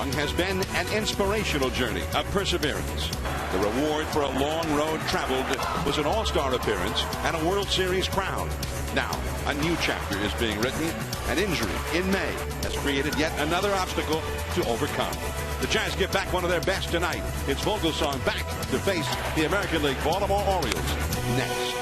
has been an inspirational journey of perseverance. The reward for a long road traveled was an all-star appearance and a World Series crown. Now, a new chapter is being written. An injury in May has created yet another obstacle to overcome. The Giants get back one of their best tonight. It's Vogelsong back to face the American League Baltimore Orioles next.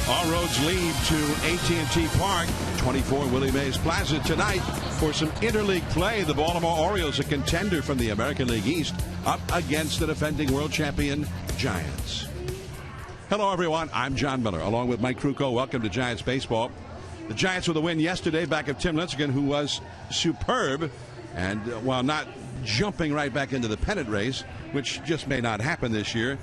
All roads lead to AT&T Park, 24 Willie Mays Plaza tonight for some interleague play. The Baltimore Orioles, a contender from the American League East, up against the defending world champion Giants. Hello, everyone. I'm John Miller, along with Mike Krukow. Welcome to Giants Baseball. The Giants with a win yesterday back of Tim Lincecum, who was superb. And while not jumping right back into the pennant race, which just may not happen this year,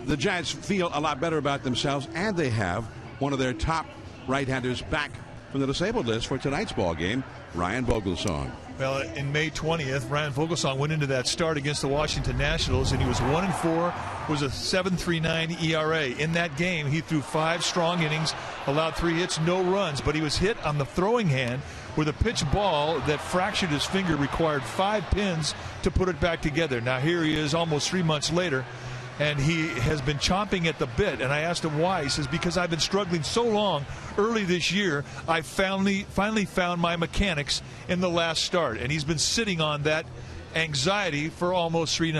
the Giants feel a lot better about themselves, and they have one of their top right-handers back from the disabled list for tonight's ball game, Ryan Vogelsong. Well, in May 20th, Ryan Vogelsong went into that start against the Washington Nationals, and he was 1-4, was a 7.39 ERA. In that game, he threw 5 strong innings, allowed 3 hits, no runs, but he was hit on the throwing hand with a pitch ball that fractured his finger, required 5 pins to put it back together. Now here he is almost 3 months later, and he has been chomping at the bit. And I asked him why. He says, because I've been struggling so long early this year, I finally found my mechanics in the last start. And he's been sitting on that anxiety for almost 3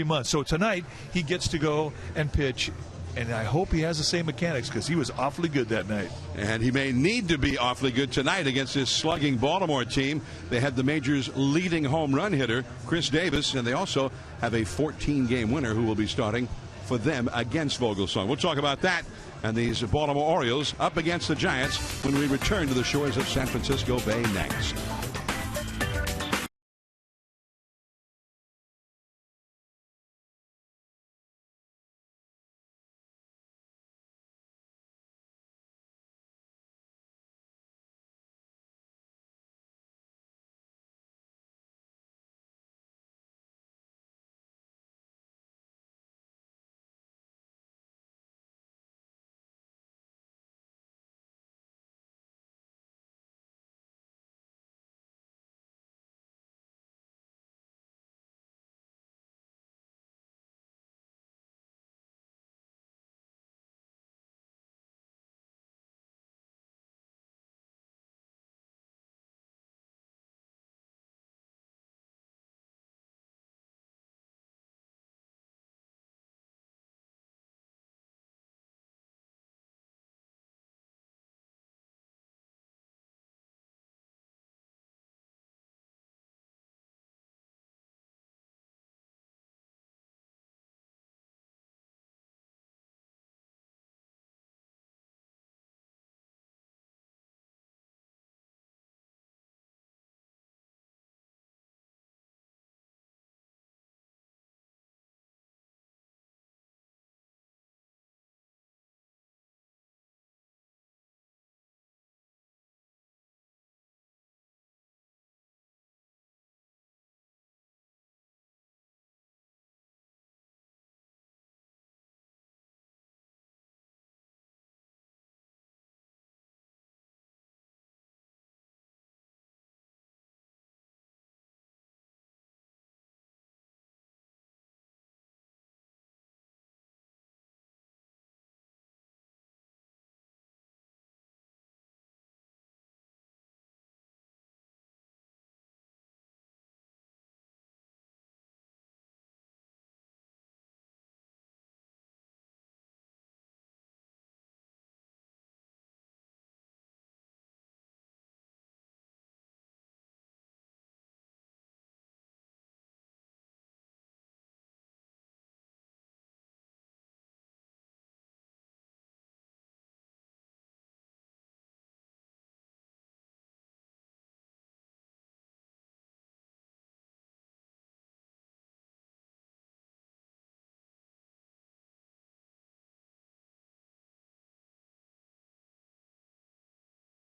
months. So tonight he gets to go and pitch. And I hope he has the same mechanics, because he was awfully good that night. And he may need to be awfully good tonight against this slugging Baltimore team. They have the major's leading home run hitter, Chris Davis, and they also have a 14-game winner who will be starting for them against Vogelsong. We'll talk about that and these Baltimore Orioles up against the Giants when we return to the shores of San Francisco Bay next.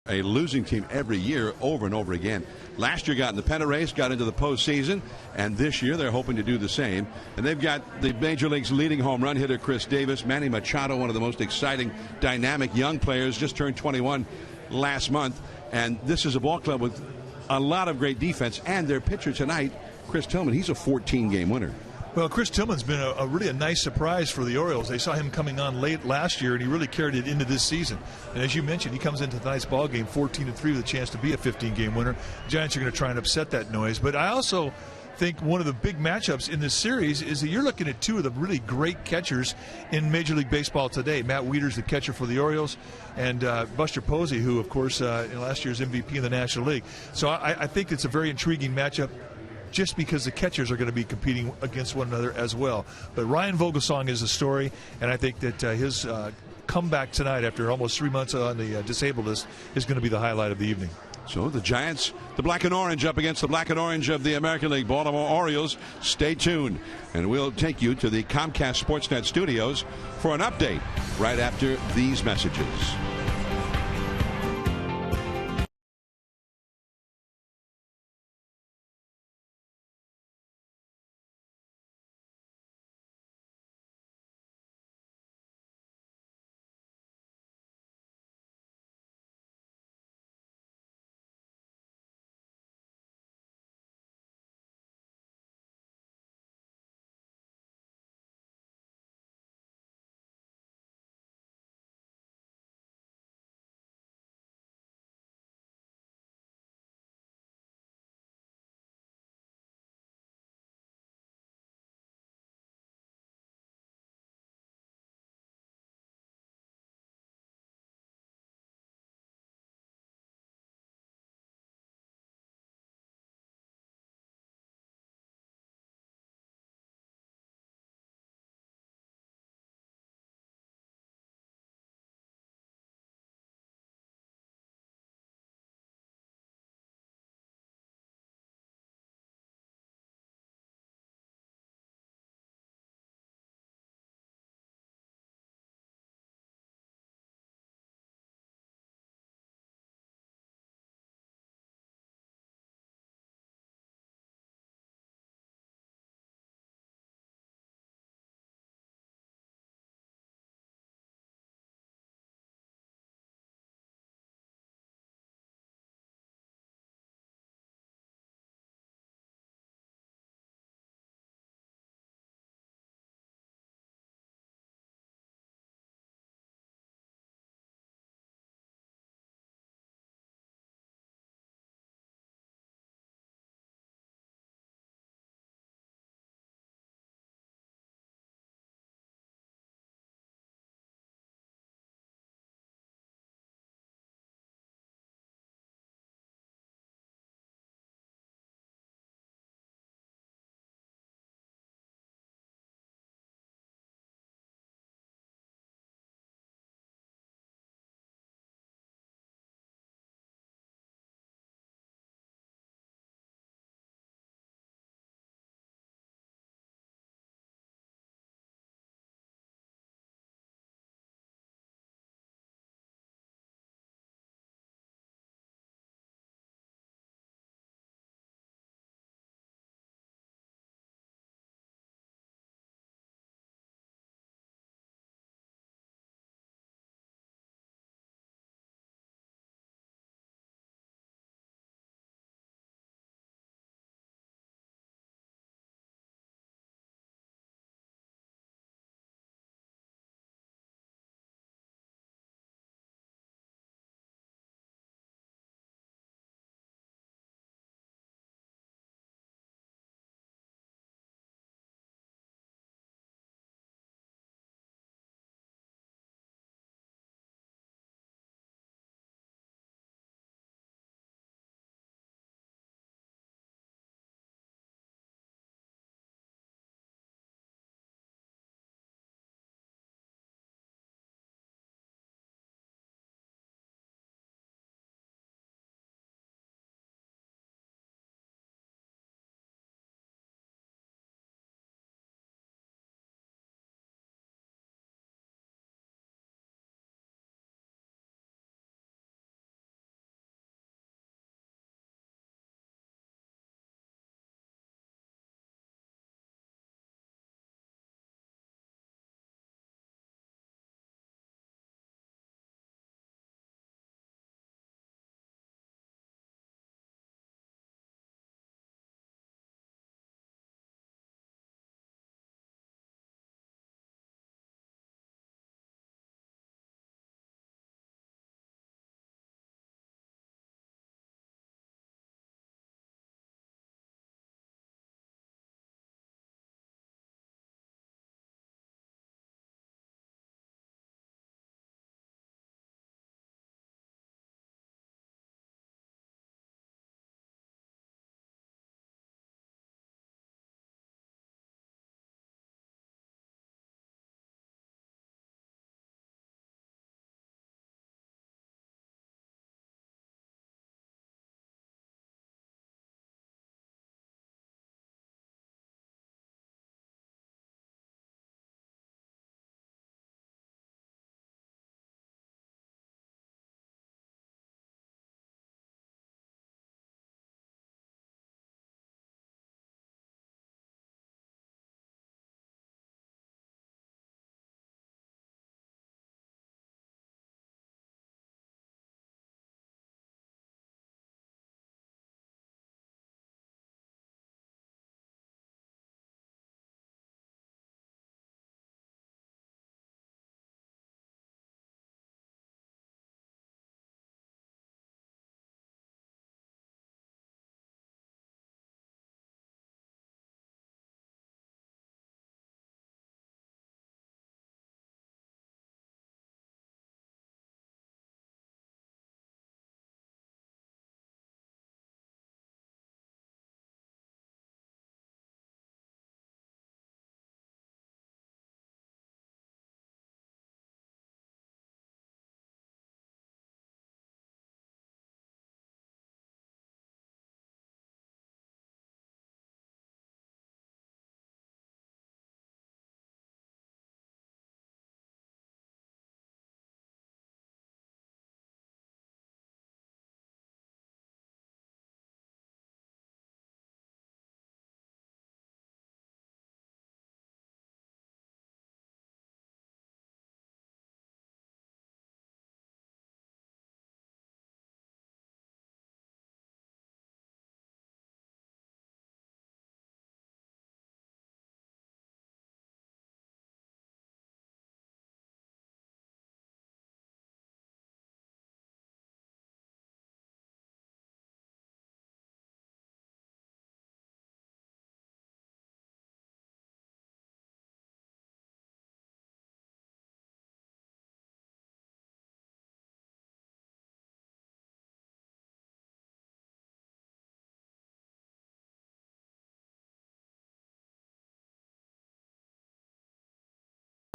a losing team every year over and over again. Last year got in the pennant race, got into the postseason, and this year they're hoping to do the same. And they've got the Major League's leading home run hitter, Chris Davis. Manny Machado, one of the most exciting, dynamic young players, just turned 21 last month. And this is a ball club with a lot of great defense. And their pitcher tonight, Chris Tillman, he's a 14-game winner. Well, Chris Tillman's been a really nice surprise for the Orioles. They saw him coming on late last year, and he really carried it into this season. And as you mentioned, he comes into tonight's ball game 14-3 with a chance to be a 15-game winner. The Giants are going to try and upset that noise. But I also think one of the big matchups in this series is that you're looking at two of the really great catchers in Major League Baseball today. Matt Wieters, the catcher for the Orioles, and Buster Posey, who, of course, in last year's MVP in the National League. So I think it's a very intriguing matchup, just because the catchers are going to be competing against one another as well. But Ryan Vogelsong is a story, and I think that his comeback tonight after almost 3 months on the disabled list is going to be the highlight of the evening. So the Giants, the black and orange, up against the black and orange of the American League, Baltimore Orioles. Stay tuned, and we'll take you to the Comcast Sportsnet studios for an update right after these messages.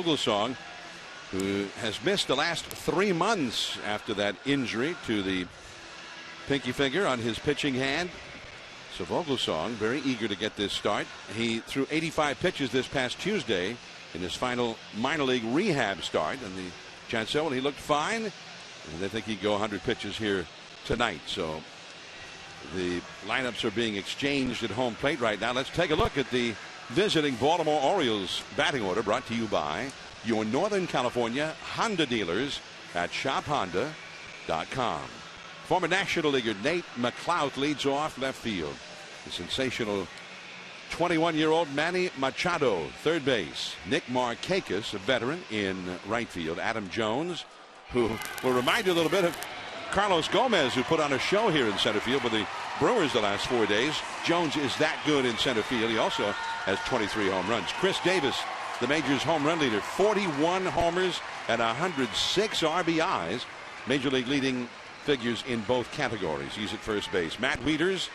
Vogelsong, who has missed the last 3 months after that injury to the pinky finger on his pitching hand. So Vogelsong very eager to get this start. He threw 85 pitches this past Tuesday in his final minor league rehab start, and the Giants said, well, he looked fine, and they think he'd go 100 pitches here tonight. So the lineups are being exchanged at home plate right now. Let's take a look at the visiting Baltimore Orioles batting order, brought to you by your Northern California Honda dealers at shophonda.com. Former National Leaguer Nate McLouth leads off left field. The sensational 21-year-old Manny Machado, third base. Nick Markakis, a veteran, in right field. Adam Jones, who will remind you a little bit of Carlos Gomez, who put on a show here in center field with the Brewers the last 4 days. Jones is that good in center field. He also has 23 home runs. Chris Davis, the major's home run leader, 41 homers and 106 RBIs. Major league leading figures in both categories. He's at first base. Matt Wieters,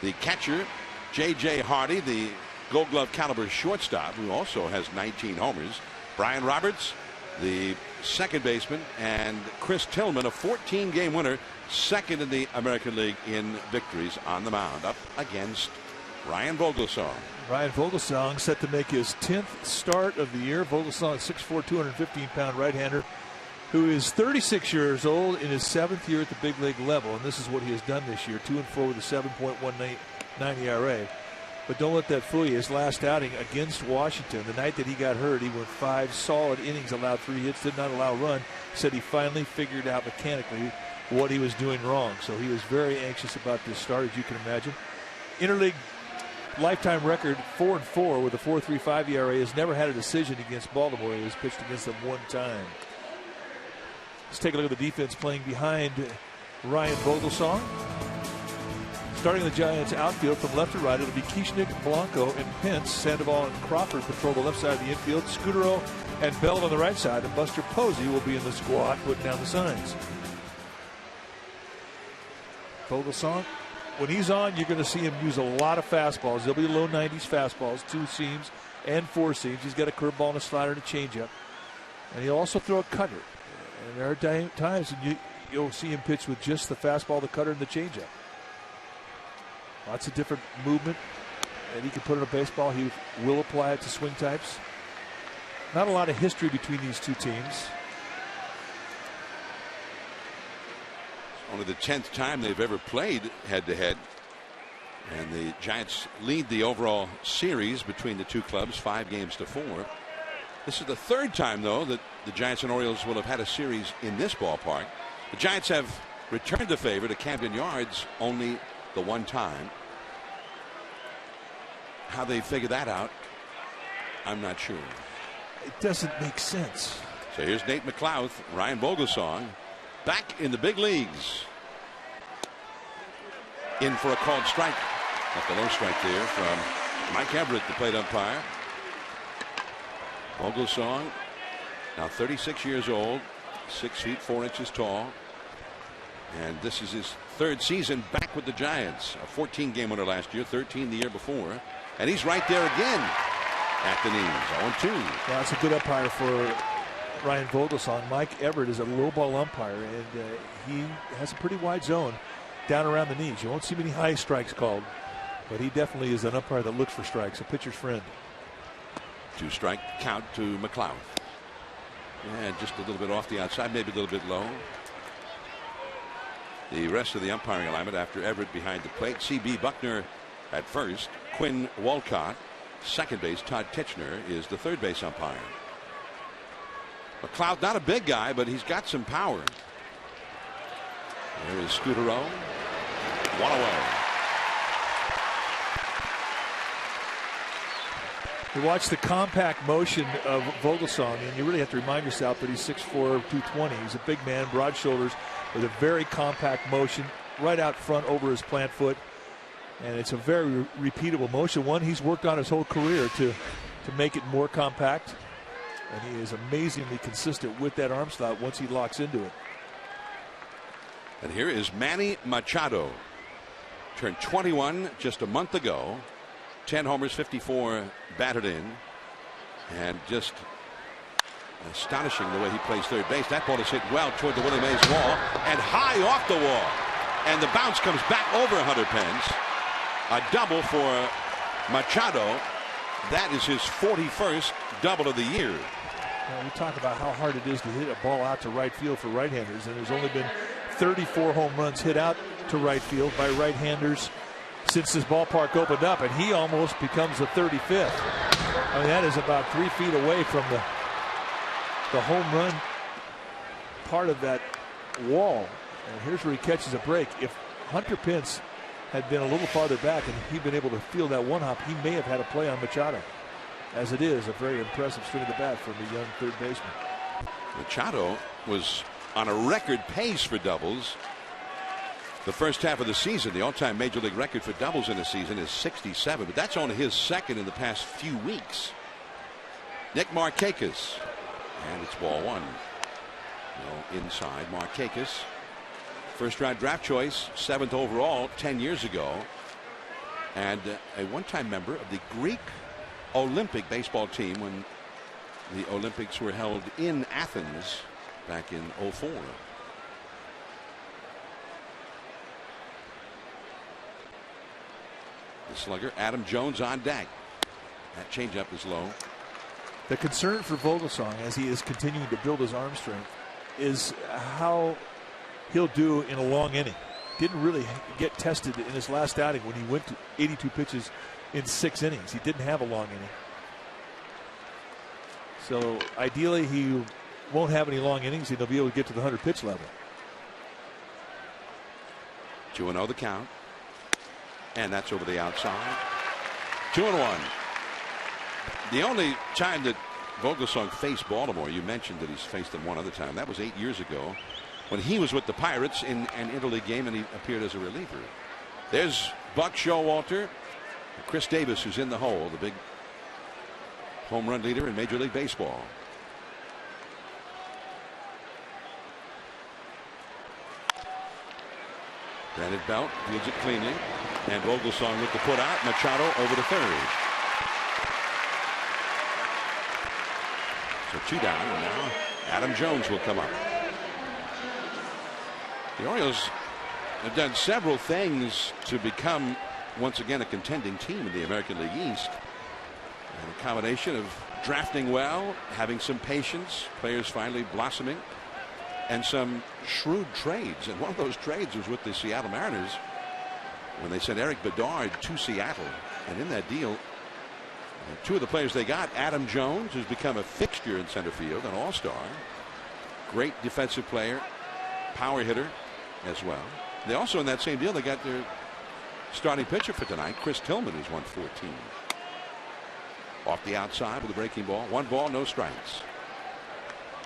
the catcher. J.J. Hardy, the Gold Glove caliber shortstop, who also has 19 homers. Brian Roberts, the second baseman, and Chris Tillman, a 14-game winner, second in the American League in victories, on the mound up against Ryan Vogelsong. Ryan Vogelsong set to make his 10th start of the year. Vogelsong, 6'4", 215-pound right-hander, who is 36 years old in his 7th year at the big league level, and this is what he has done this year: 2-4 with a 7.19 ERA. But don't let that fool you. His last outing against Washington, the night that he got hurt, he went 5 solid innings, allowed 3 hits, did not allow a run. Said he finally figured out mechanically what he was doing wrong. So he was very anxious about this start, as you can imagine. Interleague lifetime record 4-4 with a 4.35 ERA. Has never had a decision against Baltimore. He has pitched against them 1 time. Let's take a look at the defense playing behind Ryan Vogelsong. Starting the Giants outfield from left to right, it'll be Kishnik, Blanco, and Pence. Sandoval and Crawford patrol the left side of the infield. Scudero and Bell on the right side, and Buster Posey will be in the squad putting down the signs. Vogelsong, when he's on, you're going to see him use a lot of fastballs. There'll be low 90s fastballs, 2 seams and 4 seams. He's got a curveball and a slider and a changeup. And he'll also throw a cutter. And there are times when you'll see him pitch with just the fastball, the cutter, and the changeup. Lots of different movement that he can put in a baseball. He will apply it to swing types. Not a lot of history between these two teams. It's only the 10th time they've ever played head-to-head. And the Giants lead the overall series between the two clubs 5-4. This is the 3rd time, though, that the Giants and Orioles will have had a series in this ballpark. The Giants have returned the favor to Camden Yards only the 1 time. How they figure that out, I'm not sure. It doesn't make sense. So here's Nate McLouth, Ryan Vogelsong, back in the big leagues. In for a called strike. Got the low strike there from Mike Everett, the plate umpire. Vogelsong, now 36 years old, 6 feet 4 inches tall. And this is his 3rd season back with the Giants. A 14-game winner last year, 13 the year before. And he's right there again at the knees, 0-2. Yeah, it's a good umpire for Ryan Vogelsong. Mike Everett is a low ball umpire, and he has a pretty wide zone down around the knees. You won't see many high strikes called, but he definitely is an umpire that looks for strikes, a pitcher's friend. 2-strike count to McLouth. And just a little bit off the outside, maybe a little bit low. The rest of the umpiring alignment after Everett behind the plate. C.B. Buckner at first. Quinn Walcott, second base. Todd Titchener is the third base umpire. McLeod, not a big guy, but he's got some power. There is Scudero. One away. You watch the compact motion of Vogelsong, and you really have to remind yourself that he's 6'4", 220. He's a big man, broad shoulders, with a very compact motion right out front over his plant foot. And it's a very repeatable motion, one he's worked on his whole career to make it more compact. And he is amazingly consistent with that arm slot once he locks into it. And here is Manny Machado. Turned 21 just a month ago. 10 homers, 54 batted in. And just Astonishing the way he plays third base. That ball is hit well toward the Willie Mays wall and high off the wall. And the bounce comes back over Hunter Pence. A double for Machado. That is his 41st double of the year. Well, we talk about how hard it is to hit a ball out to right field for right-handers, and there's only been 34 home runs hit out to right field by right-handers since this ballpark opened up, and he almost becomes the 35th. I mean, that is about 3 feet away from the home run part of that wall. And here's where he catches a break. If Hunter Pence had been a little farther back and he'd been able to feel that one hop, he may have had a play on Machado. As it is, a very impressive swing of the bat from the young third baseman. Machado was on a record pace for doubles. The first half of the season, the all-time major league record for doubles in a season is 67, but that's only his second in the past few weeks. Nick Markakis, and it's ball one. No, inside. Markakis, first round draft choice, 7th overall 10 years ago, and a one-time member of the Greek Olympic baseball team when the Olympics were held in Athens back in '04. The slugger Adam Jones on deck. That changeup is low. The concern for Vogelsong as he is continuing to build his arm strength is how he'll do in a long inning. Didn't really get tested in his last outing when he went to 82 pitches in 6 innings. He didn't have a long inning. So ideally he won't have any long innings and he'll be able to get to the 100 pitch level. 2-0 the count. And that's over the outside. 2-1. The only time that Vogelsong faced Baltimore, you mentioned that he's faced them one other time. That was 8 years ago when he was with the Pirates in an interleague game and he appeared as a reliever. There's Buck Showalter, Chris Davis, who's in the hole, the big home run leader in Major League Baseball. Granite Belt fields it cleanly, and Vogelsong with the put out. Machado over to third. So 2 down, and now Adam Jones will come up. The Orioles have done several things to become once again a contending team in the American League East. And a combination of drafting well, having some patience, players finally blossoming, and some shrewd trades. And one of those trades was with the Seattle Mariners when they sent Eric Bedard to Seattle. And in that deal, 2 of the players they got, Adam Jones, who's become a fixture in center field, an all-star, great defensive player, power hitter as well. They also, in that same deal, they got their starting pitcher for tonight, Chris Tillman, who's 114. Off the outside with a breaking ball. 1 ball, no strikes.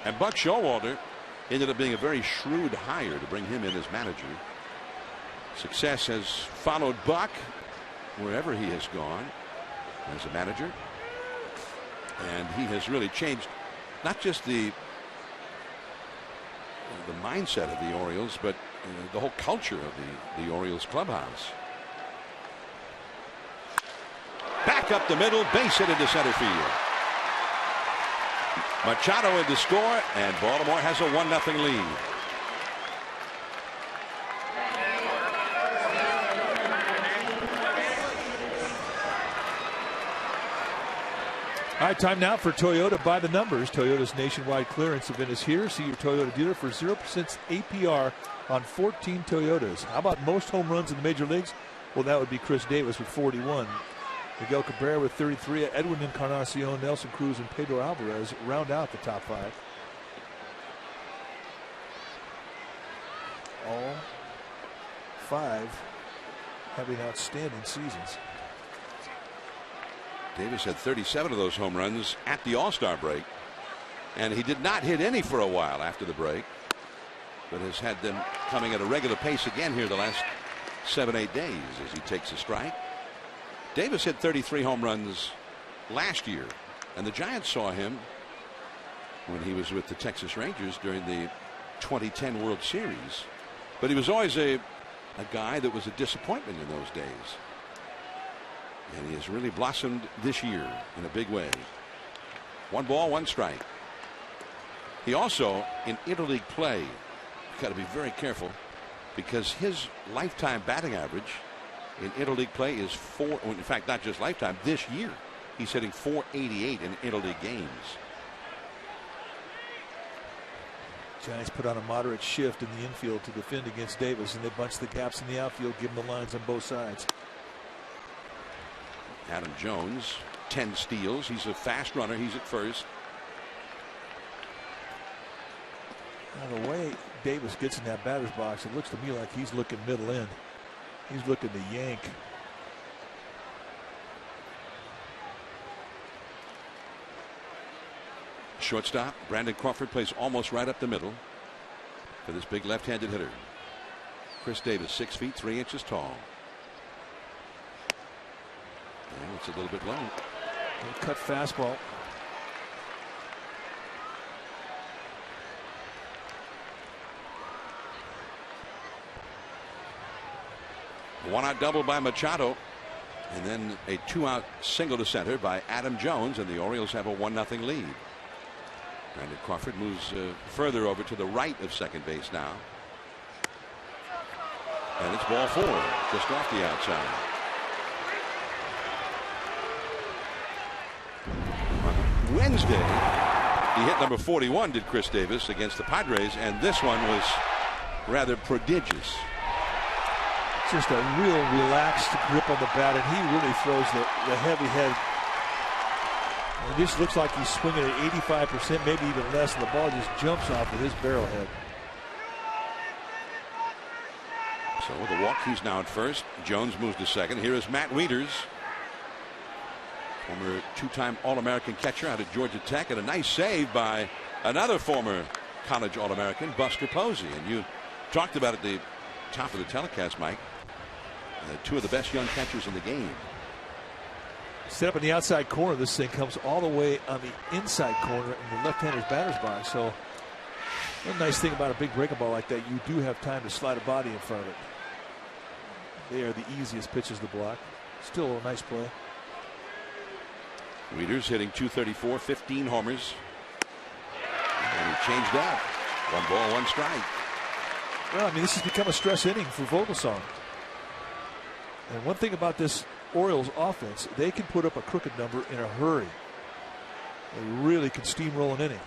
And Buck Showalter ended up being a very shrewd hire to bring him in as manager. Success has followed Buck wherever he has gone as a manager. And he has really changed not just the mindset of the Orioles, but the whole culture of the Orioles clubhouse. Back up the middle, base hit into center field. Machado in to score, and Baltimore has a 1-0 lead. All right, time now for Toyota by the numbers. Toyota's nationwide clearance event is here. See your Toyota dealer for 0% APR on 14 Toyotas. How about most home runs in the major leagues? Well, that would be Chris Davis with 41. Miguel Cabrera with 33. Edwin Encarnacion, Nelson Cruz, and Pedro Alvarez round out the top 5. All 5 having outstanding seasons. Davis had 37 of those home runs at the All-Star break, and he did not hit any for a while after the break, but has had them coming at a regular pace again here the last 7-8 days as he takes a strike. Davis hit 33 home runs last year, and the Giants saw him when he was with the Texas Rangers during the 2010 World Series, but he was always a guy that was a disappointment in those days. And he has really blossomed this year in a big way. 1 ball, 1 strike. He also, in interleague play, you've got to be very careful because his lifetime batting average in interleague play is in fact, not just lifetime, this year, he's hitting .488 in interleague games. Giants put on a moderate shift in the infield to defend against Davis, and they bunch the gaps in the outfield, give him the lines on both sides. Adam Jones, 10 steals. He's a fast runner. He's at first. Now, the way Davis gets in that batter's box, it looks to me like he's looking middle in. He's looking to yank. Shortstop Brandon Crawford plays almost right up the middle for this big left-handed hitter. Chris Davis, 6 feet 3 inches tall. And it's a little bit low. Cut fastball. One out double by Machado, and then a 2-out single to center by Adam Jones, and the Orioles have a 1-0 lead. Brandon Crawford moves further over to the right of second base now. And it's ball 4, just off the outside. On Wednesday, he hit number 41, did Chris Davis, against the Padres, and this one was rather prodigious. Just a real relaxed grip on the bat, and he really throws the heavy head. And this looks like he's swinging at 85%, maybe even less, and the ball just jumps off of his barrel head. So with a walk, he's now at first. Jones moves to second. Here is Matt Wieters, former 2-time All-American catcher out of Georgia Tech, and a nice save by another former college All-American, Buster Posey. And you talked about at the top of the telecast, Mike, 2 of the best young catchers in the game. Set up in the outside corner. This thing comes all the way on the inside corner in the left-hander's batter's box. So one nice thing about a big breaking ball like that, you do have time to slide a body in front of it. They are the easiest pitches to block. Still a nice play. Wieters hitting .234, 15 homers. And he changed that. 1 ball, 1 strike. Well, I mean, this has become a stress inning for Vogelsong. And one thing about this Orioles offense, they can put up a crooked number in a hurry. They really can steamroll an inning.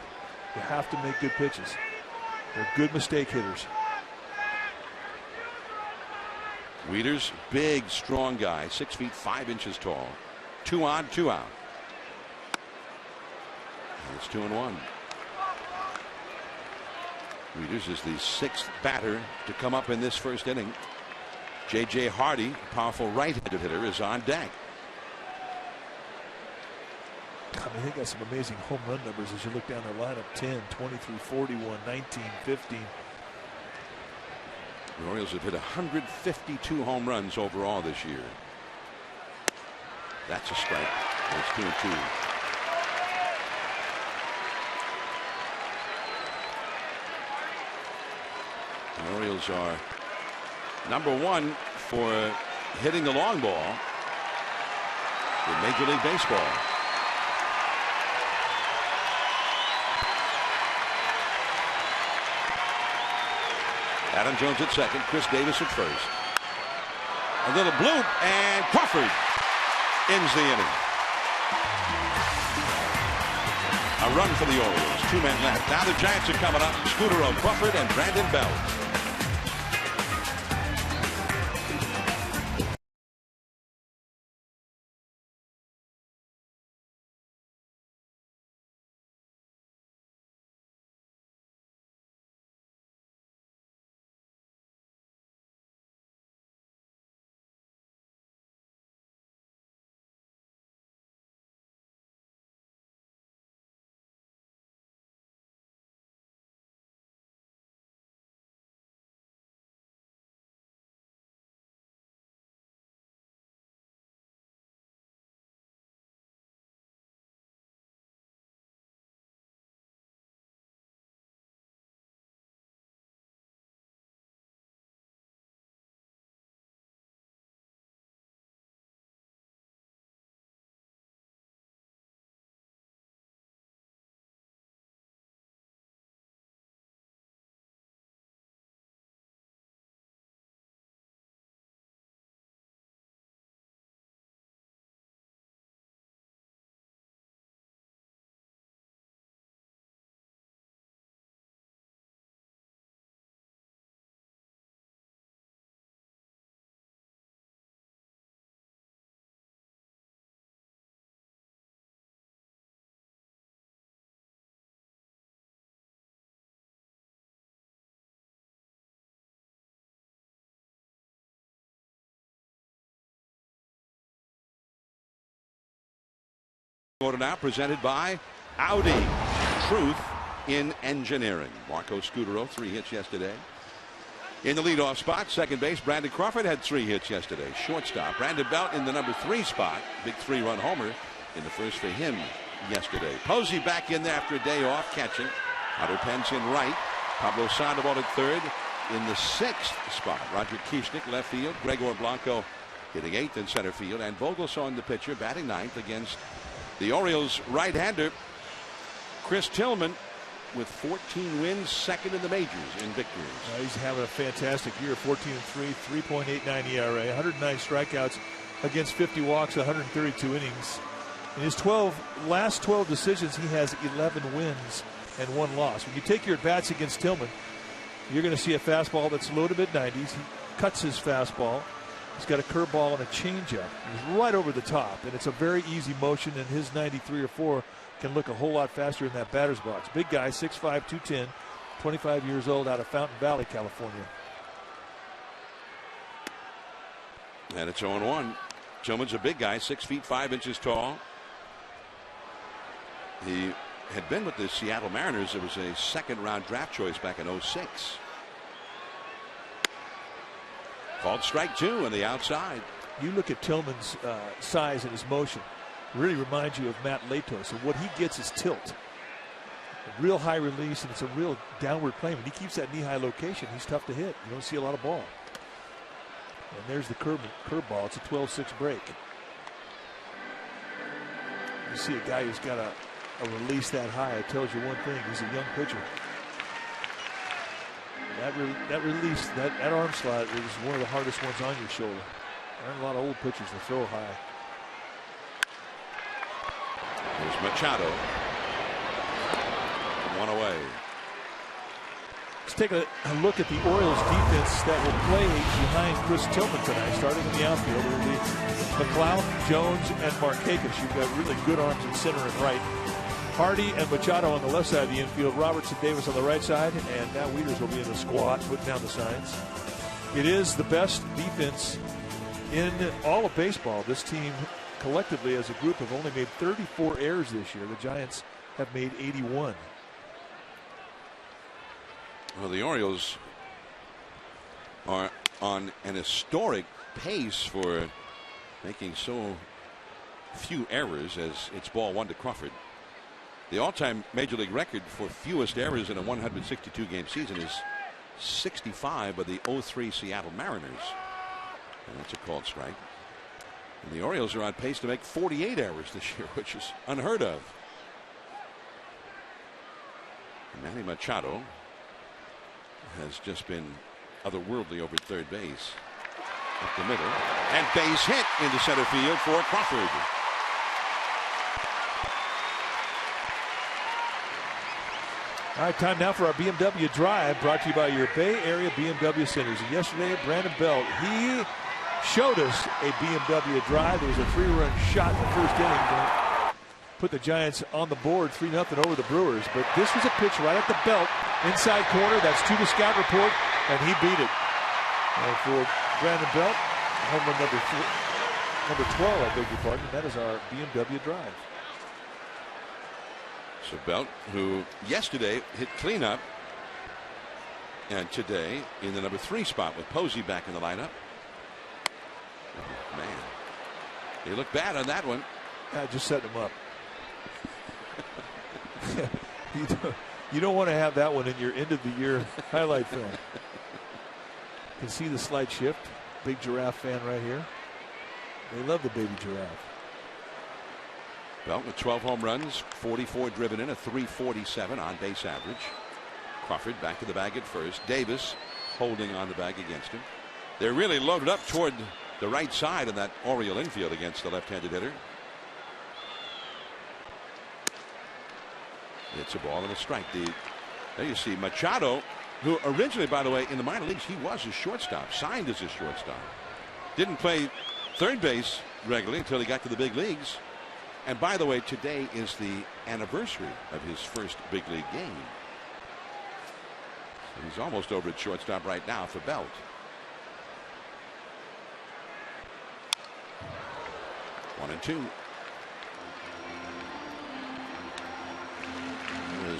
You have to make good pitches. They're good mistake hitters. Wieters, big, strong guy, 6 feet 5 inches tall. 2 on, 2 out. And it's 2-1. Wieters is the 6th batter to come up in this first inning. J.J. Hardy, powerful right-handed hitter, is on deck. I mean, they got some amazing home run numbers as you look down their lineup. 10, 23, 41, 19, 15. The Orioles have hit 152 home runs overall this year. That's a strike. It's 2-2. The Orioles are #1 for hitting the long ball in Major League Baseball. Adam Jones at second, Chris Davis at first. A little bloop, and Crawford ends the inning. A run for the Orioles, 2 men left. Now the Giants are coming up. Scutaro, Crawford, and Brandon Belt. Order now presented by Audi. Truth in engineering. Marco Scudero, 3 hits yesterday. In the leadoff spot, second base, Brandon Crawford had 3 hits yesterday. Shortstop, Brandon Belt in the number 3 spot. Big 3-run homer in the first for him yesterday. Posey back in there after a day off catching. Hunter Pence in right. Pablo Sandoval at third. In the 6th spot, Roger Kieschnick left field. Gregor Blanco hitting 8th in center field. And Vogelsong, the pitcher, batting 9th against the Orioles right-hander Chris Tillman with 14 wins, second in the majors in victories. He's having a fantastic year. 14-3, 3.89 ERA, 109 strikeouts against 50 walks, 132 innings. In his last 12 decisions, he has 11 wins and 1 loss. When you take your at-bats against Tillman, you're going to see a fastball that's low to mid-90s. He cuts his fastball. He's got a curveball and a changeup. He's right over the top, and it's a very easy motion, and his 93 or 4 can look a whole lot faster in that batter's box. Big guy, 6'5", 210, 25 years old, out of Fountain Valley, California. And it's 0-1. Tillman's a big guy, 6 feet 5 inches tall. He had been with the Seattle Mariners. It was a second-round draft choice back in 2006. Called strike 2 on the outside. You look at Tillman's size and his motion. It really reminds you of Matt Latos. And what he gets is tilt. A real high release, and it's a real downward plane. When he keeps that knee-high location, he's tough to hit. You don't see a lot of ball. And there's the curveball. It's a 12-6 break. You see a guy who's got a release that high. It tells you one thing. He's a young pitcher. That release, that arm slot is one of the hardest ones on your shoulder. There aren't a lot of old pitchers that throw high. Here's Machado. 1 away. Let's take a look at the Orioles defense that will play behind Chris Tillman tonight, starting in the outfield. It'll be McLeod, Jones, and Markakis. You've got really good arms in center and right. Hardy and Machado on the left side of the infield, Robertson Davis on the right side, and now Wieters will be in the squad, putting down the signs. It is the best defense in all of baseball. This team collectively as a group have only made 34 errors this year. The Giants have made 81. Well, the Orioles are on an historic pace for making so few errors, as it's ball 1 to Crawford. The all-time Major League record for fewest errors in a 162-game season is 65 by the 03 Seattle Mariners. And that's a called strike. And the Orioles are on pace to make 48 errors this year, which is unheard of. And Manny Machado has just been otherworldly over at third base. Up the middle. And base hit into center field for Crawford. All right, time now for our BMW Drive, brought to you by your Bay Area BMW Centers. And yesterday, Brandon Belt, he showed us a BMW Drive. There was a 3-run shot in the first inning to put the Giants on the board 3-0 over the Brewers. But this was a pitch right at the belt, inside corner. That's to the scout report, and he beat it. And for Brandon Belt, home run number 12, I beg your pardon. That is our BMW Drive. So Belt, who yesterday hit cleanup, and today in the number 3 spot with Posey back in the lineup. Oh, man, he looked bad on that one. Just setting him up. You don't want to have that one in your end of the year highlight film. You can see the slight shift. Big Giraffe fan right here. They love the baby giraffe. Belt with 12 home runs, 44 driven in, a 347 on base average. Crawford back to the bag at first. Davis holding on the bag against him. They're really loaded up toward the right side of that Oriole infield against the left-handed hitter. It's a ball and a strike. There you see Machado, who originally, by the way, in the minor leagues, he was a shortstop, signed as a shortstop. Didn't play third base regularly until he got to the big leagues. And by the way, today is the anniversary of his first big league game. So he's almost over at shortstop right now for Belt.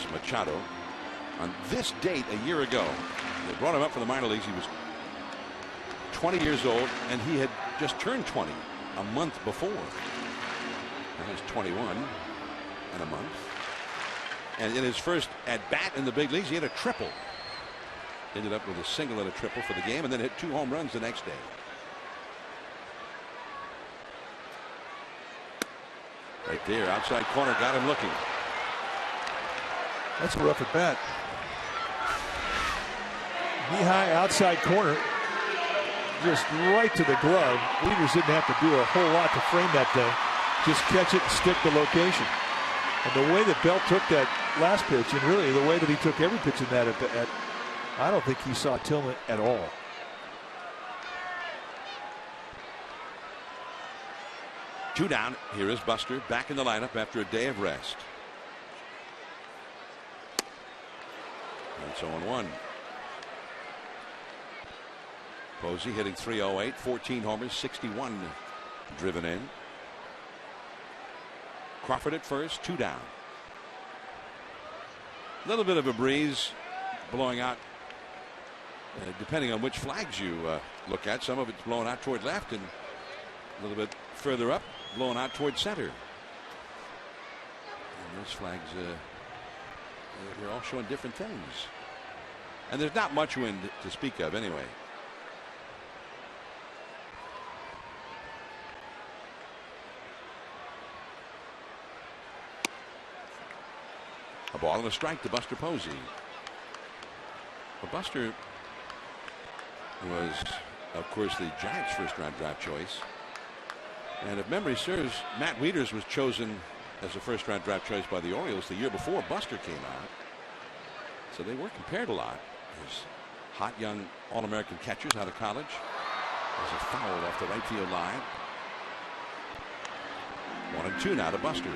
Carlos Machado. On this date a year ago, they brought him up from the minor leagues. He was 20 years old, and he had just turned 20 a month before. And he was 21 and a month. And in his first at bat in the big leagues, he had a triple. Ended up with a single and a triple for the game, and then hit 2 home runs the next day. Right there, outside corner, got him looking. That's a rough at bat. Knee-high outside corner, just right to the glove. Wieters didn't have to do a whole lot to frame that thing. Just catch it and stick the location. And the way that Bell took that last pitch, and really the way that he took every pitch in that at I don't think he saw Tillman at all. Two down. Here is Buster back in the lineup after a day of rest. And so on 1. Posey hitting .308, 14 homers, 61 driven in. Crawford at first, 2 down. A little bit of a breeze blowing out, depending on which flags you look at. Some of it's blowing out toward left, and a little bit further up, blowing out toward center. And those flags, they're all showing different things. And there's not much wind to speak of anyway. A ball and a strike to Buster Posey. Well, Buster was, of course, the Giants' first-round draft choice. And if memory serves, Matt Wieters was chosen as a first-round draft choice by the Orioles the year before Buster came out. So they were compared a lot. There's hot young All-American catchers out of college. There's a foul off the right field line. 1-2 now to Buster.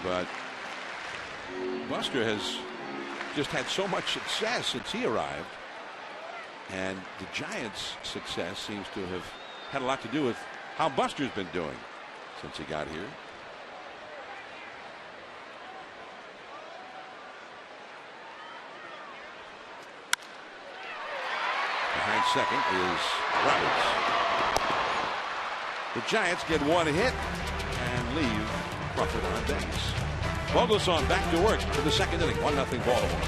But Buster has just had so much success since he arrived. And the Giants' success seems to have had a lot to do with how Buster's been doing since he got here. Behind second is Roberts. The Giants get 1 hit and leave Crawford on base. Vogelsong back to work for the second inning. 1-0 Baltimore.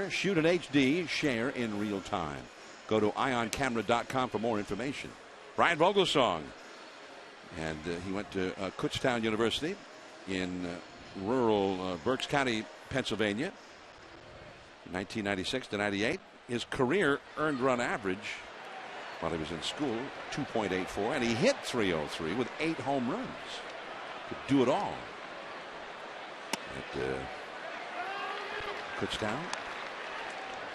Shoot in HD, share in real time. Go to ioncamera.com for more information. Brian Vogelsong, and he went to Kutztown University in rural Berks County, Pennsylvania. 1996 to 98. His career earned run average while he was in school, 2.84, and he hit .303 with 8 home runs. Could do it all. At Kutztown.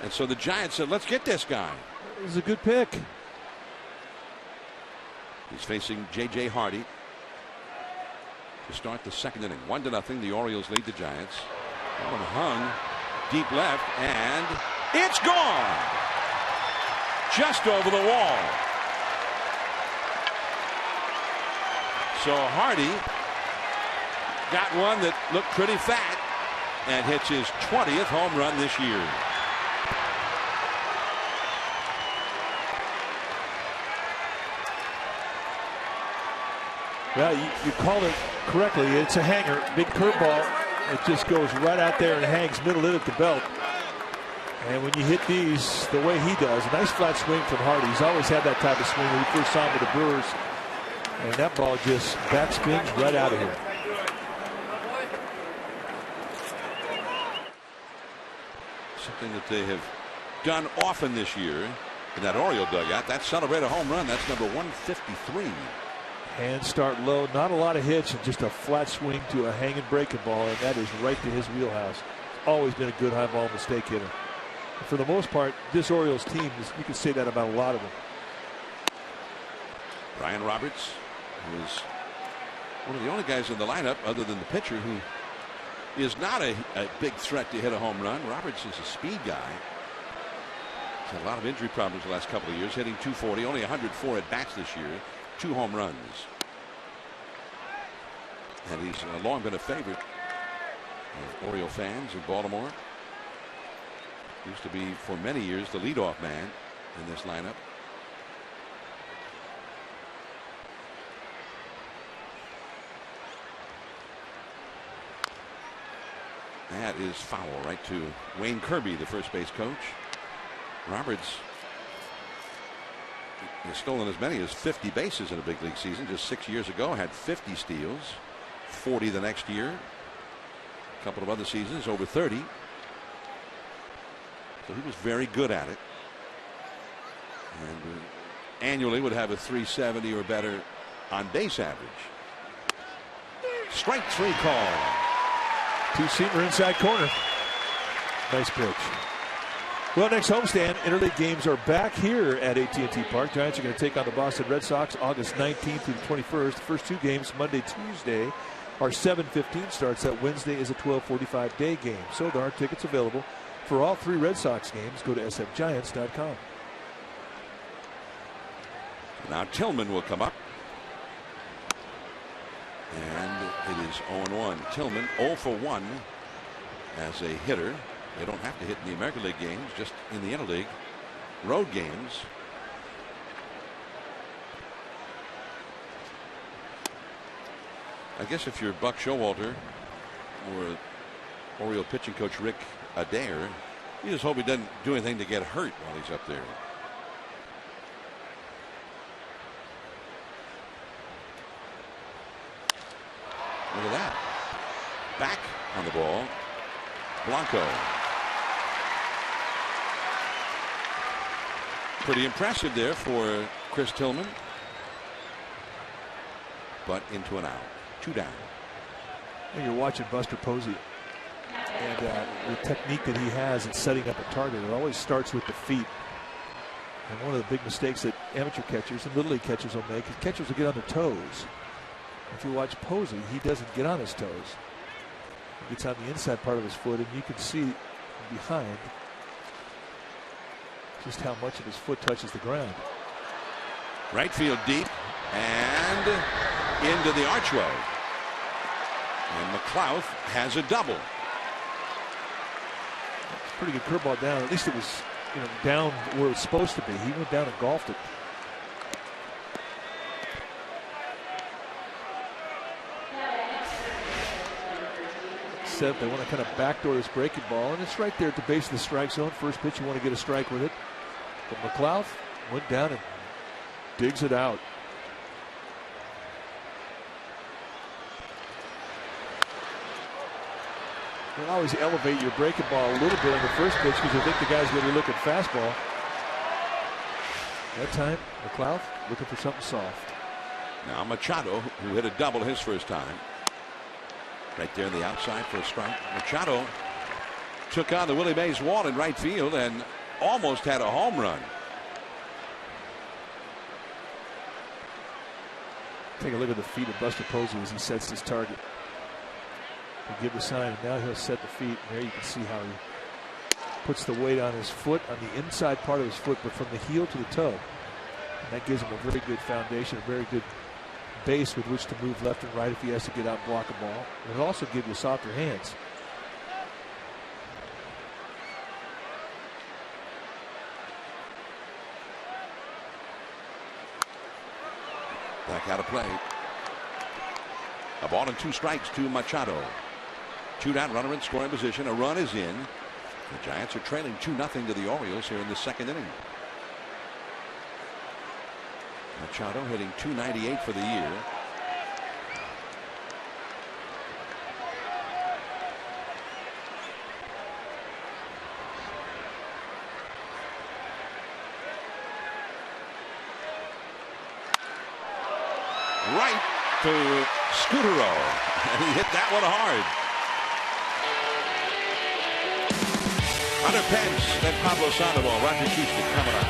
And so the Giants said, let's get this guy. It was a good pick. He's facing J.J. Hardy to start the second inning. 1-0. The Orioles lead the Giants. That one hung deep left, and it's gone. Just over the wall. So Hardy got one that looked pretty fat and hits his 20th home run this year. Well, you called it correctly. It's a hanger, big curveball. It just goes right out there and hangs middle in at the belt. And when you hit these the way he does, a nice flat swing from Hardy. He's always had that type of swing when we first saw him with the Brewers. And that ball just backspins right out of here. Something that they have done often this year in that Oriole dugout. That celebrate a home run. That's number 153. Hands start low, not a lot of hits, and just a flat swing to a hanging breaking ball, and that is right to his wheelhouse. Always been a good high ball mistake hitter. For the most part, this Orioles team, you can say that about a lot of them. Brian Roberts, who is one of the only guys in the lineup other than the pitcher who is not a big threat to hit a home run. Roberts is a speed guy. He's had a lot of injury problems the last couple of years, hitting .240, only 104 at bats this year, 2 home runs. And he's long been a favorite of Oriole fans in Baltimore. Used to be for many years the leadoff man in this lineup. That is foul right to Wayne Kirby, the first base coach. Roberts has stolen as many as 50 bases in a big league season. Just 6 years ago, had 50 steals, 40 the next year. A couple of other seasons, over 30. So he was very good at it. And annually would have a .370 or better on base average. Strike 3 call. Two-seamer inside corner. Nice pitch. Well, next homestand, interleague games are back here at AT&T Park. Giants are going to take on the Boston Red Sox August 19th through the 21st. The first 2 games, Monday, Tuesday, are 7:15 starts. That Wednesday is a 12:45 day game. So there are tickets available for all 3 Red Sox games. Go to sfgiants.com. Now Tillman will come up. And it is 0-1. Tillman 0 for 1 as a hitter. They don't have to hit in the American League games, just in the interleague road games. I guess if you're Buck Showalter or Oriole pitching coach Rick Adair, you just hope he doesn't do anything to get hurt while he's up there. Look at that. Back on the ball. Blanco. Pretty impressive there for Chris Tillman. But into an out. 2 down. And you're watching Buster Posey. And the technique that he has in setting up a target, it always starts with the feet. And one of the big mistakes that amateur catchers and little league catchers will make is catchers will get on their toes. If you watch Posey, he doesn't get on his toes. He gets on the inside part of his foot, and you can see behind just how much of his foot touches the ground. Right field deep and into the archway. And McLeod has a double. Pretty good curveball down. At least it was, down where it's supposed to be. He went down and golfed it. Said they want to kind of backdoor this breaking ball, and it's right there at the base of the strike zone. First pitch, you want to get a strike with it. But McLeod went down and digs it out. You'll always elevate your breaking ball a little bit on the first pitch because you think the guy's going to be looking fastball. That time, McLeod looking for something soft. Now Machado, who hit a double his first time. Right there on the outside for a strike. Machado took on the Willie Mays wall in right field and almost had a home run. Take a look at the feet of Buster Posey as he sets his target. He'll give the sign, and now he'll set the feet. And there you can see how he puts the weight on his foot, on the inside part of his foot, but from the heel to the toe. And that gives him a very good foundation, a very good base with which to move left and right if he has to get out and block a ball. And it'll also give you softer hands. Back out of play. A ball and 2 strikes to Machado. 2-down runner in scoring position. A run is in. The Giants are trailing 2-0 to the Orioles here in the second inning. Machado hitting .298 for the year. Right to Scutero, and he hit that one hard. Hunter Pence, then Pablo Sandoval, Roger Houston coming up.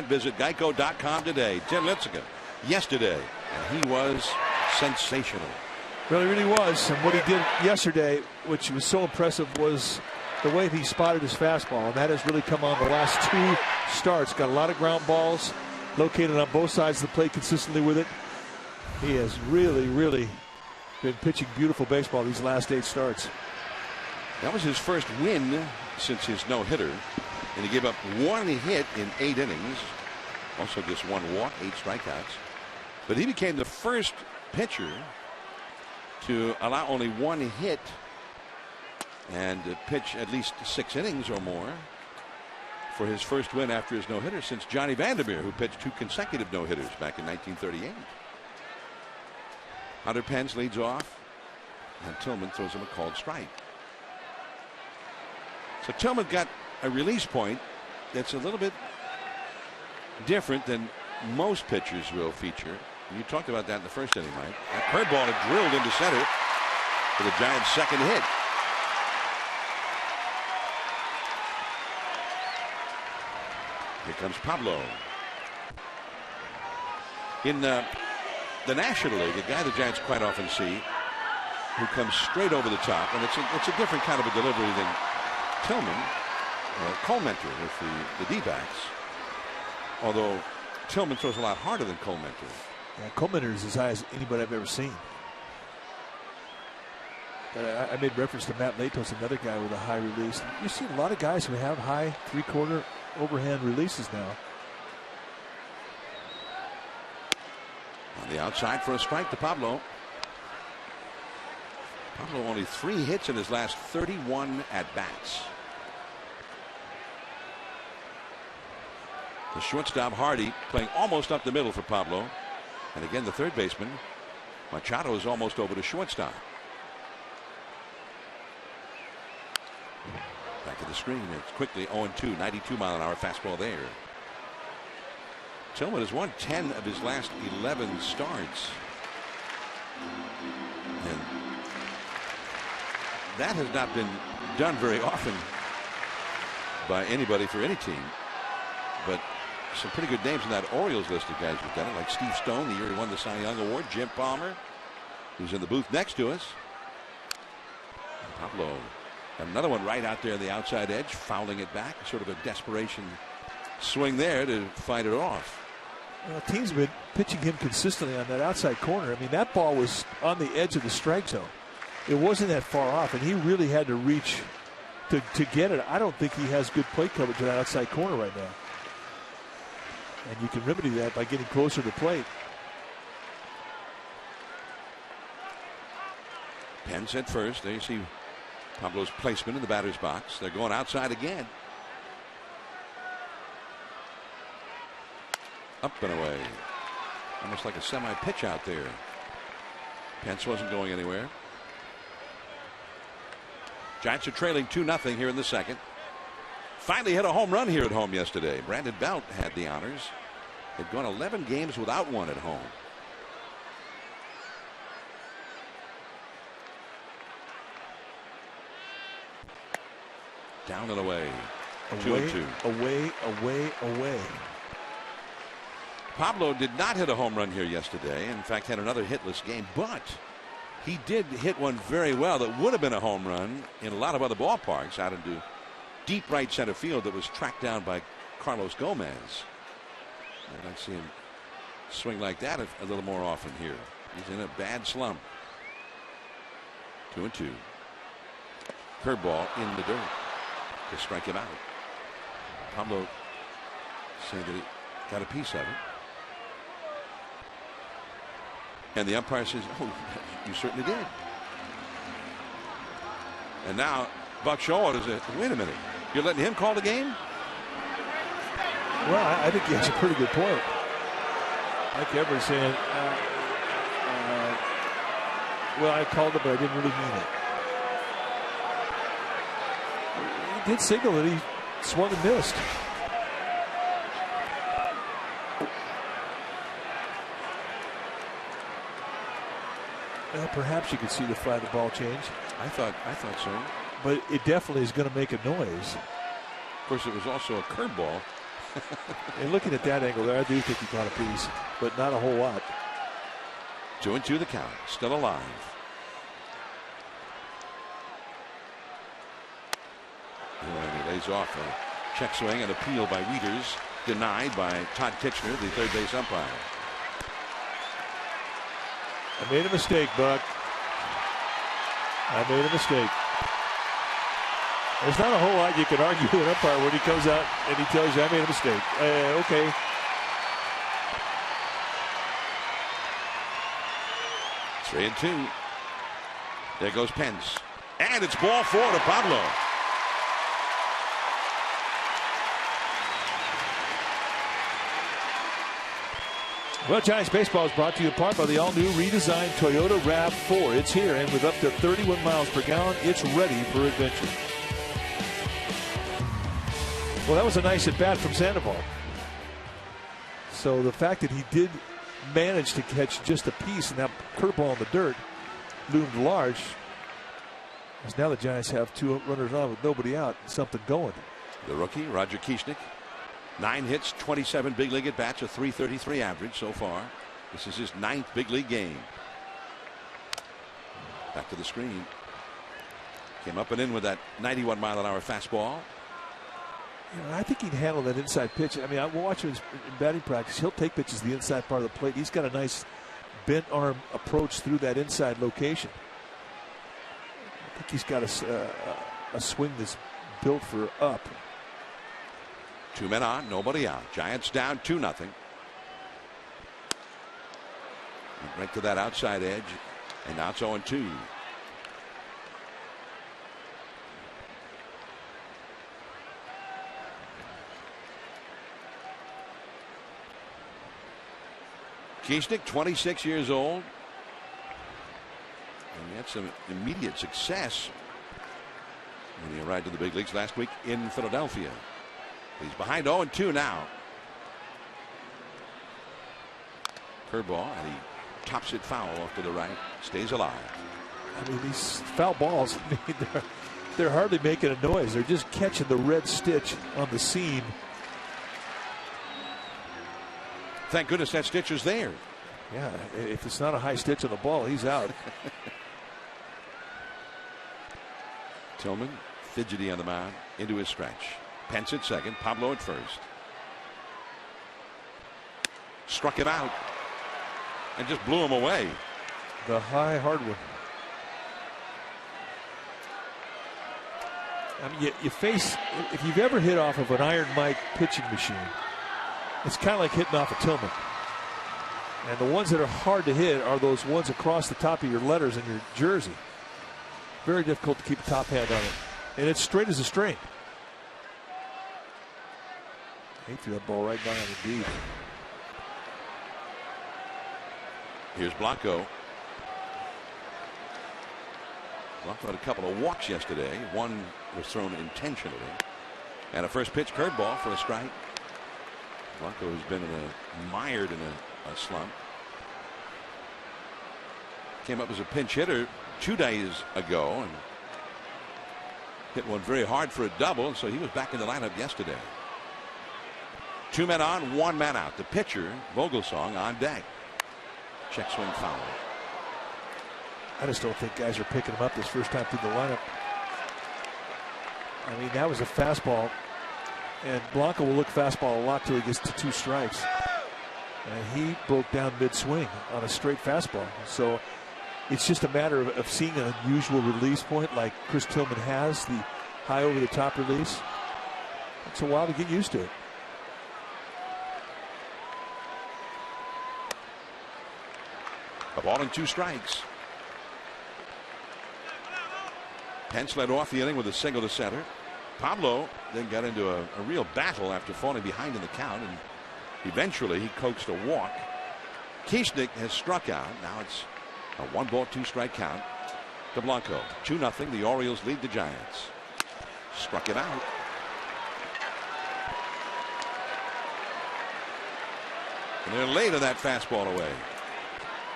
Visit Geico.com today. Tim Lincecum yesterday, and he was sensational. Well, he really was. And what he did yesterday, which was so impressive, was the way he spotted his fastball. And that has really come on the last 2 starts. Got a lot of ground balls located on both sides of the plate consistently with it. He has really, really been pitching beautiful baseball these last 8 starts. That was his first win since his no-hitter. And he gave up 1 hit in 8 innings. Also just 1 walk, 8 strikeouts. But he became the first pitcher to allow only 1 hit and pitch at least 6 innings or more for his first win after his no-hitter since Johnny Vandermeer, who pitched 2 consecutive no-hitters back in 1938. Hunter Pence leads off, and Tillman throws him a called strike. So Tillman got a release point that's a little bit different than most pitchers will feature. And you talked about that in the first inning, Mike. That curveball had drilled into center for the Giants' second hit. Here comes Pablo. In the National League, a guy the Giants quite often see who comes straight over the top, and it's a different kind of a delivery than Tillman. Colementor with the D-backs. Although Tillman throws a lot harder than Colementor. Yeah, Colementor is as high as anybody I've ever seen. I made reference to Matt Latos, another guy with a high release. You've seen a lot of guys who have high 3/4 overhand releases now. On the outside for a strike to Pablo. Pablo only 3 hits in his last 31 at-bats. The shortstop Hardy playing almost up the middle for Pablo. And again, the third baseman Machado is almost over to shortstop. Back to the screen. It's quickly 0-2. 92-mile-an-hour fastball there. Tillman has won 10 of his last 11 starts. And that has not been done very often by anybody for any team. But some pretty good names in that Orioles list of guys who've done it, like Steve Stone, the year he won the Cy Young Award, Jim Palmer, who's in the booth next to us. Pablo, another one right out there on the outside edge, fouling it back, sort of a desperation swing there to fight it off. Well, teams have been pitching him consistently on that outside corner. I mean, that ball was on the edge of the strike zone. It wasn't that far off, and he really had to reach to get it. I don't think he has good plate coverage in that outside corner right now. And you can remedy that by getting closer to the plate. Pence at first. There you see Pablo's placement in the batter's box. They're going outside again. Up and away. Almost like a semi-pitch out there. Pence wasn't going anywhere. Giants are trailing 2-0 here in the second. Finally hit a home run here at home yesterday. Brandon Belt had the honors. Had gone 11 games without one at home. Down and away. 2-2. Away. Pablo did not hit a home run here yesterday. In fact, had another hitless game, but he did hit one very well that would have been a home run in a lot of other ballparks out into deep right center field that was tracked down by Carlos Gomez. I'd like to see him swing like that a little more often here. He's in a bad slump. 2-2. Curveball in the dirt to strike him out. Pablo saying that he got a piece of it. And the umpire says, "Oh, you certainly did." And now Buck Showalter says, "Wait a minute, you're letting him call the game?" Well, I think he has a pretty good point. Mike Evers saying, well, I called it, but I didn't really mean it. He did signal that he swung and missed. Well, perhaps you could see the fly of the ball change. I thought so. But it definitely is going to make a noise. Of course, it was also a curveball. And looking at that angle there, I do think he caught a piece, but not a whole lot. 2-2 the count. Still alive. And he lays off a check swing and appeal by Wieters. Denied by Todd Kitchener, the third base umpire. I made a mistake, Buck. I made a mistake. There's not a whole lot you can argue with an umpire when he comes out and he tells you, I made a mistake. Okay. 3-2. There goes Pence. And it's ball 4 to Pablo. Well, Giants baseball is brought to you in part by the all-new redesigned Toyota RAV4. It's here, and with up to 31 miles per gallon, it's ready for adventure. Well, that was a nice at-bat from Sandoval. So the fact that he did manage to catch just a piece and that curveball in the dirt loomed large, as now the Giants have 2 runners on with nobody out, something going. The rookie, Roger Kieschnick. 9 hits, 27 big league at bats, a .333 average so far. This is his 9th big league game. Back to the screen. Came up and in with that 91-mile-an-hour fastball. You know, I think he'd handle that inside pitch. I mean, I watch him in batting practice. He'll take pitches to the inside part of the plate. He's got a nice bent arm approach through that inside location. I think he's got a swing that's built for up. 2 men on, nobody out. Giants down 2-0. Right to that outside edge. And now it's 0-2. Keeshnick, 26 years old. And he had some immediate success when he arrived to the big leagues last week in Philadelphia. He's behind 0-2 now. Curveball, and he tops it foul off to the right. Stays alive. I mean, these foul balls, I mean, they're hardly making a noise. They're just catching the red stitch on the seam. Thank goodness that stitch is there. Yeah, if it's not a high stitch on the ball, he's out. Tillman, fidgety on the mound, into his stretch. Pence at second, Pablo at first. Struck him out and just blew him away. The high hard one. I mean, you face, if you've ever hit off of an Iron Mike pitching machine, it's kind of like hitting off a Tillman. And the ones that are hard to hit are those ones across the top of your letters in your jersey. Very difficult to keep a top hand on it. And it's straight as a string. He threw that ball right by him indeed. Here's Blanco. Blanco had a couple of walks yesterday. One was thrown intentionally. And a first pitch curveball for a strike. Blanco has been mired in a slump. Came up as a pinch hitter 2 days ago and hit one very hard for a double, so he was back in the lineup yesterday. 2 men on, 1 man out. The pitcher, Vogelsong, on deck. Check swing foul. I just don't think guys are picking him up this first time through the lineup. I mean, that was a fastball, and Blanco will look fastball a lot till he gets to 2 strikes. And he broke down mid-swing on a straight fastball. So it's just a matter of seeing an unusual release point like Chris Tillman has, the high over the top release. It's a while to get used to it. A ball and 2 strikes. Pence led off the inning with a single to center. Pablo then got into a real battle after falling behind in the count, and eventually he coaxed a walk. Keeshnick has struck out. Now it's a 1-ball, 2-strike count to Blanco. 2-0. The Orioles lead the Giants. Struck him out. And they're late on that fastball away.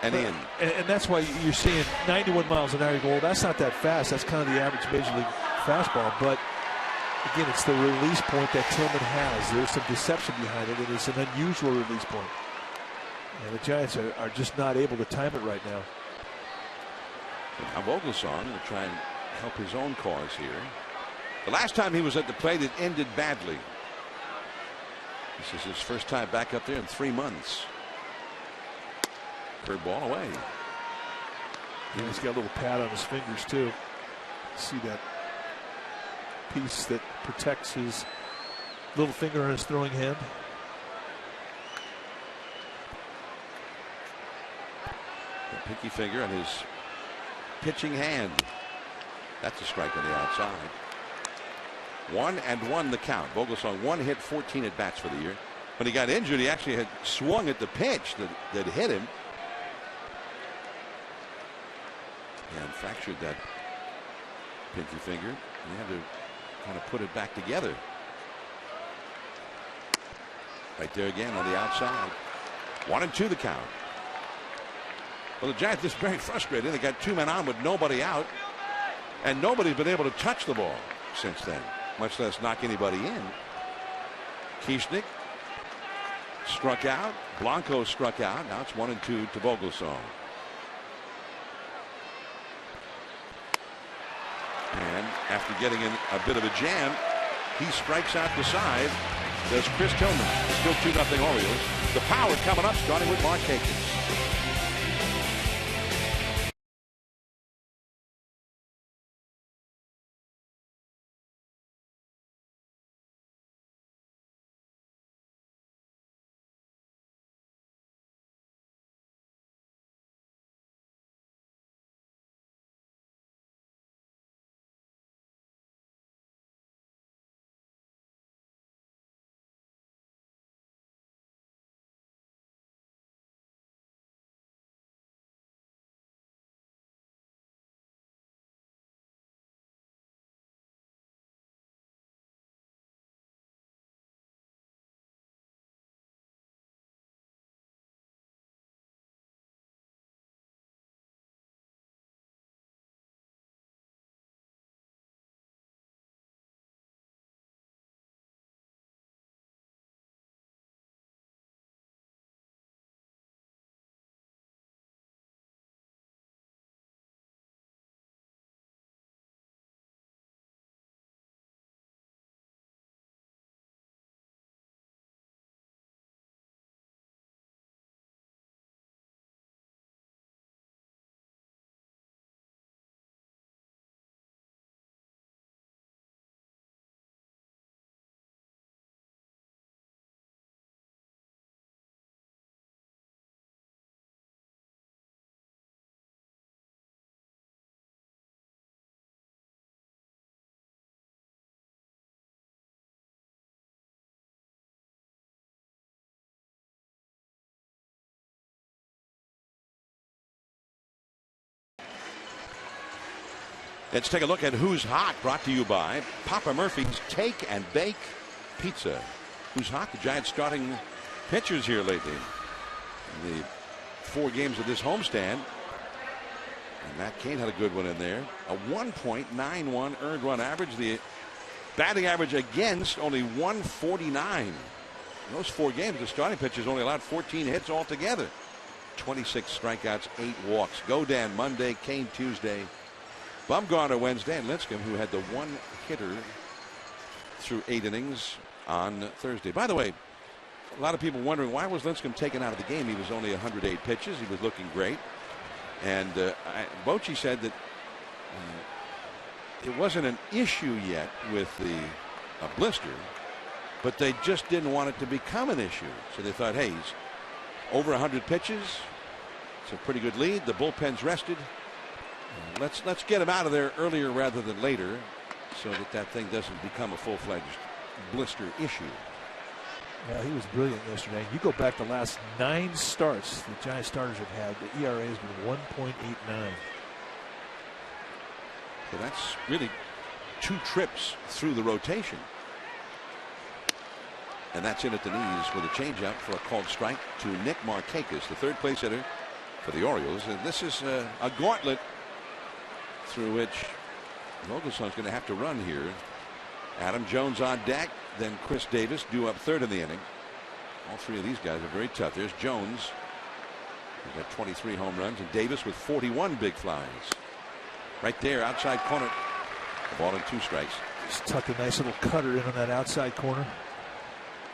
And in. And that's why you're seeing 91 miles an hour. You go, well, that's not that fast. That's kind of the average Major League fastball. But again, it's the release point that Tillman has. There's some deception behind it. It is an unusual release point. And the Giants are just not able to time it right now. Now Vogelsong will try and help his own cause here. The last time he was at the plate, it ended badly. This is his first time back up there in 3 months. Curveball away. Yeah, he's got a little pad on his fingers too. See that piece that protects his little finger on his throwing hand. The pinky finger on his pitching hand. That's a strike on the outside. 1-1 the count. Vogelsong 1 hit, 14 at bats for the year. When he got injured, he actually had swung at the pitch that hit him. And fractured that pinky finger. He had to kind of put it back together. Right there again on the outside. 1-2 the count. Well, the Giants just very frustrated. They got 2 men on with nobody out, and nobody's been able to touch the ball since then, much less knock anybody in. Keeshnick struck out. Blanco struck out. Now it's 1-2 to Vogelsong. And after getting in a bit of a jam, he strikes out the side. There's Chris Tillman. Still 2-0 Orioles. The Power coming up, starting with Mark Akins. Let's take a look at Who's Hot, brought to you by Papa Murphy's Take and Bake Pizza. Who's Hot? The Giants starting pitchers here lately. In the 4 games of this homestand. And Matt Cain had a good one in there. A 1.91 earned run average. The batting average against only 149. In those 4 games, the starting pitchers only allowed 14 hits altogether. 26 strikeouts, 8 walks. Godin Monday, Cain Tuesday, Bumgarner Wednesday, and Lincecum, who had the 1-hitter through 8 innings on Thursday. By the way, a lot of people wondering, why was Lincecum taken out of the game? He was only 108 pitches. He was looking great. And Bochy said that it wasn't an issue yet with the blister, but they just didn't want it to become an issue. So they thought, hey, he's over 100 pitches. It's a pretty good lead. The bullpen's rested. Let's get him out of there earlier rather than later, so that thing doesn't become a full-fledged blister issue. Yeah, he was brilliant yesterday. You go back the last 9 starts the Giants starters have had, the ERA has been 1.89. So that's really 2 trips through the rotation. And that's in at the knees with a changeup for a called strike to Nick Markakis, the third place hitter for the Orioles. And this is a gauntlet through which Vogelsong's going to have to run here. Adam Jones on deck, then Chris Davis due up third in the inning. All 3 of these guys are very tough. There's Jones, who's got 23 home runs, and Davis with 41 big flies. Right there, outside corner. The ball and 2 strikes. Just tuck a nice little cutter in on that outside corner.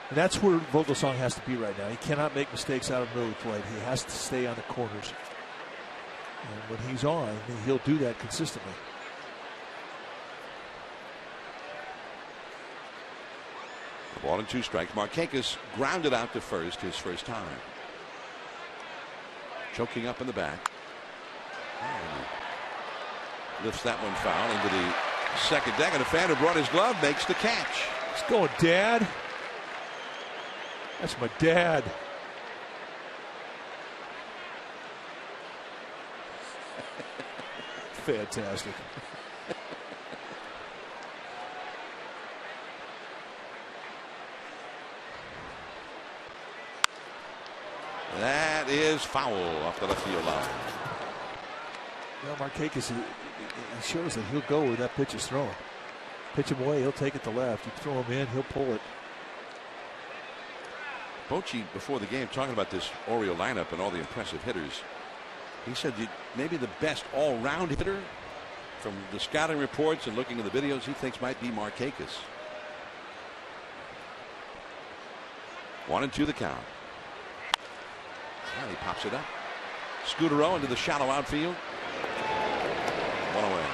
And that's where Vogelsong has to be right now. He cannot make mistakes out of the middle of the plate. He has to stay on the corners. And when he's on, he'll do that consistently. The ball and 2 strikes. Markakis grounded out to first his first time. Choking up in the back. And lifts that one foul into the second deck. And a fan who brought his glove makes the catch. He's going, Dad. That's my dad. Fantastic. That is foul off the left field line. Well, Markakis, he shows that he'll go where that pitch is thrown. Pitch him away, he'll take it to left. You throw him in, he'll pull it. Bochy, before the game, talking about this Oriole lineup and all the impressive hitters, he said maybe the best all-round hitter from the scouting reports and looking at the videos he thinks might be Markakis. 1-2 the count. And he pops it up. Scudero into the shallow outfield. 1 away.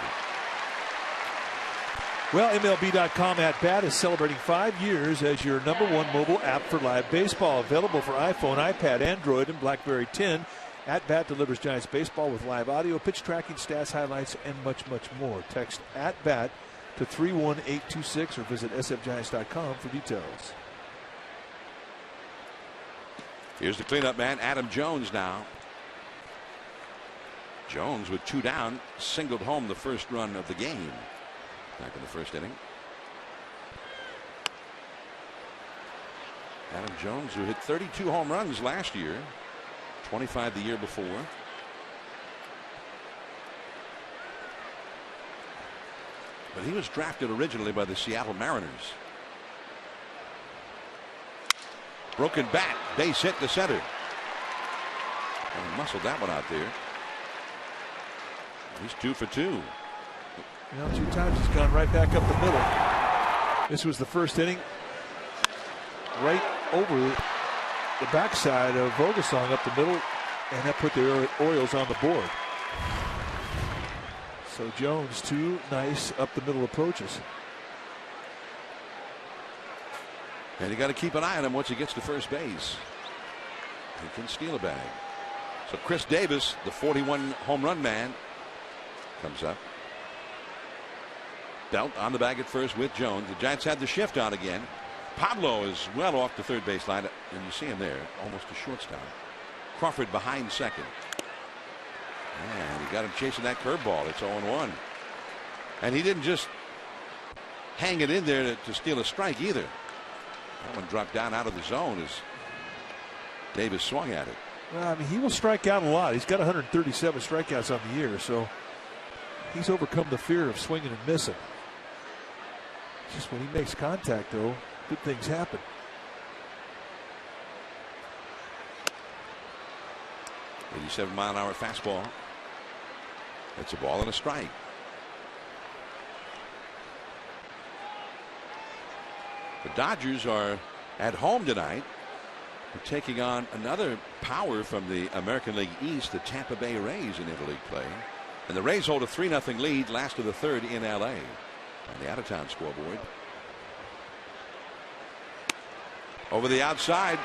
Well, MLB.com At Bat is celebrating 5 years as your #1 mobile app for live baseball. Available for iPhone, iPad, Android, and BlackBerry 10. At Bat delivers Giants baseball with live audio, pitch tracking, stats, highlights, and much, much more. Text At Bat to 31826 or visit sfgiants.com for details. Here's the cleanup man, Adam Jones now. Jones with 2 down, singled home the first run of the game back in the first inning. Adam Jones, who hit 32 home runs last year, 25 the year before. But he was drafted originally by the Seattle Mariners. Broken bat, base hit to center. And he muscled that one out there. He's 2 for 2. You know, 2 times he's gone right back up the middle. This was the first inning. Right over the backside of Vogelsong up the middle, and that put the Orioles on the board. So Jones, 2 nice up the middle approaches. And you got to keep an eye on him once he gets to first base. He can steal a bag. So Chris Davis, the 41 home run man, comes up. Belt on the bag at first with Jones. The Giants had the shift on again. Pablo is well off the third base line, and you see him there, almost a shortstop. Crawford behind second. And he got him chasing that curveball. It's 0-1. And he didn't just hang it in there to steal a strike either. That one dropped down out of the zone as Davis swung at it. Well, I mean, he will strike out a lot. He's got 137 strikeouts on the year, so he's overcome the fear of swinging and missing. Just when he makes contact, though, good things happen. .87-mile-an-hour fastball. It's a ball and a strike. The Dodgers are at home tonight. They're taking on another power from the American League East, the Tampa Bay Rays, in interleague play. And the Rays hold a 3-0 lead, last of the third in LA on the out-of-town scoreboard. Over the outside,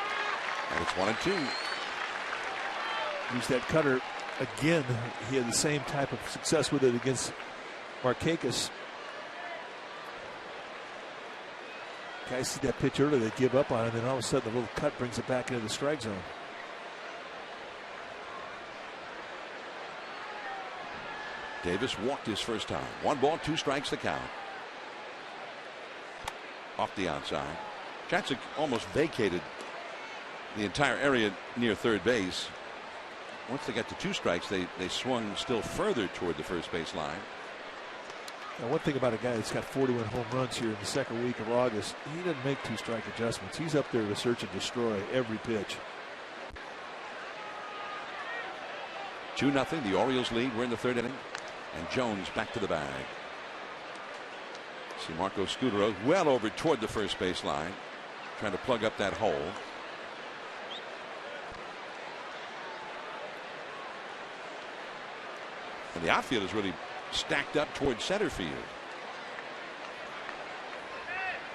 and it's 1-2. Use that cutter again. He had the same type of success with it against Markakis. Guys see that pitch early, they give up on it, and then all of a sudden the little cut brings it back into the strike zone. Davis walked his first time. 1 ball, 2 strikes, the count. Off the outside. Jansen almost vacated the entire area near third base. Once they got to 2 strikes, they swung still further toward the first base line. Now, one thing about a guy that's got 41 home runs here in the second week of August, he doesn't make 2-strike adjustments. He's up there to search and destroy every pitch. 2-0, the Orioles lead. We're in the third inning. And Jones back to the bag. See Marco Scudero well over toward the first base line, trying to plug up that hole. And the outfield is really stacked up toward center field.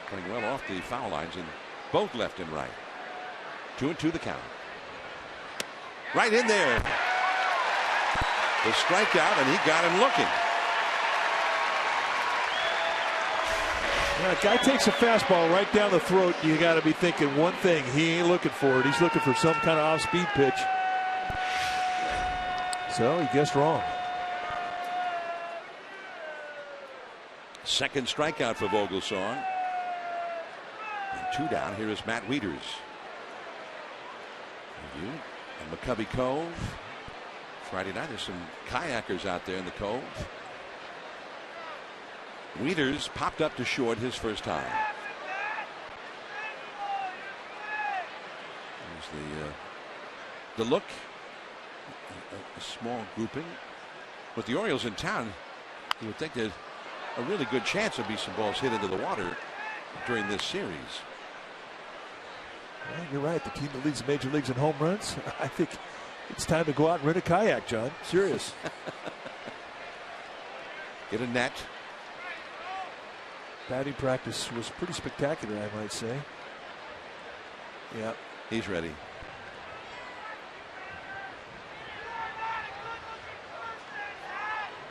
Coming well off the foul lines in both left and right. 2-2 the count. Right in there. The strikeout, and he got him looking. When a guy takes a fastball right down the throat, you got to be thinking one thing. He ain't looking for it. He's looking for some kind of off-speed pitch. So he guessed wrong. Second strikeout for Vogelsong. And 2 down. Here is Matt Wieters. And McCovey Cove. Friday night, there's some kayakers out there in the Cove. Wieters popped up to short his first time. There's the look. A small grouping. With the Orioles in town, you would think there's a really good chance there'll be some balls hit into the water during this series. Well, you're right. The team that leads the major leagues in home runs, I think it's time to go out and rent a kayak, John. Serious. Get a net. Batting practice was pretty spectacular, I might say. Yeah. He's ready.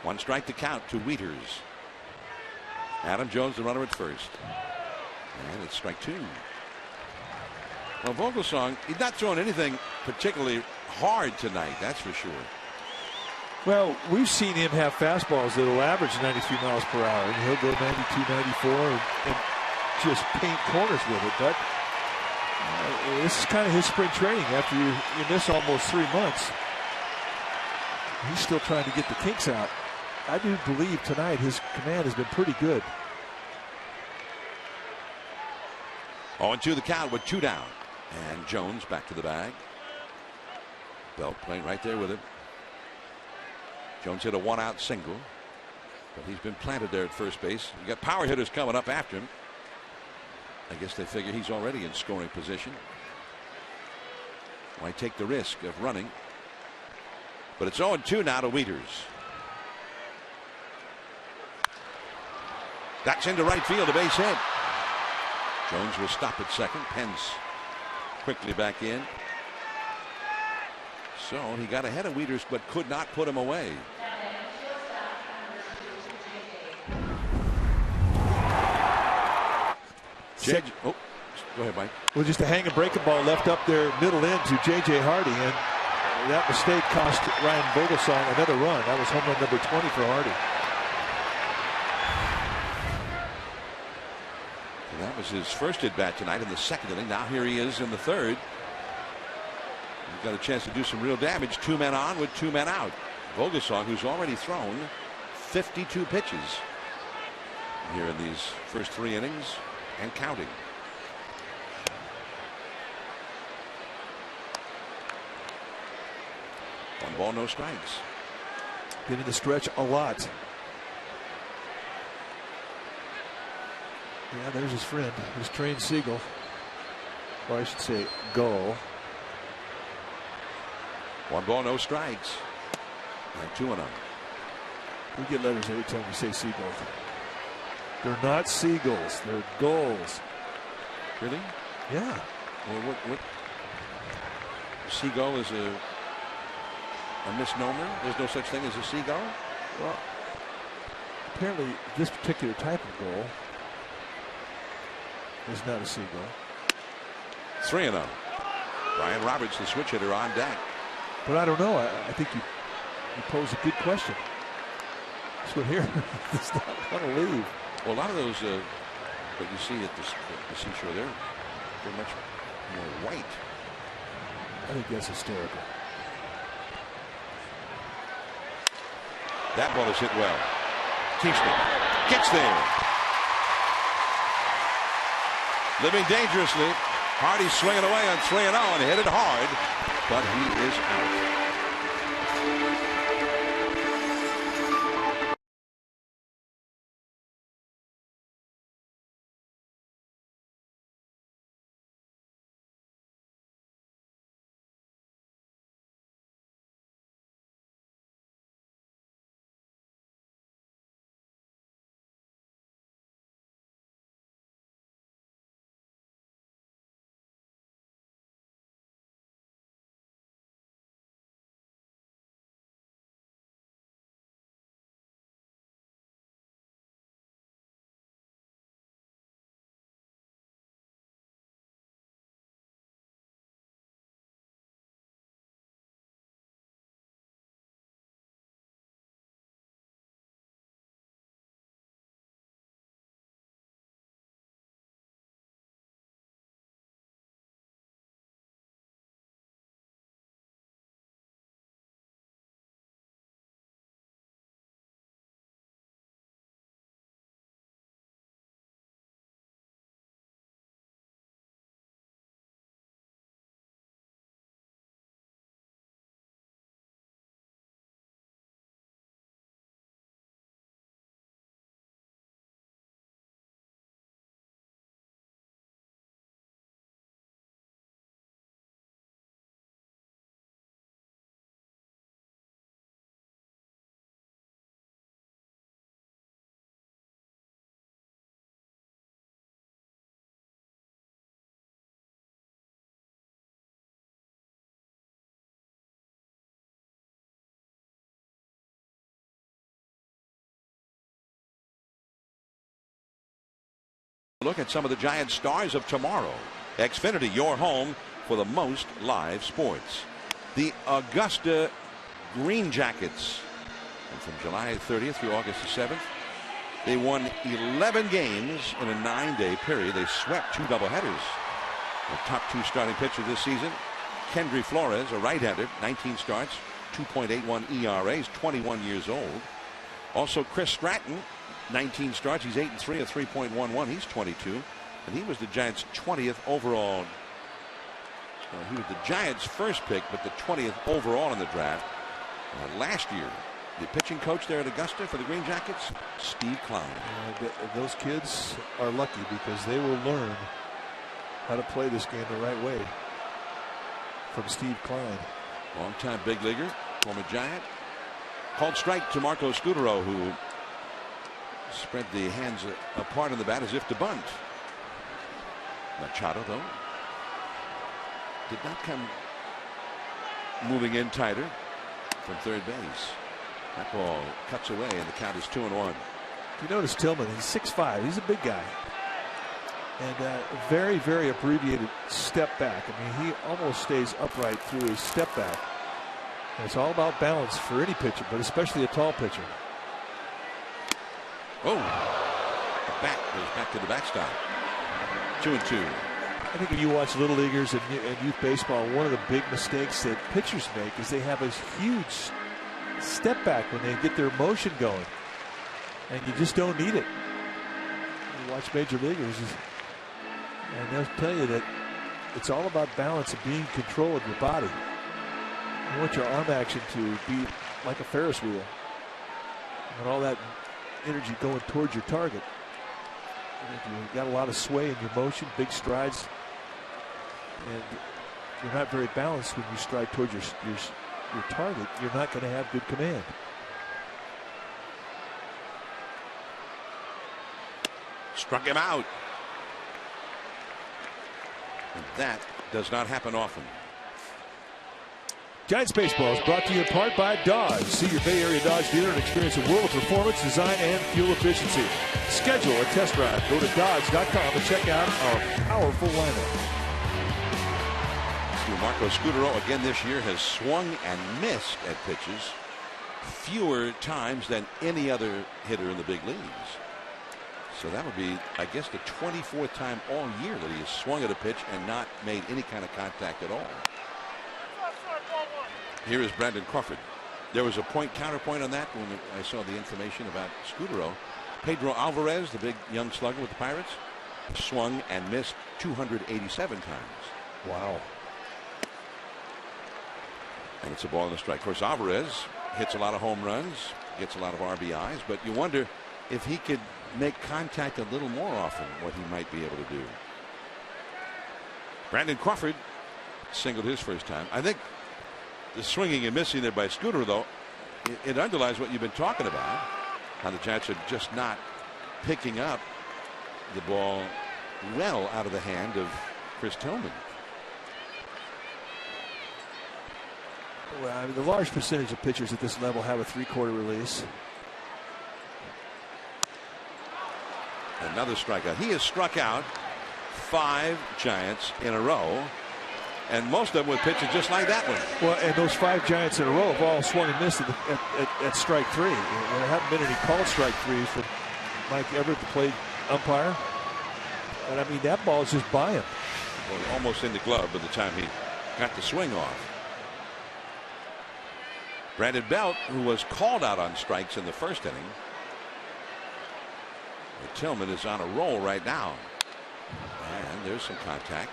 One strike to count to Wieters. Adam Jones, the runner at first. And it's strike 2. Well, Vogelsong, he's not throwing anything particularly hard tonight, that's for sure. Well, we've seen him have fastballs that'll average 93 miles per hour, and he'll go 92, 94, and just paint corners with it. But this is kind of his spring training. After you miss almost 3 months, he's still trying to get the kinks out. I do believe tonight his command has been pretty good. 0-2 the count with 2 down. And Jones back to the bag. Bell playing right there with him. Jones hit a 1-out single, but he's been planted there at first base. You got power hitters coming up after him. I guess they figure he's already in scoring position. Why take the risk of running? But it's 0-2 now to Wieters. That's into right field, a base hit. Jones will stop at second. Pence quickly back in. So he got ahead of Wieters but could not put him away. Go ahead, Mike. Well, just a hang and breaking ball left up there middle end to J.J. Hardy, and that mistake cost Ryan Vogelsong another run. That was home run number 20 for Hardy. That was his first at bat tonight in the second inning. Now here he is in the third. He's got a chance to do some real damage. 2 men on with 2 men out. Vogelsong, who's already thrown 52 pitches here in these first 3 innings and counting. One ball, no strikes. Getting the stretch a lot. Yeah, there's his friend, his trained seagull. Or I should say, gull. 1 ball, no strikes. And 2-0. We get letters every time we say seagulls. They're not seagulls, they're gulls. Really? Yeah. Well, what? Seagull is a misnomer? There's no such thing as a seagull? Well, apparently this particular type of gull is not a seagull. 3-0. Brian Roberts, the switch hitter, on deck. But I don't know. I think you pose a good question. This one here does not want to leave. Well, a lot of those that you see at the seashore, they're much more white. I think that's hysterical. That ball is hit well. Kingston gets there. Living dangerously. Hardy swinging away on 3-0 and hit it hard, but he is out. Look at some of the Giants stars of tomorrow. Xfinity, your home for the most live sports. The Augusta Green Jackets. And from July 30th through August the 7th, they won 11 games in a 9-day period. They swept 2 doubleheaders. The top 2 starting pitcher this season, Kendry Flores, a right-hander, 19 starts, 2.81 ERA, he's 21 years old. Also Chris Stratton, 19 starts, he's 8-3, a 3.11, he's 22, and he was the Giants' 20th overall. He was the Giants' first pick, but the 20th overall in the draft last year. The pitching coach there at Augusta for the Green Jackets, Steve Klein. Those kids are lucky because they will learn how to play this game the right way from Steve Klein. Longtime big leaguer, former Giant. Called strike to Marco Scudero, who spread the hands apart on the bat as if to bunt. Machado, though, did not come moving in tighter from third base. That ball cuts away, and the count is 2-1. You notice Tillman, he's 6'5", he's a big guy. And very, very abbreviated step back. I mean, he almost stays upright through his step back. And it's all about balance for any pitcher, but especially a tall pitcher. Oh, the bat goes back to the backstop. 2-2. I think when you watch little leaguers and youth baseball, one of the big mistakes that pitchers make is they have a huge step back when they get their motion going, and you just don't need it. You watch major leaguers, and they'll tell you that it's all about balance and being in control of your body. You want your arm action to be like a Ferris wheel, and all that energy going towards your target. And if you've got a lot of sway in your motion, big strides, and you're not very balanced when you stride towards your target, you're not going to have good command. Struck him out. And that does not happen often. Giants Baseball is brought to you in part by Dodge. See your Bay Area Dodge dealer and experience a world of performance, design, and fuel efficiency. Schedule a test drive. Go to Dodge.com and check out our powerful lineup. Marco Scutaro again this year has swung and missed at pitches fewer times than any other hitter in the big leagues. So that would be, I guess, the 24th time all year that he has swung at a pitch and not made any kind of contact at all. Here is Brandon Crawford. There was a counterpoint on that when I saw the information about Scutaro. Pedro Alvarez, the big young slugger with the Pirates, swung and missed 287 times. Wow. And it's a ball and a strike. Of course, Alvarez hits a lot of home runs, gets a lot of RBIs, but you wonder if he could make contact a little more often, what he might be able to do. Brandon Crawford singled his first time. I think the swinging and missing there by Scutaro, though, it underlies what you've been talking about, how the Giants are just not picking up the ball well out of the hand of Chris Tillman. Well, I mean, the large percentage of pitchers at this level have a three-quarter release. Another strikeout. He has struck out 5 Giants in a row, and most of them with pitches just like that one. Well, and those 5 Giants in a row have all swung and missed at strike 3. There haven't been any called strike 3s from Mike Everett, the plate umpire. And I mean, that ball is just by him. Well, almost in the glove by the time he got the swing off. Brandon Belt, who was called out on strikes in the first inning. But Tillman is on a roll right now. And there's some contact.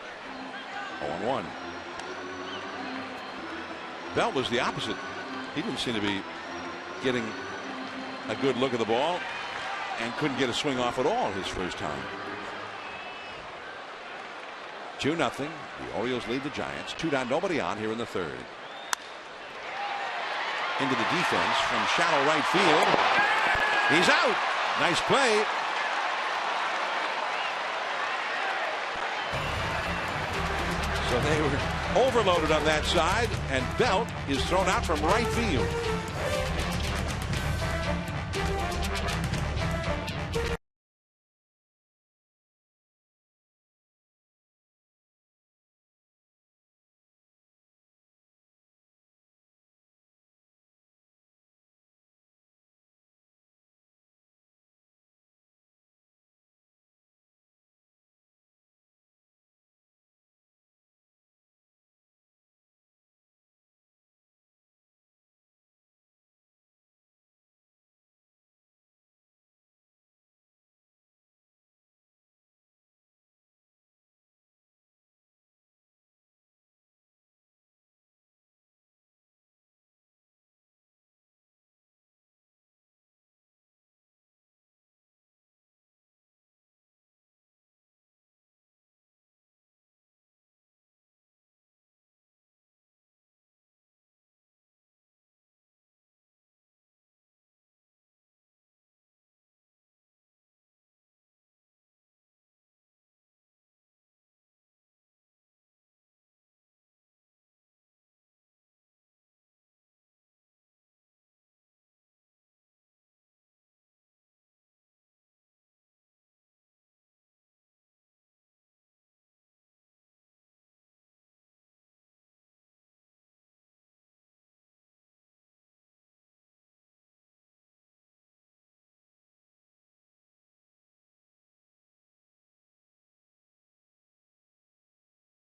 0-1. Belt was the opposite. He didn't seem to be getting a good look at the ball and couldn't get a swing off at all his first time. 2-0. The Orioles lead the Giants. 2 down, nobody on here in the third. Into the defense from shallow right field. He's out. Nice play. So they were overloaded on that side, and Belt is thrown out from right field.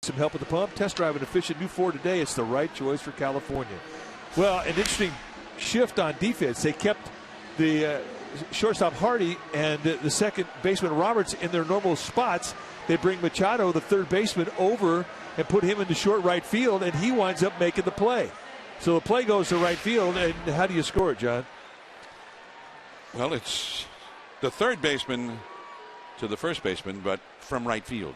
some help with the pump. Test drive an efficient new Ford today. It's the right choice for California. Well, an interesting shift on defense. They kept the shortstop Hardy and the second baseman Roberts in their normal spots. They bring Machado, the third baseman, over and put him into short right field, and he winds up making the play. So the play goes to right field, and how do you score it, John? Well, it's the third baseman to the first baseman, but from right field.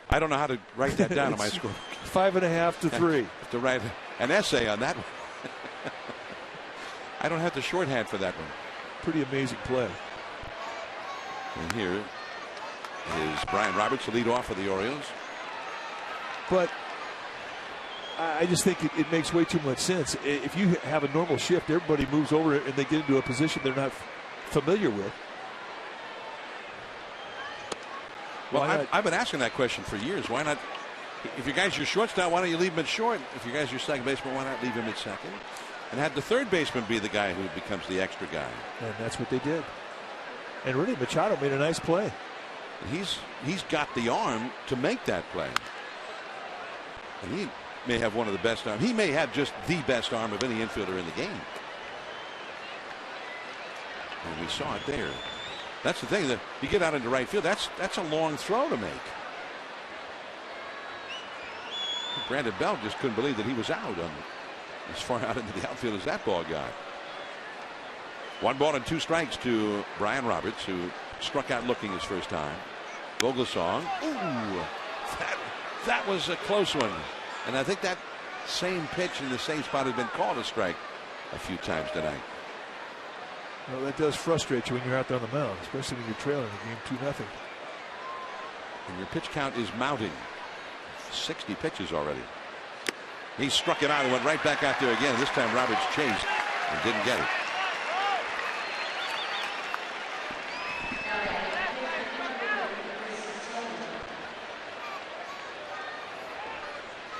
I don't know how to write that down on my score. 5.5 to 3. To write an essay on that one. I don't have the shorthand for that one. Pretty amazing play. And here is Brian Roberts, the lead off for the Orioles. But I just think it makes way too much sense. If you have a normal shift, everybody moves over and they get into a position they're not familiar with. Well, I've been asking that question for years. Why not? If your guy's your shortstop, why don't you leave him at short? If your guy's your second baseman, why not leave him at second? And have the third baseman be the guy who becomes the extra guy. And that's what they did. And really, Machado made a nice play. And he's got the arm to make that play. And he may have one of the best arms. He may have just the best arm of any infielder in the game. And we saw it there. That's the thing, that you get out into right field, that's a long throw to make. Brandon Bell just couldn't believe that he was out as far out into the outfield as that ball got. 1 ball and 2 strikes to Brian Roberts, who struck out looking his first time. Vogelsong. Ooh, that was a close one. And I think that same pitch in the same spot has been called a strike a few times tonight. Well, that does frustrate you when you're out there on the mound, especially when you're trailing the game 2-0. And your pitch count is mounting. 60 pitches already. He struck it out and went right back out there again. This time Roberts chased and didn't get it.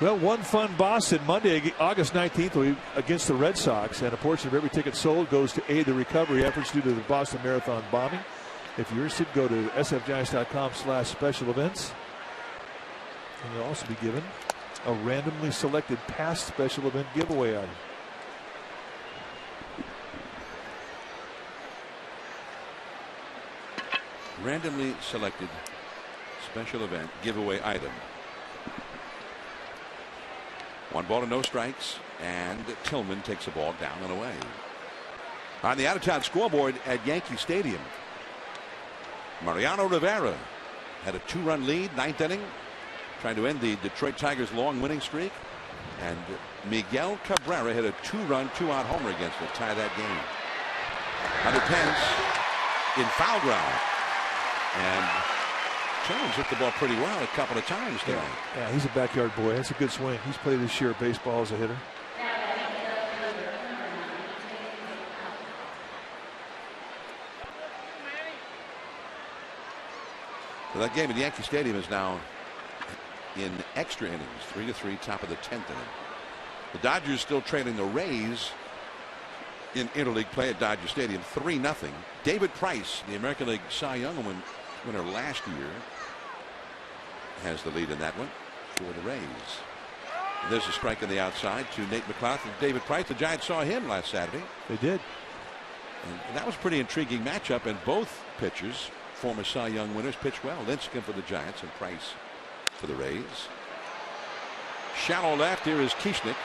Well, one fun Boston Monday, August 19th, against the Red Sox, and a portion of every ticket sold goes to aid the recovery efforts due to the Boston Marathon bombing. If you're interested, go to sfgiants.com/special events. And you'll also be given a randomly selected past special event giveaway item. Randomly selected special event giveaway item. 1 ball and no strikes, and Tillman takes the ball down and away. On the out-of-town scoreboard at Yankee Stadium, Mariano Rivera had a 2-run lead, 9th inning, trying to end the Detroit Tigers' long winning streak, and Miguel Cabrera hit a 2-run, 2-out homer against to tie that game. Under Pence in foul ground, and Jones hit the ball pretty well a couple of times tonight. Yeah, he's a backyard boy. That's a good swing. He's played his share of baseball as a hitter. So that game at Yankee Stadium is now in extra innings, 3-3, top of the 10th inning. The Dodgers still trailing the Rays in interleague play at Dodger Stadium, 3-0. David Price, the American League Cy Young winner last year, has the lead in that one for the Rays. And there's a strike on the outside to Nate McLaughlin. David Price, the Giants saw him last Saturday. They did. And that was a pretty intriguing matchup, and both pitchers, former Cy Young winners, pitched well. Lincecum for the Giants and Price for the Rays. Shallow left. Here is Kieschnick,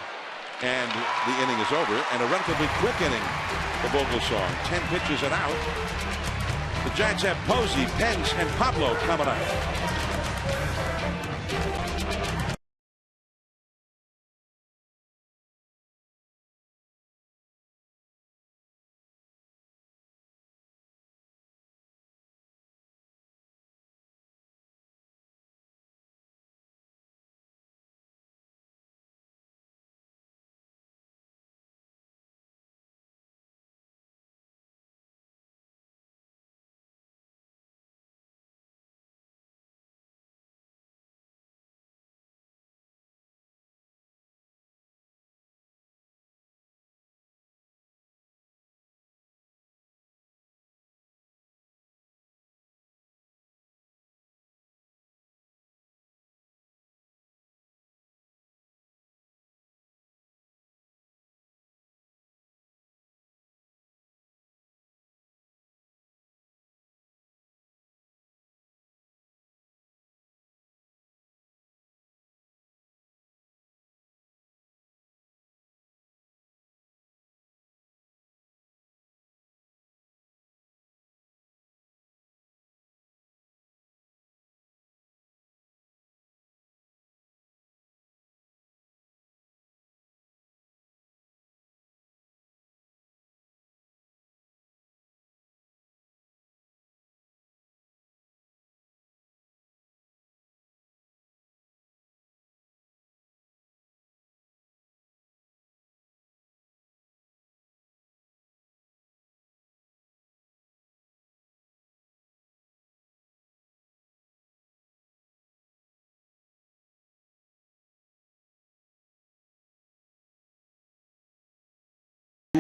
and the inning is over, and a relatively quick inning for Vogelsong. 10 pitches and out. The Giants have Posey, Pence, and Pablo coming up.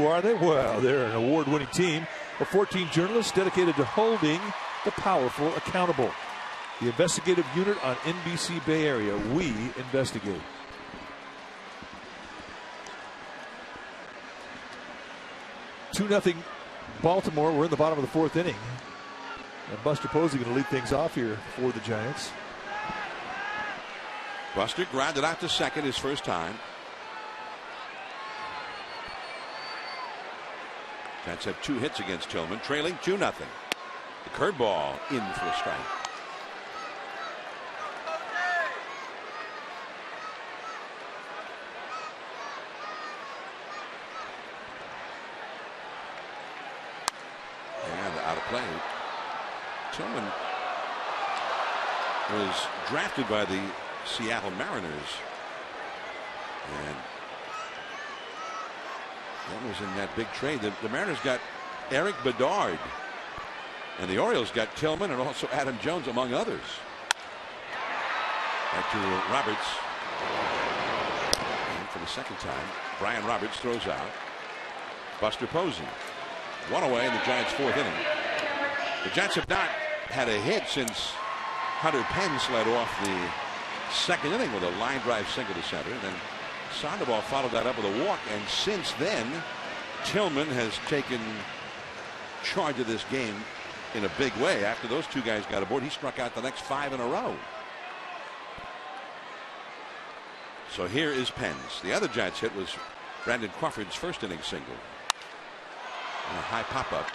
are they? Well, they're an award-winning team of 14 journalists dedicated to holding the powerful accountable. The investigative unit on NBC Bay Area. We investigate. Two 2-0 Baltimore. We're in the bottom of the fourth inning. And Buster Posey going to lead things off here for the Giants. Buster grounded out to second his first time. Giants have 2 hits against Tillman, trailing 2-0. The curveball in for a strike. And out of play. Tillman was drafted by the Seattle Mariners, and that was in that big trade. The Mariners got Eric Bedard, and the Orioles got Tillman and also Adam Jones, among others. Back to Roberts. And for the second time, Brian Roberts throws out. Buster Posey. 1 away in the Giants' 4th inning. The Giants have not had a hit since Hunter Pence led off the 2nd inning with a line drive single to center. And then Sandoval followed that up with a walk. And since then, Tillman has taken charge of this game in a big way. After those 2 guys got aboard, he struck out the next 5 in a row. So here is Pence. The other Giants hit was Brandon Crawford's 1st inning single. And a high pop-up.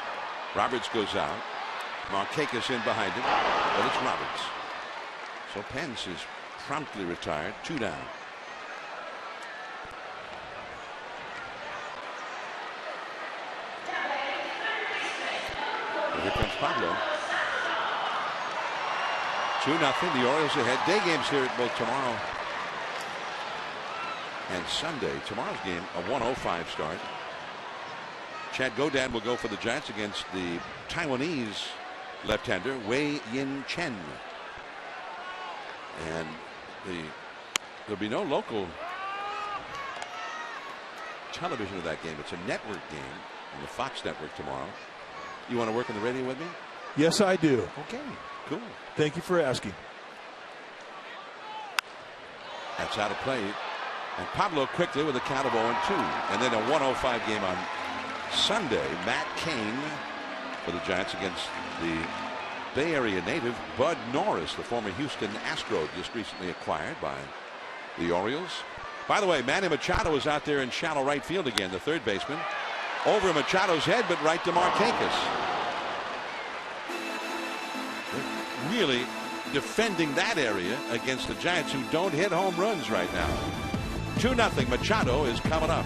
Roberts goes out. Markakis in behind him, but it's Roberts. So Pence is promptly retired. 2 down. And here comes Pablo. 2-0. The Orioles ahead. Day games here at both tomorrow and Sunday. Tomorrow's game, a 1:05 start. Chad Godin will go for the Giants against the Taiwanese left-hander Wei Yin Chen. And there'll be no local television of that game. It's a network game on the Fox network tomorrow. You want to work on the radio with me? Yes, I do. Okay, cool. Thank you for asking. That's out of play. And Pablo quickly with a count of 0-2. And then a 1:05 game on Sunday. Matt Cain for the Giants against the Bay Area native Bud Norris, the former Houston Astro, just recently acquired by the Orioles. By the way, Manny Machado is out there in shallow right field again, the third baseman. Over Machado's head, but right to Markakis. They're really defending that area against the Giants, who don't hit home runs right now. 2-0. Machado is coming up.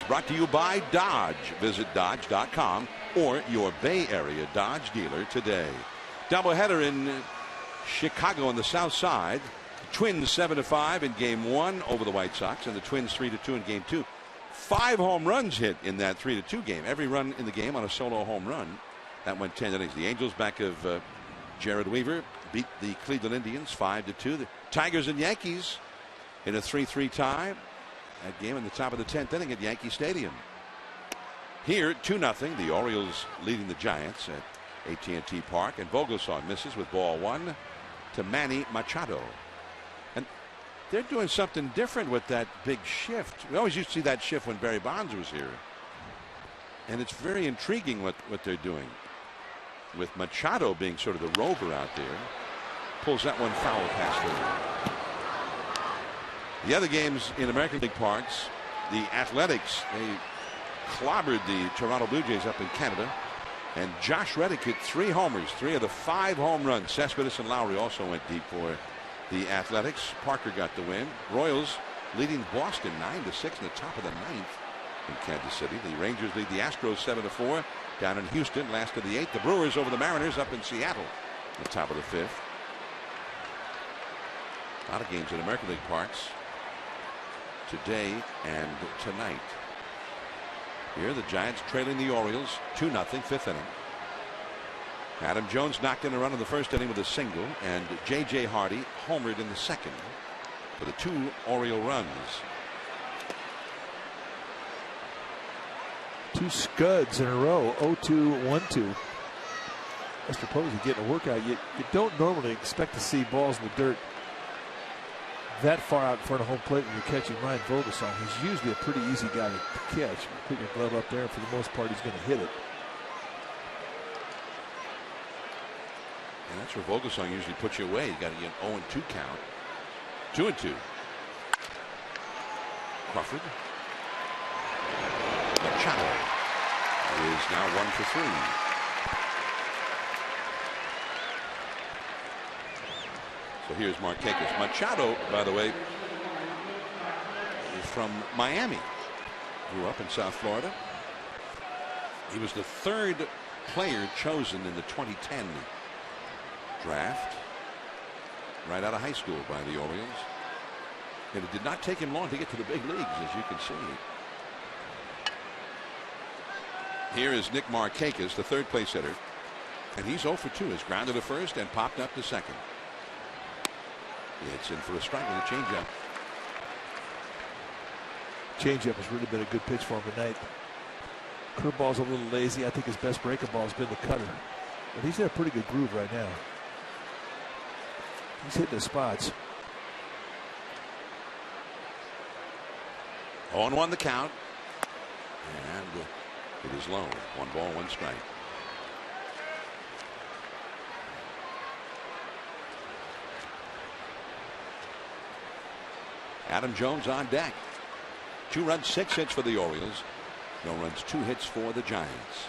Brought to you by Dodge. Visit Dodge.com or your Bay Area Dodge dealer today. Doubleheader in Chicago on the south side. Twins 7-5 in game 1 over the White Sox, and the Twins 3-2 in game 2. 5 home runs hit in that 3-2 game. Every run in the game on a solo home run. That went 10 innings. The Angels, back of Jared Weaver, beat the Cleveland Indians 5-2. The Tigers and Yankees in a 3-3 tie. That game in the top of the 10th inning at Yankee Stadium. Here, 2-0. The Orioles leading the Giants at AT&T Park, and Vogelsong misses with ball 1 to Manny Machado. And they're doing something different with that big shift. We always used to see that shift when Barry Bonds was here. And it's very intriguing what they're doing, with Machado being sort of the rover out there. Pulls that one foul past third. The other games in American League parks, the Athletics, they clobbered the Toronto Blue Jays up in Canada. And Josh Reddick hit 3 homers, 3 of the 5 home runs. Cespedes and Lowry also went deep for the Athletics. Parker got the win. Royals leading Boston 9-6 in the top of the 9th in Kansas City. The Rangers lead the Astros 7-4 down in Houston, last of the 8th. The Brewers over the Mariners up in Seattle in the top of the 5th. A lot of games in American League parks today and tonight. Here the Giants trailing the Orioles 2-0, 5th inning. Adam Jones knocked in a run in the first inning with a single, and J.J. Hardy homered in the second for the 2 Oriole runs. 2 scuds in a row, 0-2, 1-2. Mr. Posey getting a workout. You don't normally expect to see balls in the dirt that far out in front of home plate when you're catching Ryan Vogelsong. He's usually a pretty easy guy to catch. Put your glove up there, and for the most part, he's going to hit it. And that's where Vogelsong usually puts you away. You got to get an 0-2 count. 2-2. Crawford. Machado is now 1 for 3. So here's Markakis. Machado, by the way, is from Miami. Grew up in South Florida. He was the 3rd player chosen in the 2010 draft, right out of high school by the Orioles. And it did not take him long to get to the big leagues, as you can see. Here is Nick Markakis, the 3rd place hitter. And he's 0 for 2. He's grounded to first and popped up to second. It's in for a strike with a changeup. Changeup has really been a good pitch for him tonight. Curveball's a little lazy. I think his best breaking ball has been the cutter. But he's in a pretty good groove right now. He's hitting the spots. 0-1 the count. And it is low. 1 ball, 1 strike. Adam Jones on deck. 2 runs, 6 hits for the Orioles. No runs, 2 hits for the Giants.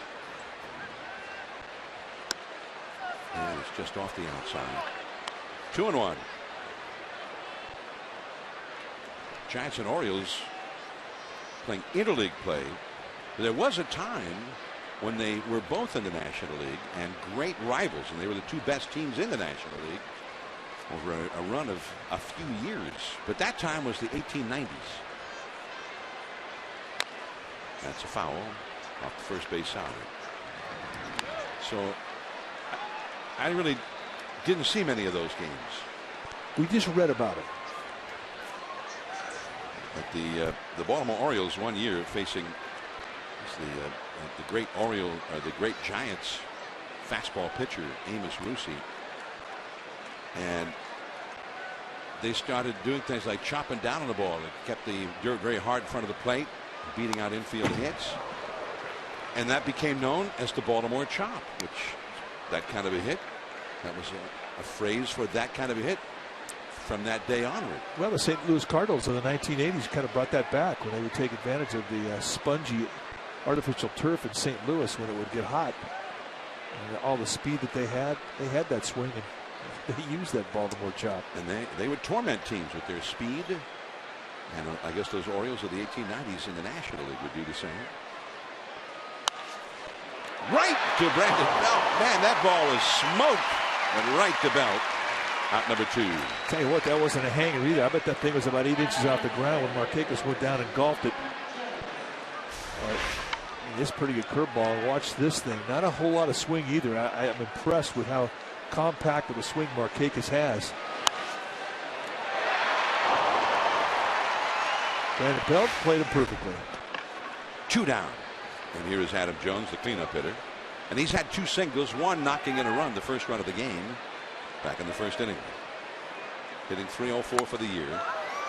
And it's just off the outside. 2-1. Giants and Orioles playing interleague play. There was a time when they were both in the National League and great rivals, and they were the 2 best teams in the National League over a run of a few years. But that time was the 1890s. That's a foul off the first base side. So I really didn't see many of those games. We just read about it. But the Baltimore Orioles one year facing the great the great Giants fastball pitcher Amos Rusi, and they started doing things like chopping down on the ball. It kept the dirt very hard in front of the plate, beating out infield hits, and that became known as the Baltimore chop, which that kind of a hit, that was a phrase for that kind of a hit from that day onward. Well, the St. Louis Cardinals in the 1980s kind of brought that back when they would take advantage of the spongy artificial turf in St. Louis when it would get hot. And all the speed that they had that swing, and they used that Baltimore chop. And they would torment teams with their speed And I guess those Orioles of the 1890s in the National League would do the same. Right to Brandon Belt. Man, that ball was smoked. And right to Belt. Out number 2. Tell you what, that wasn't a hanger either. I bet that thing was about 8 inches off the ground when Markakis went down and golfed it. It's pretty good curveball. Watch this thing. Not a whole lot of swing either. I am impressed with how compact of a swing Markakis has. Brandon Belt played him perfectly. 2 down. And here is Adam Jones, the cleanup hitter. And he's had 2 singles, one knocking in a run, the first run of the game, back in the first inning. Hitting .304 for the year.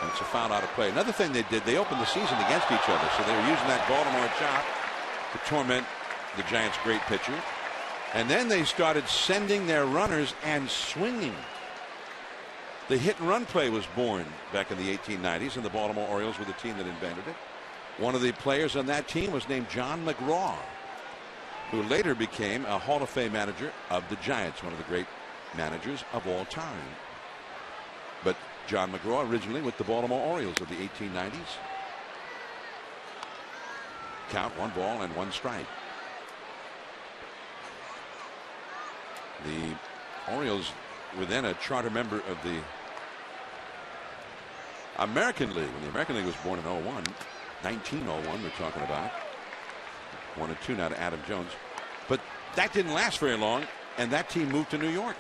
And it's a foul out of play. Another thing they did, they opened the season against each other. So they were using that Baltimore chop to torment the Giants' great pitcher. And then they started sending their runners and swinging. The hit and run play was born back in the 1890s, and the Baltimore Orioles were the team that invented it. One of the players on that team was named John McGraw, who later became a Hall of Fame manager of the Giants, one of the great managers of all time. But John McGraw originally with the Baltimore Orioles of the 1890s. Count 1 ball and 1 strike. The Orioles were then a charter member of the American League. When the American League was born in 1901 we're talking about. 1-2 now to Adam Jones. But that didn't last very long, and that team moved to New York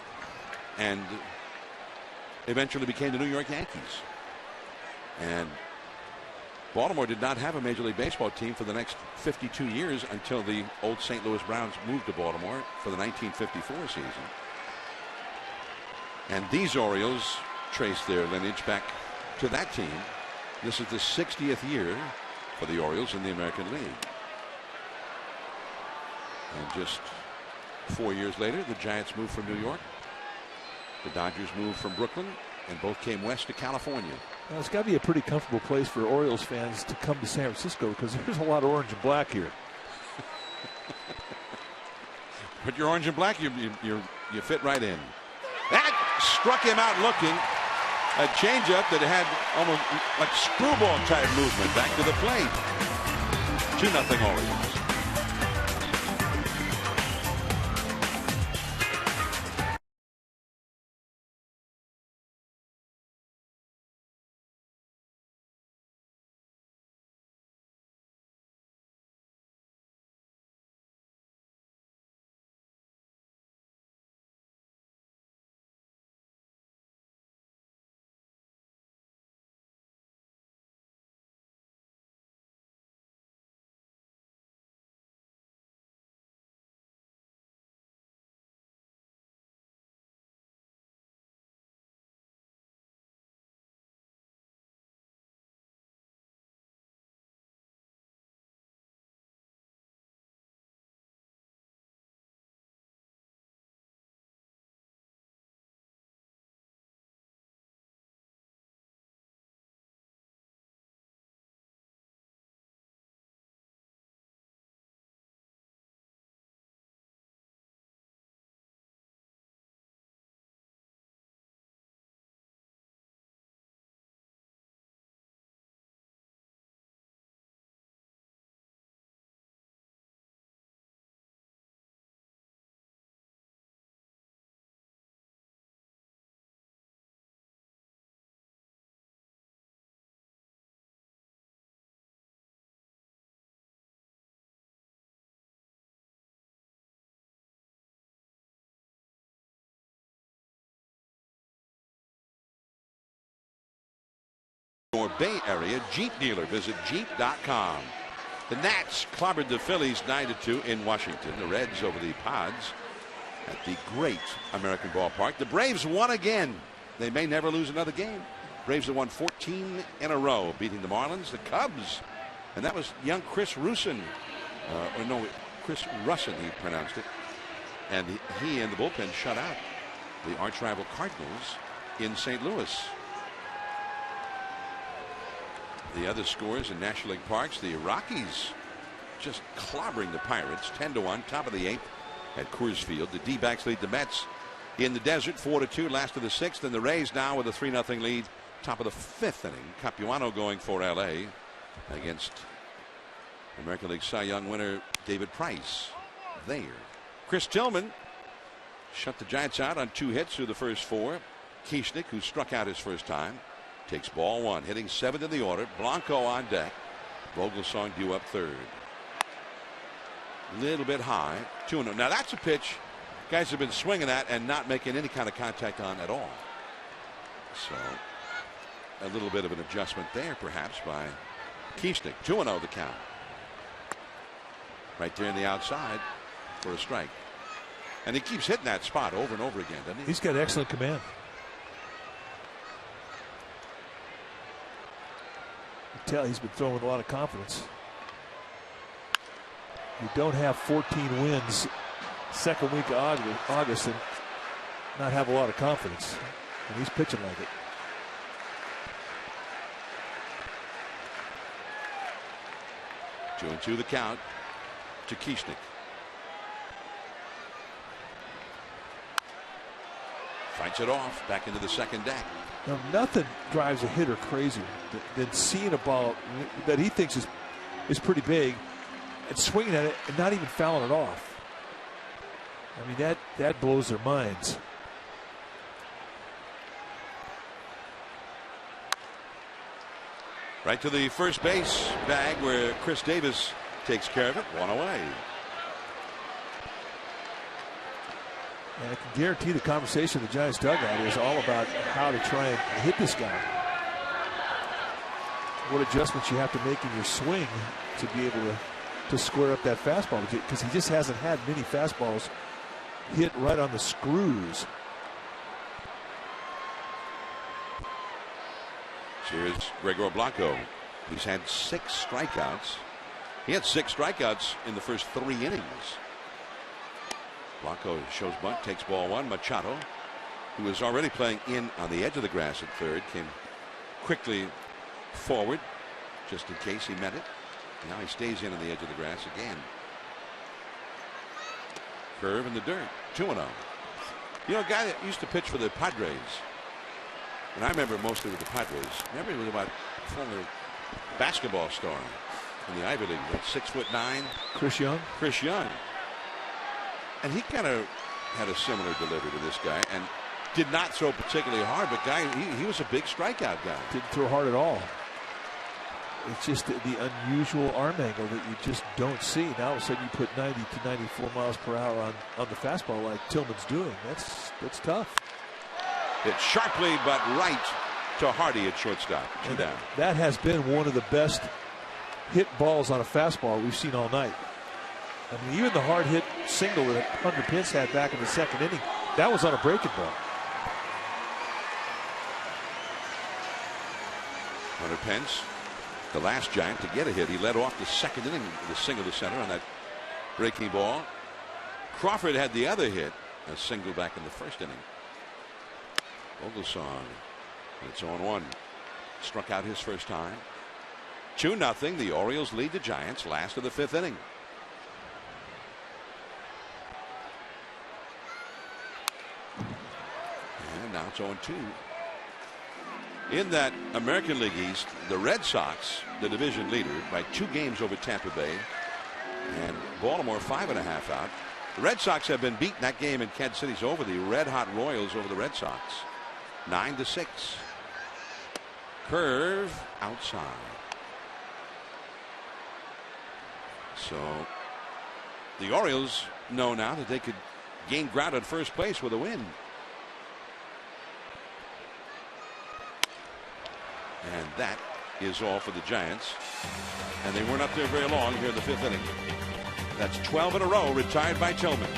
and eventually became the New York Yankees. And Baltimore did not have a Major League Baseball team for the next 52 years until the old St. Louis Browns moved to Baltimore for the 1954 season. And these Orioles trace their lineage back to that team. This is the 60th year for the Orioles in the American League. And just 4 years later, the Giants moved from New York. The Dodgers moved from Brooklyn, and both came west to California. Well, it's got to be a pretty comfortable place for Orioles fans to come to San Francisco because there's a lot of orange and black here. But you're orange and black, you fit right in. That struck him out looking. A changeup that had almost like screwball type movement back to the plate. 2-0 Orioles. Or Bay Area Jeep dealer. Visit Jeep.com. The Nats clobbered the Phillies 9-2 in Washington. The Reds over the Pods at the great American Ballpark. The Braves won again. They may never lose another game. Braves have won 14 in a row, beating the Marlins, the Cubs, and that was young Chris Russin. Chris Russin, he pronounced it. And he and the bullpen shut out the arch rival Cardinals in St. Louis. The other scores in National League parks, the Rockies just clobbering the Pirates 10-1, top of the 8th at Coors Field. The D-backs lead the Mets in the desert 4-2, last of the 6th, and the Rays now with a 3-0 lead Top of the 5th inning. Capuano going for LA against American League Cy Young winner David Price. There. Chris Tillman shut the Giants out on 2 hits through the first 4. Kieschnick, who struck out his first time, takes ball 1, hitting 7th in the order. Blanco on deck. Vogelsong due up 3rd. Little bit high. 2-0. Now that's a pitch guys have been swinging at and not making any kind of contact on at all. So a little bit of an adjustment there perhaps by Kieschnick. 2-0 the count. Right there in the outside for a strike. And he keeps hitting that spot over and over again, doesn't he? He's got excellent command. You can tell he's been throwing with a lot of confidence. You don't have 14 wins second week of August and not have a lot of confidence. And he's pitching like it. Two and 2 the count to Kieschnick. Fights it off back into the second deck. Now, nothing drives a hitter crazier than seeing a ball that he thinks is pretty big and swinging at it and not even fouling it off. I mean, that blows their minds. Right to the first base bag where Chris Davis takes care of it. 1 away. And I can guarantee the conversation in the Giants dugout is all about how to try and hit this guy. What adjustments you have to make in your swing to be able to square up that fastball, because he just hasn't had many fastballs hit right on the screws. Here's Gregor Blanco. He's had 6 strikeouts. He had 6 strikeouts in the first 3 innings. Blanco shows bunt, takes ball 1. Machado, who was already playing in on the edge of the grass at third, came quickly forward just in case he met it. Now he stays in on the edge of the grass again. Curve in the dirt. 2-0. You know, a guy that used to pitch for the Padres, and I remember mostly with the Padres. Remember, he was about a former basketball star in the Ivy League, like 6'9". Chris Young. Chris Young. And he kind of had a similar delivery to this guy and did not throw particularly hard, but he was a big strikeout guy. Didn't throw hard at all. It's just the unusual arm angle that you just don't see. Now all of a sudden you put 90 to 94 miles per hour on the fastball like Tillman's doing. That's tough. Hit sharply but right to Hardy at shortstop. 2 down. That has been one of the best hit balls on a fastball we've seen all night. I mean, even the hard hit single that Hunter Pence had back in the second inning, that was on a breaking ball. Hunter Pence, the last Giant to get a hit. He led off the second inning with a single to center on that breaking ball. Crawford had the other hit, a single back in the first inning. Vogelsong, it's 0-1. Struck out his first time. 2-0. The Orioles lead the Giants last of the 5th inning. And now it's 0-2. In that American League East, the Red Sox, the division leader, by 2 games over Tampa Bay, and Baltimore 5.5 out. The Red Sox have been beaten. That game in Kansas City's over. The Red Hot Royals over the Red Sox, 9-6. Curve outside. So the Orioles know now that they could gain ground at first place with a win. And that is all for the Giants. And they weren't up there very long here in the 5th inning. That's 12 in a row retired by Tillman.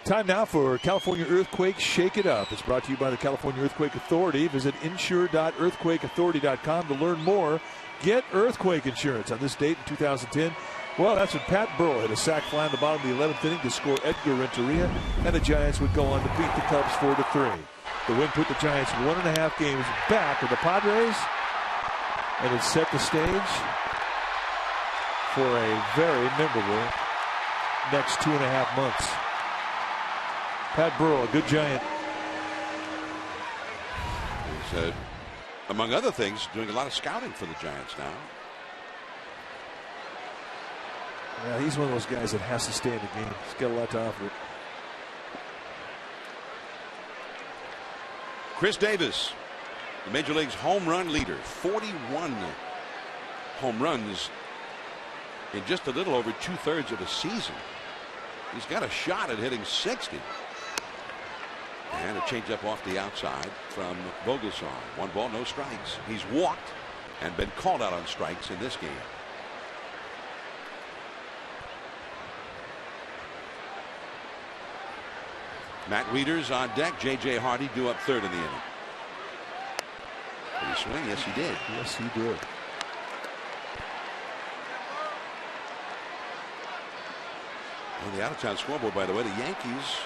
Time now for California Earthquake Shake It Up. It's brought to you by the California Earthquake Authority. Visit insure.earthquakeauthority.com to learn more. Get earthquake insurance. On this date in 2010, well, that's when Pat Burrell hit a sac fly in the bottom of the 11th inning to score Edgar Renteria, and the Giants would go on to beat the Cubs 4-3. The win put the Giants 1.5 games back of the Padres, and it set the stage for a very memorable next 2.5 months. Pat Burrell, a good Giant. He's, among other things, doing a lot of scouting for the Giants now. Yeah, he's one of those guys that has to stay in the game. He's got a lot to offer. Chris Davis, the Major League's home run leader, 41 home runs in just a little over 2/3 of a season. He's got a shot at hitting 60. And a changeup off the outside from Vogelsong. 1 ball, no strikes. He's walked and been called out on strikes in this game. Matt Wieters on deck. J.J. Hardy due up third in the inning. Did he swing? Yes, he did. Yes, he did. On the out-of-town scoreboard, by the way, the Yankees,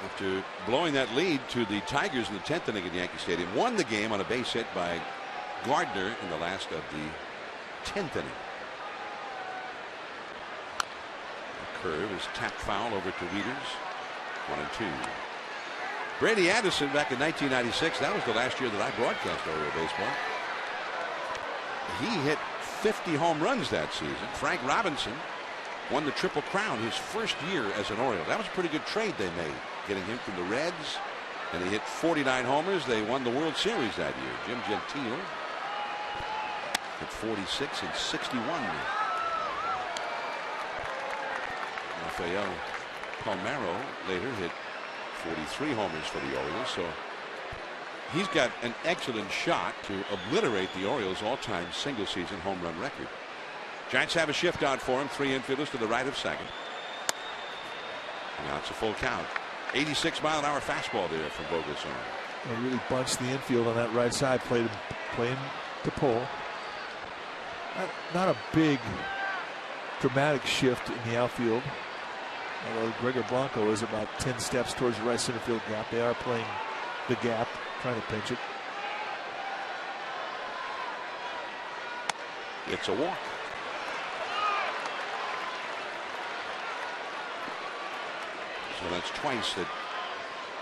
after blowing that lead to the Tigers in the 10th inning at Yankee Stadium, won the game on a base hit by Gardner in the last of the 10th inning. The curve is tapped foul over to Wieters. 1-2. Brady Anderson back in 1996. That was the last year that I broadcast Oriole baseball. He hit 50 home runs that season. Frank Robinson won the Triple Crown his first year as an Oriole. That was a pretty good trade they made, getting him from the Reds. And he hit 49 homers. They won the World Series that year. Jim Gentile hit 46 and 61. Rafael Palmeiro later hit 43 homers for the Orioles. So he's got an excellent shot to obliterate the Orioles' all-time single-season home run record. Giants have a shift out for him. 3 infielders to the right of second. And now it's a full count. 86-mile-an-hour fastball there from Vogelsong. They really bunched the infield on that right side. Playing to pull. Not a big dramatic shift in the outfield. Although Gregor Blanco is about 10 steps towards the right center field gap. They are playing the gap, trying to pinch it. It's a walk. So that's twice that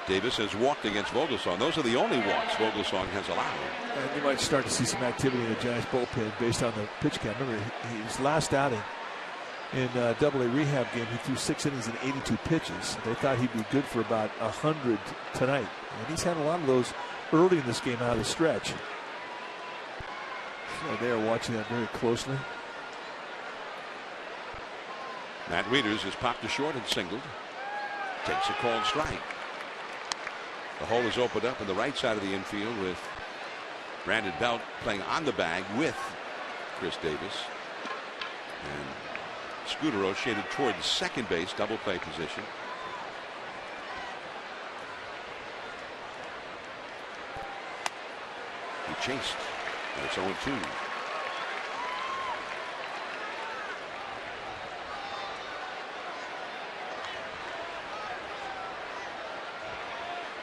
Davis has walked against Vogelsong. Those are the only walks Vogelsong has allowed. And you might start to see some activity in the Giants bullpen based on the pitch count. Remember, his last outing in Double-A rehab game, he threw 6 innings and 82 pitches. They thought he'd be good for about 100 tonight. And he's had a lot of those early in this game out of the stretch. So they are watching that very closely. Matt Wieters has popped to short and singled. Takes a called strike. The hole is opened up on the right side of the infield with Brandon Belt playing on the bag with Chris Davis. And Scudero shaded toward second base, double play position. He chased, and it's 0-2.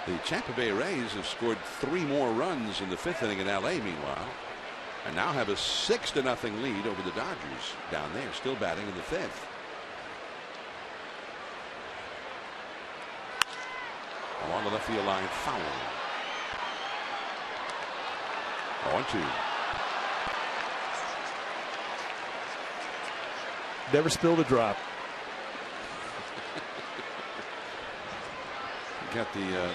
The Tampa Bay Rays have scored 3 more runs in the 5th inning in L.A. meanwhile, and now have a 6-0 lead over the Dodgers down there, still batting in the 5th. Along the left field line, foul. 0-2. Never spilled a drop. Got the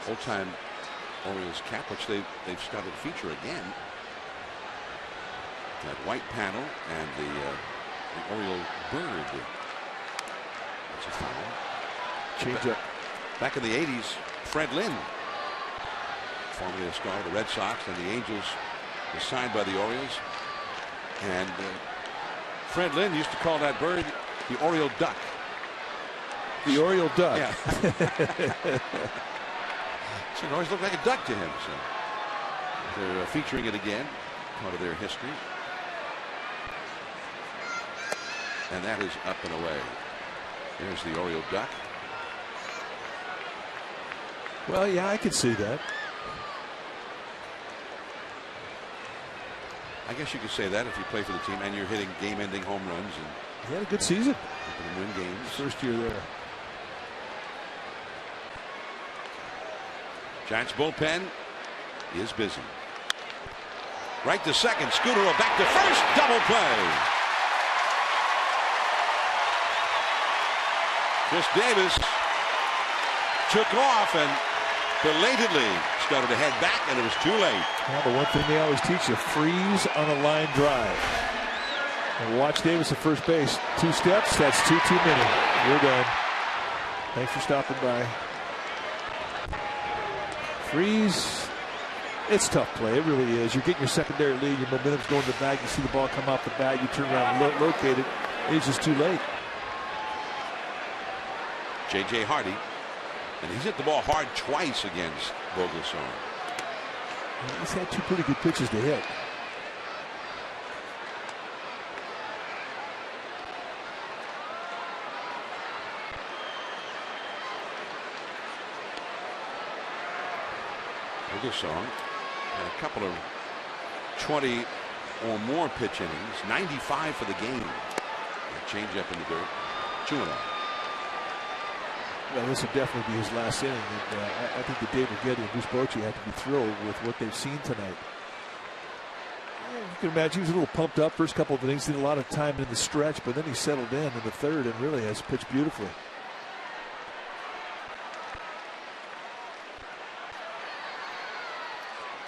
old-time Orioles cap, which they've started to feature again. That white panel and the Oriole bird. That's a foul. Change up. Back in the 80s, Fred Lynn, formerly a star of the Red Sox and the Angels, was signed by the Orioles. And Fred Lynn used to call that bird the Oriole duck. The Oriole duck. Yeah. So it always looked like a duck to him. So they're featuring it again, part of their history. And that is up and away. There's the Oriole duck. Well, yeah, I could see that. I guess you could say that if you play for the team and you're hitting game-ending home runs and he had a good season. and win games. First year there. Giants bullpen is busy. Right to second. Scudero back to first. Double play. Chris Davis took off and belatedly started to head back, and it was too late. Well, the one thing they always teach you, freeze on a line drive. And watch Davis at first base. 2 steps, that's too many. You're done. Thanks for stopping by. Freeze. It's tough play. It really is. You're getting your secondary lead. Your momentum's going to the bag. You see the ball come off the bat. You turn around and locate it. It's just too late. J.J. Hardy. And he's hit the ball hard twice against Vogelsong. He's had 2 pretty good pitches to hit. Vogelsong had a couple of 20 or more pitch innings. 95 for the game. Change up in the dirt. 2-0. Well, this will definitely be his last inning. And, I think that David Getty and Bruce Bochy have to be thrilled with what they've seen tonight. You can imagine he was a little pumped up first couple of innings, did a lot of time in the stretch, but then he settled in the third and really has pitched beautifully.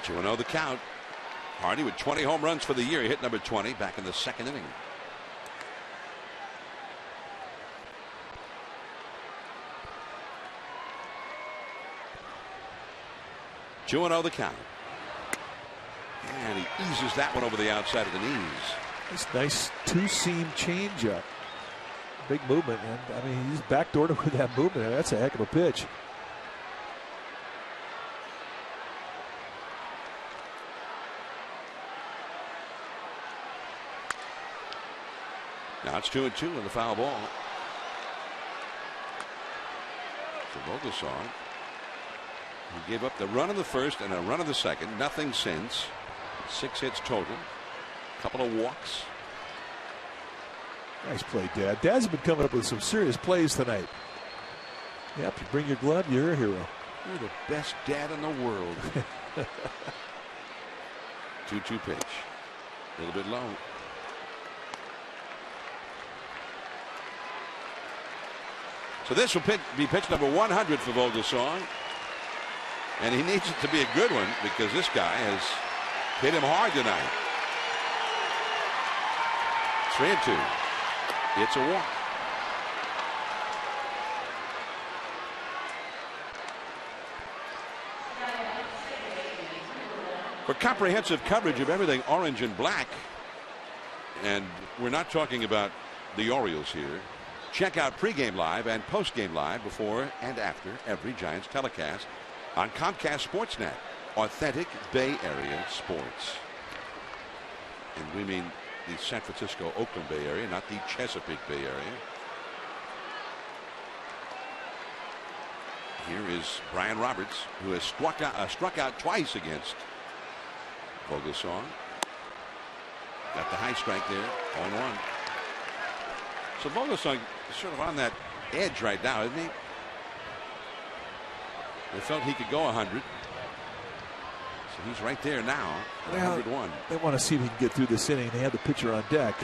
Two-0 the count. Hardy with 20 home runs for the year. He hit number 20 back in the second inning. Two and 0 the count. And he eases that one over the outside of the knees. This nice 2-seam changeup. Big movement. And I mean, he's backdoored it with that movement. That's a heck of a pitch. Now it's 2-2 in the foul ball. For Vogelsong. He gave up the run in the first and a run in the second. Nothing since. 6 hits total. Couple of walks. Nice play, Dad. Dad's been coming up with some serious plays tonight. Yep, you bring your glove, you're a hero. You're the best dad in the world. 2-2 pitch. A little bit low. So this will be pitch number 100 for Vogelsong. And he needs it to be a good one because this guy has hit him hard tonight. 3-2. It's a walk. For comprehensive coverage of everything orange and black, and we're not talking about the Orioles here, check out pregame live and postgame live before and after every Giants telecast on Comcast Sportsnet. Authentic Bay Area sports. And we mean the San Francisco, Oakland Bay Area, not the Chesapeake Bay Area. Here is Brian Roberts, who has struck out twice against Vogelsong. Got the high strike there, 0-1. So Vogelsong is sort of on that edge right now, isn't he? They felt he could go 100. So he's right there now, 101. They want to see if he can get through this inning. They have the pitcher on deck.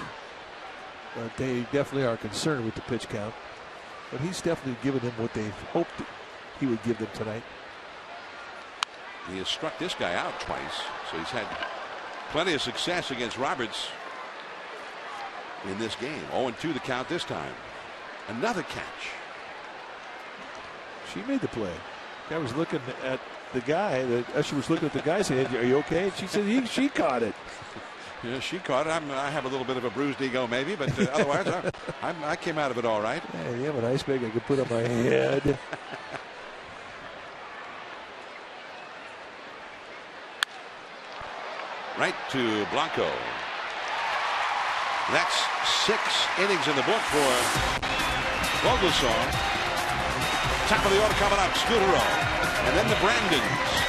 But they definitely are concerned with the pitch count. But he's definitely given them what they hoped he would give them tonight. He has struck this guy out twice. So he's had plenty of success against Roberts in this game. 0-2 the count this time. Another catch. She made the play. I was looking at the guy. Usher was looking at the guy saying, "Are you okay?" And she said, "She caught it." Yeah, she caught it. I have a little bit of a bruised ego, maybe, but otherwise, I came out of it all right. Yeah, you have an ice bag I could put on my head. Right to Blanco. That's 6 innings in the book for Vogelsong. Top of the order coming up, Scutaro. And then the Brandons.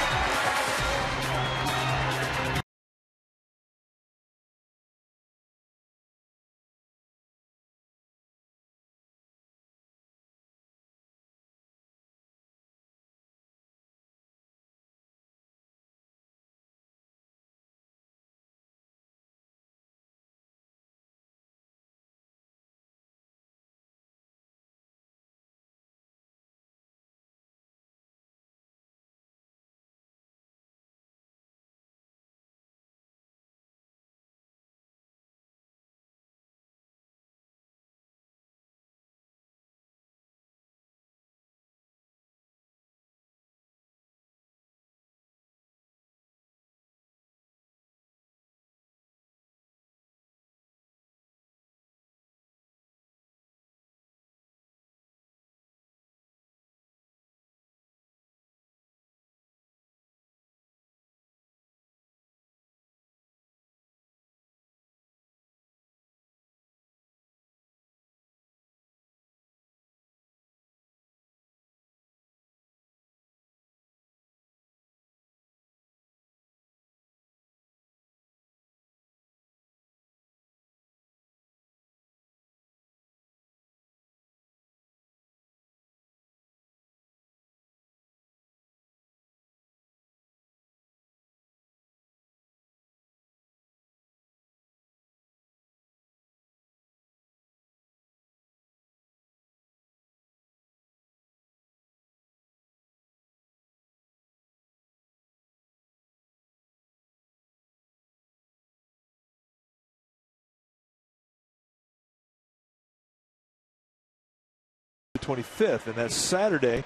The 25th, and that's Saturday.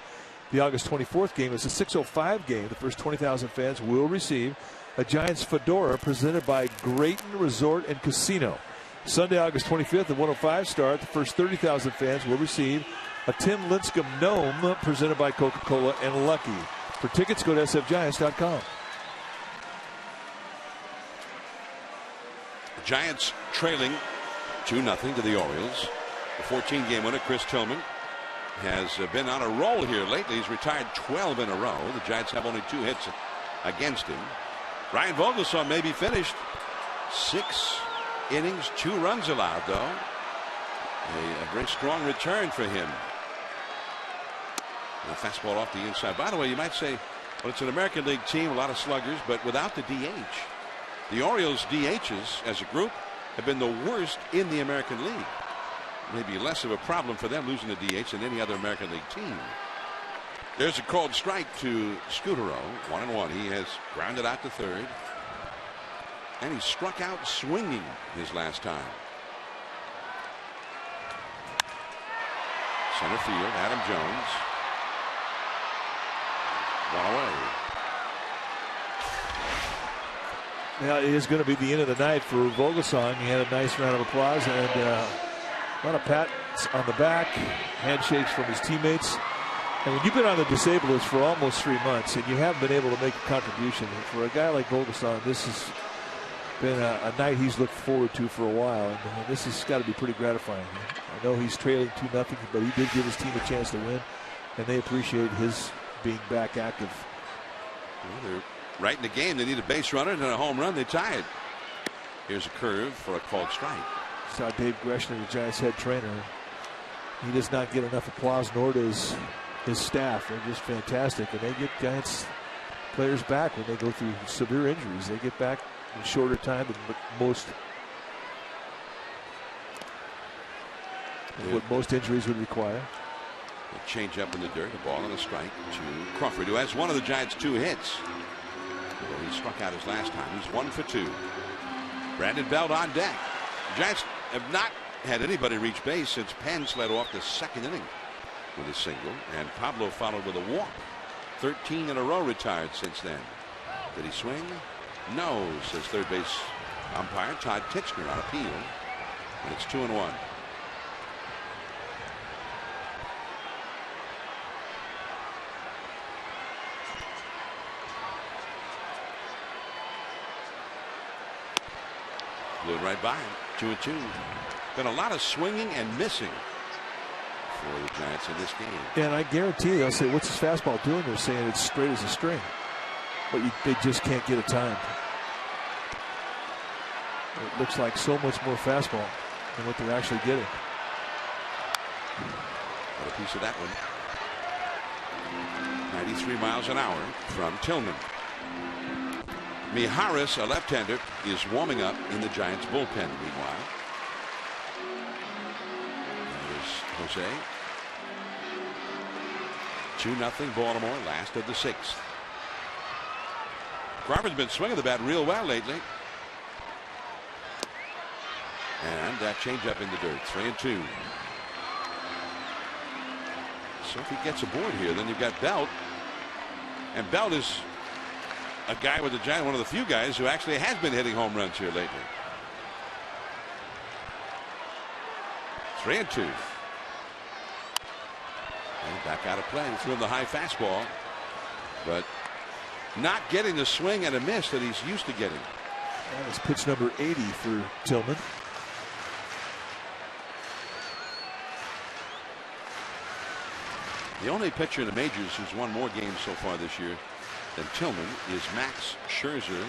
The August 24th game is a 6:05 game. The first 20,000 fans will receive a Giants fedora presented by Grayton Resort and Casino. Sunday, August 25th at 1:05 start. The first 30,000 fans will receive a Tim Lincecum gnome presented by Coca-Cola and Lucky. For tickets, go to sfgiants.com. The Giants trailing 2-0 to the Orioles. The 14-game winner, Chris Tillman, has been on a roll here lately. He's retired 12 in a row. The Giants have only 2 hits against him. Ryan Vogelsong may be finished. 6 innings, 2 runs allowed, though. A very strong return for him. And a fastball off the inside. By the way, you might say, well, it's an American League team, a lot of sluggers, but without the DH. The Orioles' DHs as a group have been the worst in the American League. Maybe less of a problem for them losing the DH than any other American League team. There's a called strike to Scutaro. 1-1. He has grounded out to third. And he struck out swinging his last time. Center field, Adam Jones. 1 away. Now, it is going to be the end of the night for Vogelsong. He had a nice round of applause and a lot of pats on the back, handshakes from his teammates. And when you've been on the disabled list for almost 3 months and you haven't been able to make a contribution, for a guy like Vogelsong, this has been a night he's looked forward to for a while. And this has got to be pretty gratifying. I know he's trailing 2-0, but he did give his team a chance to win, and they appreciate his being back active. Well, they're right in the game. They need a base runner and a home run. They tie it. Here's a curve for a called strike. Saw Dave Greshner, the Giants head trainer. He does not get enough applause, nor does his staff. They're just fantastic, and they get Giants players back when they go through severe injuries. They get back in shorter time than what most injuries would require. A change up in the dirt, a ball and a strike to Crawford, who has one of the Giants' 2 hits. Although he struck out his last time. He's 1 for 2. Brandon Belt on deck. The Giants have not had anybody reach base since Pence led off the 2nd inning with a single, and Pablo followed with a walk. 13 in a row retired since then. Did he swing? No, says third base Umpire Todd Titchener on appeal. And it's 2-1. Blew it right by him. 2-2. Been a lot of swinging and missing for the Giants in this game. And I guarantee you, they'll say, what's his fastball doing? They're saying it's straight as a string. But they just can't get it timed. It looks like so much more fastball than what they're actually getting. Got a piece of that one. 93 miles an hour from Tillman. Mijares, a left-hander, is warming up in the Giants bullpen. Meanwhile, there's Jose. 2-0 Baltimore, last of the sixth. Crawford's been swinging the bat real well lately. And that changeup in the dirt. 3-2. So if he gets aboard here, then you've got Belt. And Belt is a guy with the Giants, one of the few guys who actually has been hitting home runs here lately. 3-2. And back out of play. He's throwing the high fastball, but not getting the swing and a miss that he's used to getting. That was pitch number 80 for Tillman. The only pitcher in the majors who's won more games so far this year than Tillman is Max Scherzer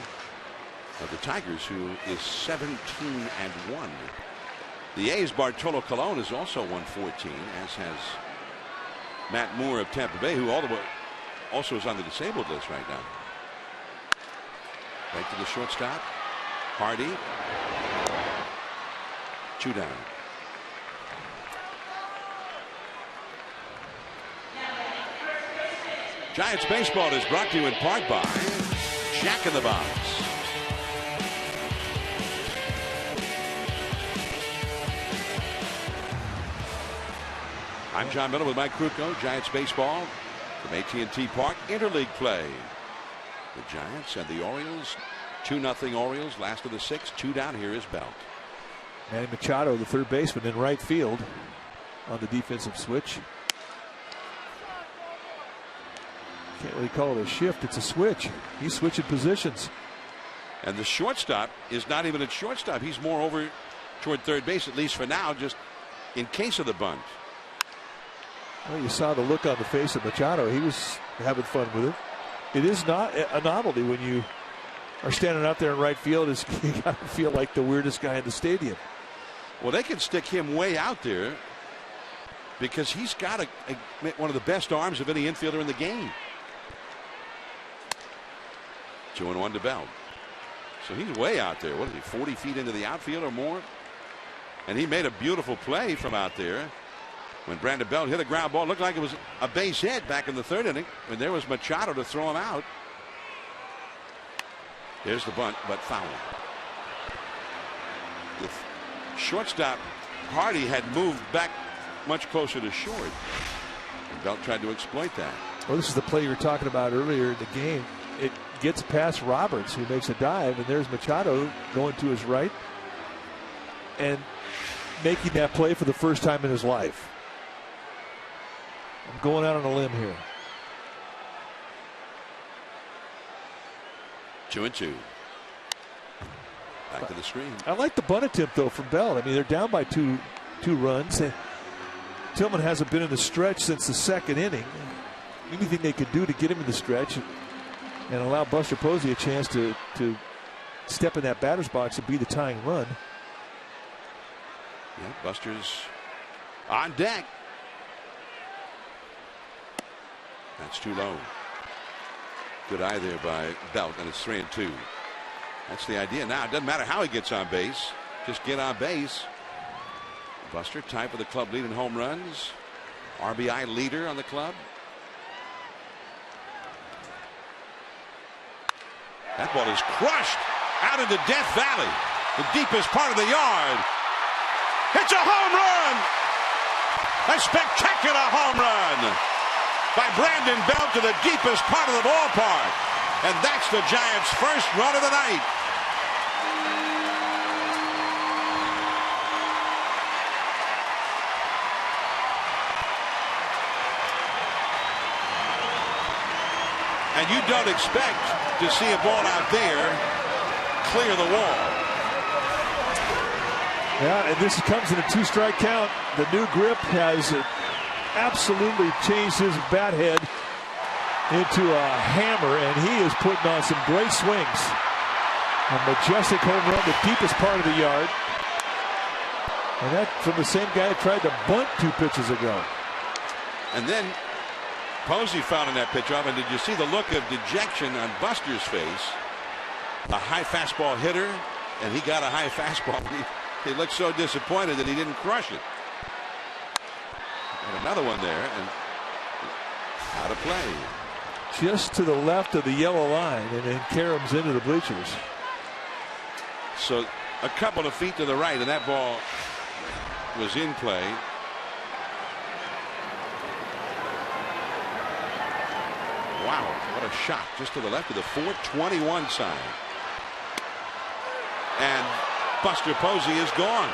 of the Tigers, who is 17-1. The A's Bartolo Colon has also won 14, as has Matt Moore of Tampa Bay, who also is on the disabled list right now. Right to the shortstop. Hardy. 2 down. Giants baseball is brought to you in part by Jack in the Box. I'm John Miller with Mike Krutko. Giants baseball from AT&T Park. Interleague play. The Giants and the Orioles. 2-0 Orioles. Last of the sixth. 2 down. Here is Belt. Manny Machado, the third baseman, in right field on the defensive switch. Can't really call it a shift. It's a switch. He's switching positions. And the shortstop is not even at shortstop. He's more over toward third base, at least for now, just in case of the bunt. Well, you saw the look on the face of Machado. He was having fun with it. It is not a novelty when you are standing out there in right field. You got to feel like the weirdest guy in the stadium. Well, they can stick him way out there because he's got one of the best arms of any infielder in the game. 2-1 to Belt. So he's way out there. What is he, 40 feet into the outfield or more? And he made a beautiful play from out there. When Brandon Belt hit a ground ball, it looked like it was a base hit back in the third inning. And there was Machado to throw him out. There's the bunt, but foul. The shortstop Hardy had moved back much closer to short. And Belt tried to exploit that. Well, this is the play you were talking about earlier in the game. It gets past Roberts, who makes a dive, and there's Machado going to his right and making that play for the first time in his life. I'm going out on a limb here. 2-2. Back to the screen. I like the bunt attempt, though, from Bell. I mean, they're down by two runs. Tillman hasn't been in the stretch since the second inning. Anything they could do to get him in the stretch and allow Buster Posey a chance to step in that batter's box and be the tying run. Yeah, Buster's on deck. That's too low. Good eye there by Belt, and it's 3-2. That's the idea now. It doesn't matter how he gets on base. Just get on base. Buster tied for the club lead in home runs. RBI leader on the club. That ball is crushed out into Death Valley, the deepest part of the yard. It's a home run! A spectacular home run by Brandon Belt to the deepest part of the ballpark. And that's the Giants' first run of the night. And you don't expect to see a ball out there clear the wall. Yeah, and this comes in a 2-strike count. The new grip has absolutely changed his bat head into a hammer, and he is putting on some great swings. A majestic home run, the deepest part of the yard. And that from the same guy who tried to bunt 2 pitches ago. And then Posey fouling that pitch off, and did you see the look of dejection on Buster's face? A high fastball hitter, and he got a high fastball. He looked so disappointed that he didn't crush it. And another one there, and out of play. Just to the left of the yellow line, and then caroms into the bleachers. So a couple of feet to the right, and that ball was in play. Wow, what a shot just to the left of the 421 sign. And Buster Posey is gone.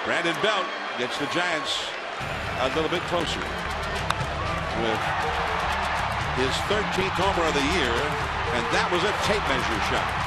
Brandon Belt gets the Giants a little bit closer with his 13th homer of the year, and that was a tape measure shot.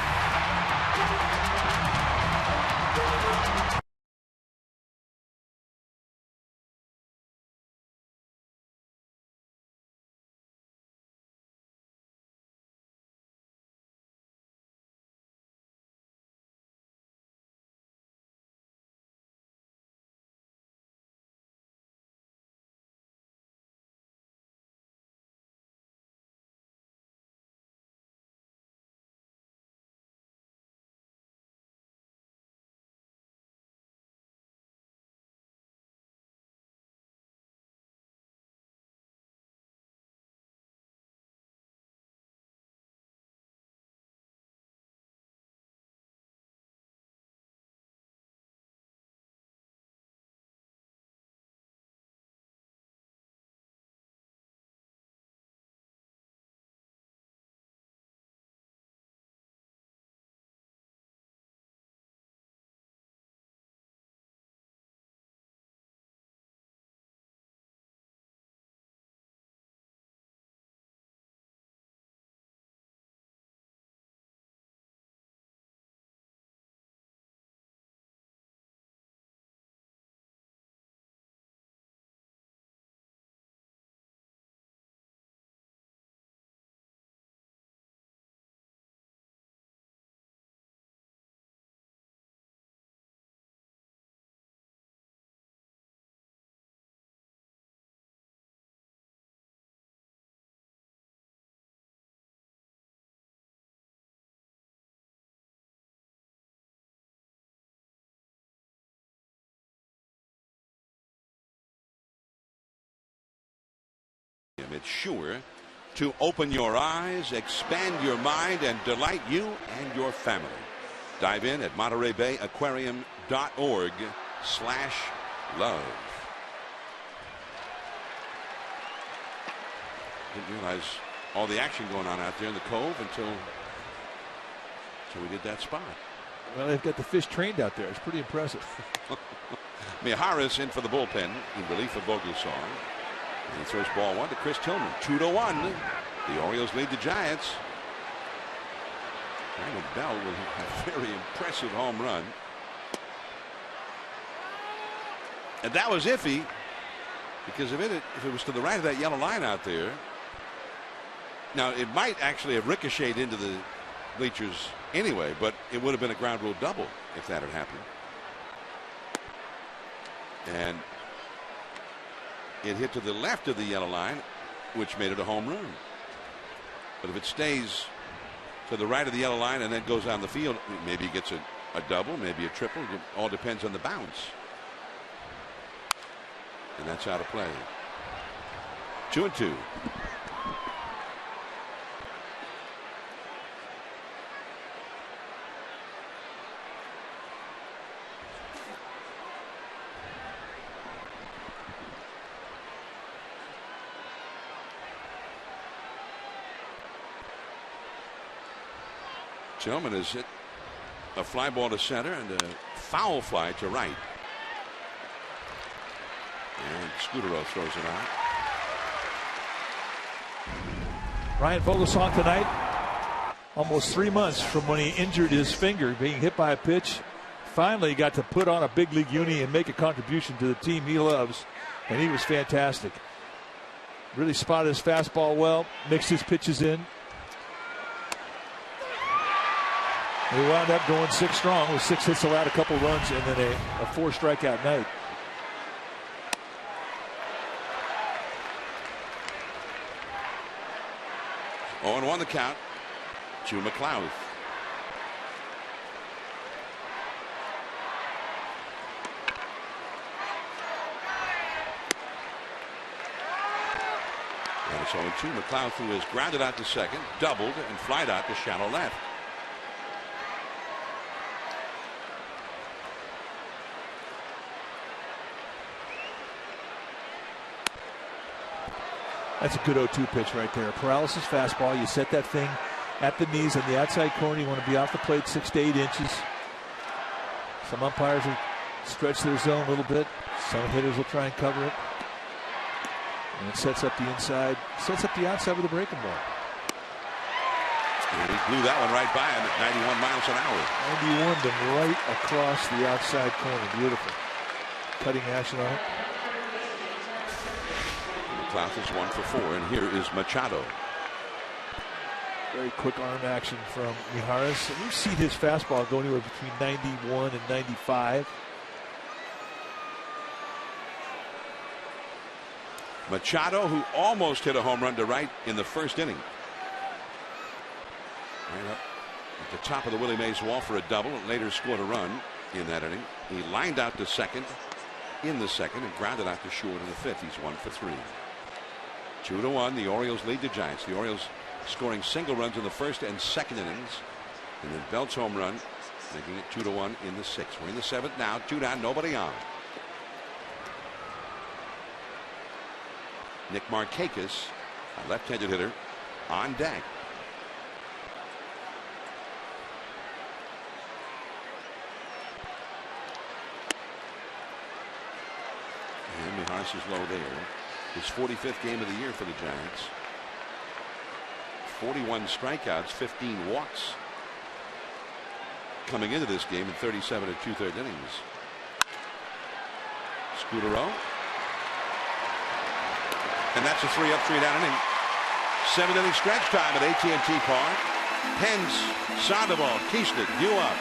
It's sure to open your eyes, expand your mind, and delight you and your family. Dive in at MontereyBayAquarium.org/love. Didn't realize all the action going on out there in the Cove until we did that spot. Well, they've got the fish trained out there. It's pretty impressive. Mijares in for the bullpen in relief of Vogelsong. And he throws ball 1 to Chris Tillman. 2-1. The Orioles lead the Giants. Brandon Bell with a very impressive home run. And that was iffy because if it was to the right of that yellow line out there. Now it might actually have ricocheted into the bleachers anyway, but it would have been a ground rule double if that had happened. And it hit to the left of the yellow line, which made it a home run. But if it stays to the right of the yellow line and then goes on the field, maybe it gets a double, maybe a triple. It all depends on the bounce. And that's out of play. 2-2. Tillman has hit a fly ball to center and a foul fly to right. And Scudero throws it out. Ryan Vogelsong tonight, almost 3 months from when he injured his finger being hit by a pitch. Finally got to put on a big league uni and make a contribution to the team he loves, and he was fantastic. Really spotted his fastball well, mixed his pitches in. He wound up going 6 strong with 6 hits allowed, a couple runs, and then a 4 strikeout night. Oh, and 1 the count to McLeod. And it's 0-2. McLeod, who is grounded out to second, doubled, and flied out to shallow left. That's a good 0-2 pitch right there. Paralysis fastball. You set that thing at the knees on the outside corner. You want to be off the plate 6 to 8 inches. Some umpires will stretch their zone a little bit. Some hitters will try and cover it. And it sets up the inside, sets up the outside with a breaking ball. And he blew that one right by him at 91 miles an hour. 91 to right across the outside corner. Beautiful. Cutting action on it. McLeod is 1 for 4, and here is Machado. Very quick arm action from Mijares. And we've seen his fastball go anywhere between 91 and 95. Machado, who almost hit a home run to right in the first inning. Right up at the top of the Willie Mays wall for a double, and later scored a run in that inning. He lined out to second in the second and grounded out to short in the fifth. He's 1 for 3. 2-1. The Orioles lead the Giants. The Orioles scoring single runs in the first and second innings, and then Belt's home run, making it 2-1 in the sixth. We're in the seventh now. 2 down, nobody on. Nick Markakis, a left-handed hitter, on deck. And Mijares is low there. His 45th game of the year for the Giants. 41 strikeouts, 15 walks coming into this game in 37 2/3 innings. Scudero. And that's a 3-up, 3-down inning. 7-inning stretch time at AT&T Park. Pence, Sandoval, Keishnick, due up.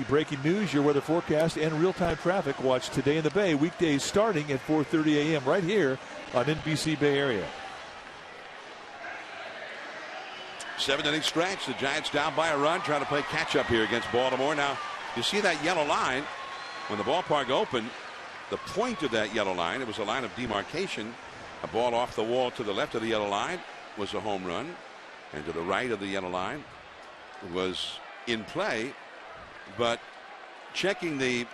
Breaking news, your weather forecast, and real-time traffic. Watch Today in the Bay, weekdays starting at 4:30 a.m. right here on NBC Bay Area. 7-inning stretch. The Giants down by a run, trying to play catch-up here against Baltimore. Now, you see that yellow line when the ballpark opened. The point of that yellow line, it was a line of demarcation. A ball off the wall to the left of the yellow line was a home run, and to the right of the yellow line was in play. But checking the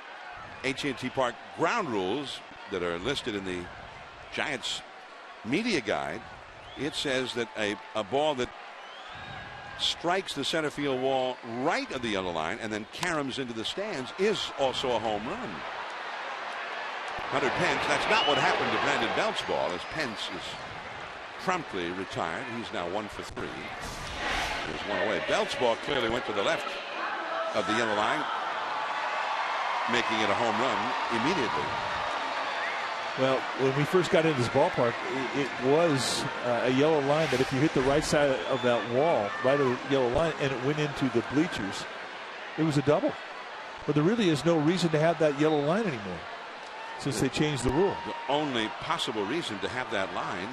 AT&T Park ground rules that are listed in the Giants media guide, it says that a ball that strikes the center field wall right of the yellow line and then caroms into the stands is also a home run. Hunter Pence, that's not what happened to Brandon Belt's ball, as Pence is promptly retired. He's now 1 for 3. There's one away. Belt's ball clearly went to the left of the yellow line, making it a home run immediately. Well, when we first got into this ballpark, it was a yellow line that if you hit the right side of that wall, right of the yellow line, and it went into the bleachers, it was a double. But there really is no reason to have that yellow line anymore since they changed the rule. The only possible reason to have that line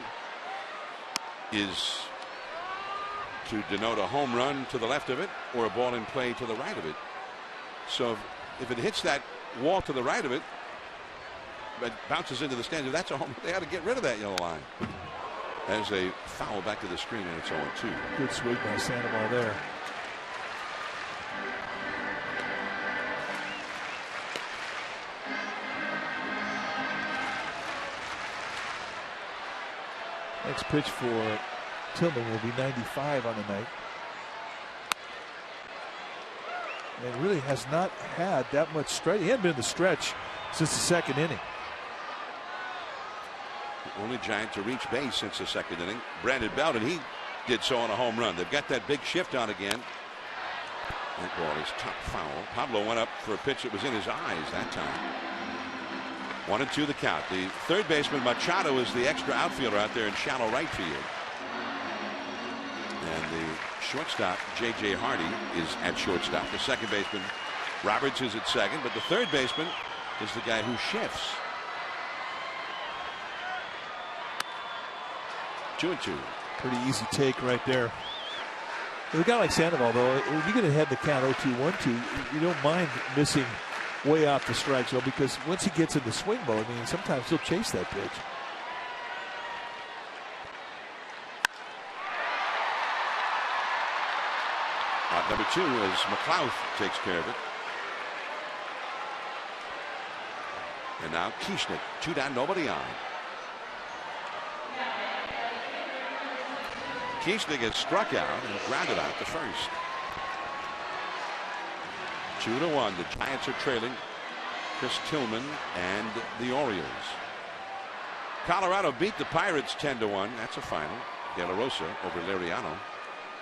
is to denote a home run to the left of it or a ball in play to the right of it. So if it hits that wall to the right of it, but bounces into the stands, if that's a home, they ought to get rid of that yellow line. As a foul back to the screen, and it's 0-2. Good swing by Sandoval there. Next pitch for Tillman will be 95 on the night. And really has not had that much stretch. He hadn't been in the stretch since the second inning. The only Giant to reach base since the second inning, Brandon Belt, and he did so on a home run. They've got that big shift on again. That ball is top foul. Pablo went up for a pitch that was in his eyes that time. 1-2 the count. The third baseman Machado is the extra outfielder out there in shallow right field. And the shortstop J.J. Hardy is at shortstop. The second baseman Roberts is at second, but the third baseman is the guy who shifts. 2-2. Pretty easy take right there. With a guy like Sandoval, though, when you get ahead in the count 0-2, 1-2, you don't mind missing way off the strike zone, because once he gets in the swing mode, I mean, sometimes he'll chase that pitch. Out number 2 as McLeod takes care of it. And now Kieschnick, 2 down, nobody on. Kieschnick has struck out and grounded out to first. 2-1. The Giants are trailing Chris Tillman and the Orioles. Colorado beat the Pirates 10-1. That's a final. De La Rosa over Liriano.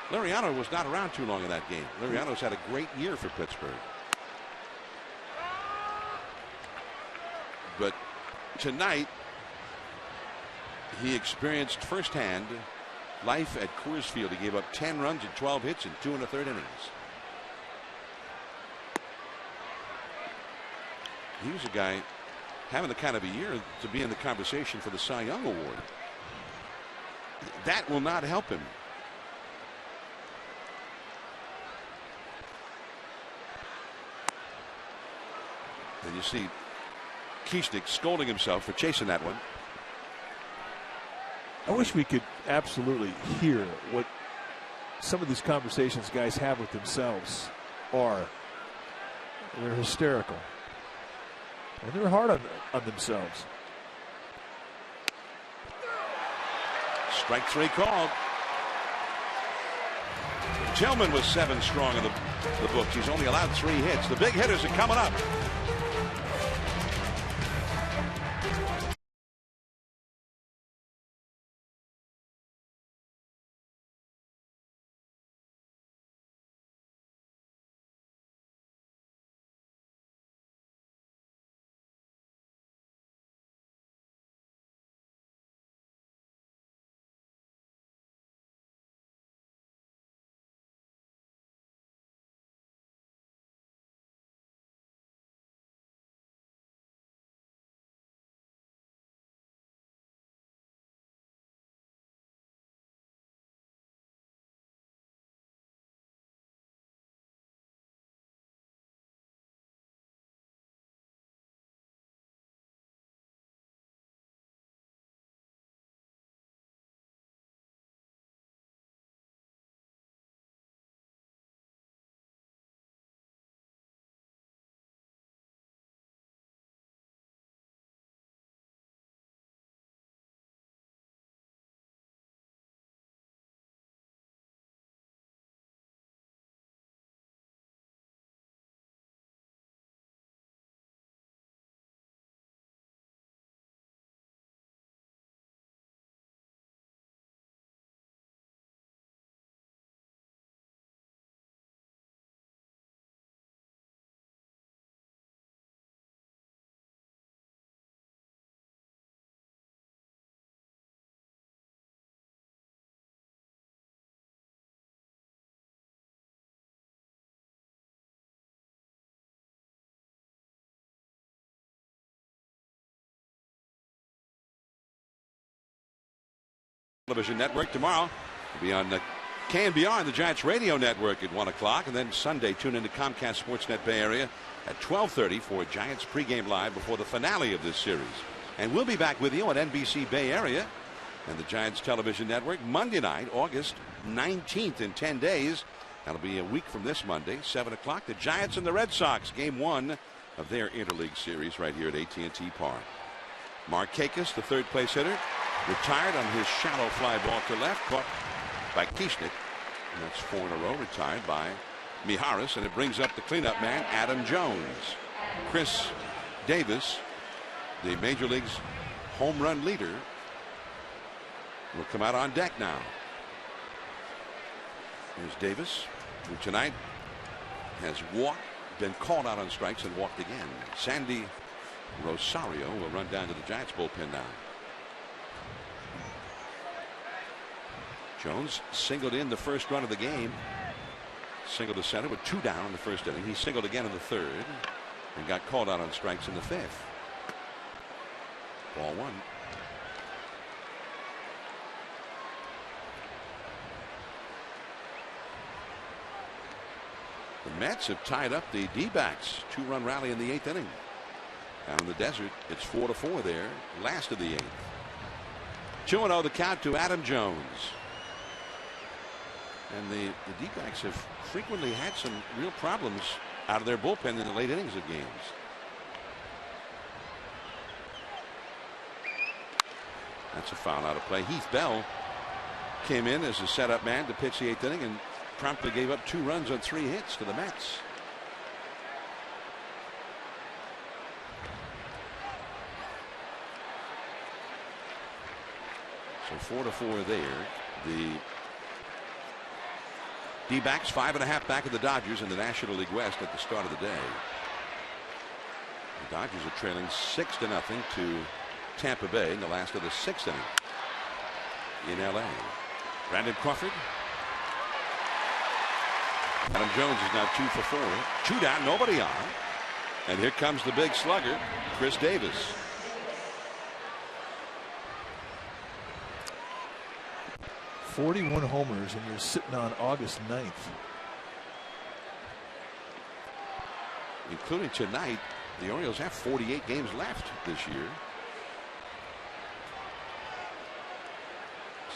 Liriano was not around too long in that game. Liriano's had a great year for Pittsburgh. But tonight, he experienced firsthand life at Coors Field. He gave up 10 runs and 12 hits in 2 1/3 innings. He was a guy having the kind of a year to be in the conversation for the Cy Young Award. That will not help him. And you see Kieschnick scolding himself for chasing that one. I wish we could absolutely hear what some of these conversations guys have with themselves are. They're hysterical. And they're hard on themselves. Strike 3 called. Tillman was 7 strong in the books. He's only allowed 3 hits. The big hitters are coming up. Television network. Tomorrow will be on the KNBR and the Giants radio network at 1 o'clock, and then Sunday tune into Comcast Sportsnet Bay Area at 12:30 for Giants pregame live before the finale of this series. And we'll be back with you on NBC Bay Area and the Giants television network Monday night, August 19th, in 10 days. That'll be a week from this Monday, 7 o'clock. The Giants and the Red Sox, game 1 of their interleague series right here at AT&T Park. Markakis, the third place hitter, retired on his shallow fly ball to left, caught by Kieschnick. And that's 4 in a row, retired by Mijares, and it brings up the cleanup man, Adam Jones. Chris Davis, the Major League's home run leader, will come out on deck now. Here's Davis, who tonight has been called out on strikes and walked again. Sandy Rosario will run down to the Giants bullpen now. Jones singled in the first run of the game. Singled to center with 2 down in the first inning. He singled again in the third and got called out on strikes in the 5th. Ball 1. The Mets have tied up the D-backs. 2-run rally in the 8th inning. Down in the desert, it's 4-4 there. Last of the 8th. 2-0 the count to Adam Jones. And the D-backs have frequently had some real problems out of their bullpen in the late innings of games. That's a foul out of play. Heath Bell came in as a setup man to pitch the 8th inning and promptly gave up 2 runs on 3 hits to the Mets. So 4-4 there. The D-backs 5.5 back of the Dodgers in the National League West at the start of the day. The Dodgers are trailing 6-0 to Tampa Bay in the last of the 6th inning in LA. Brandon Crawford. Adam Jones is now 2 for 4. 2 down, nobody on. And here comes the big slugger, Chris Davis. "41 homers, and you're sitting on August 9th. Including tonight, the Orioles have 48 games left this year.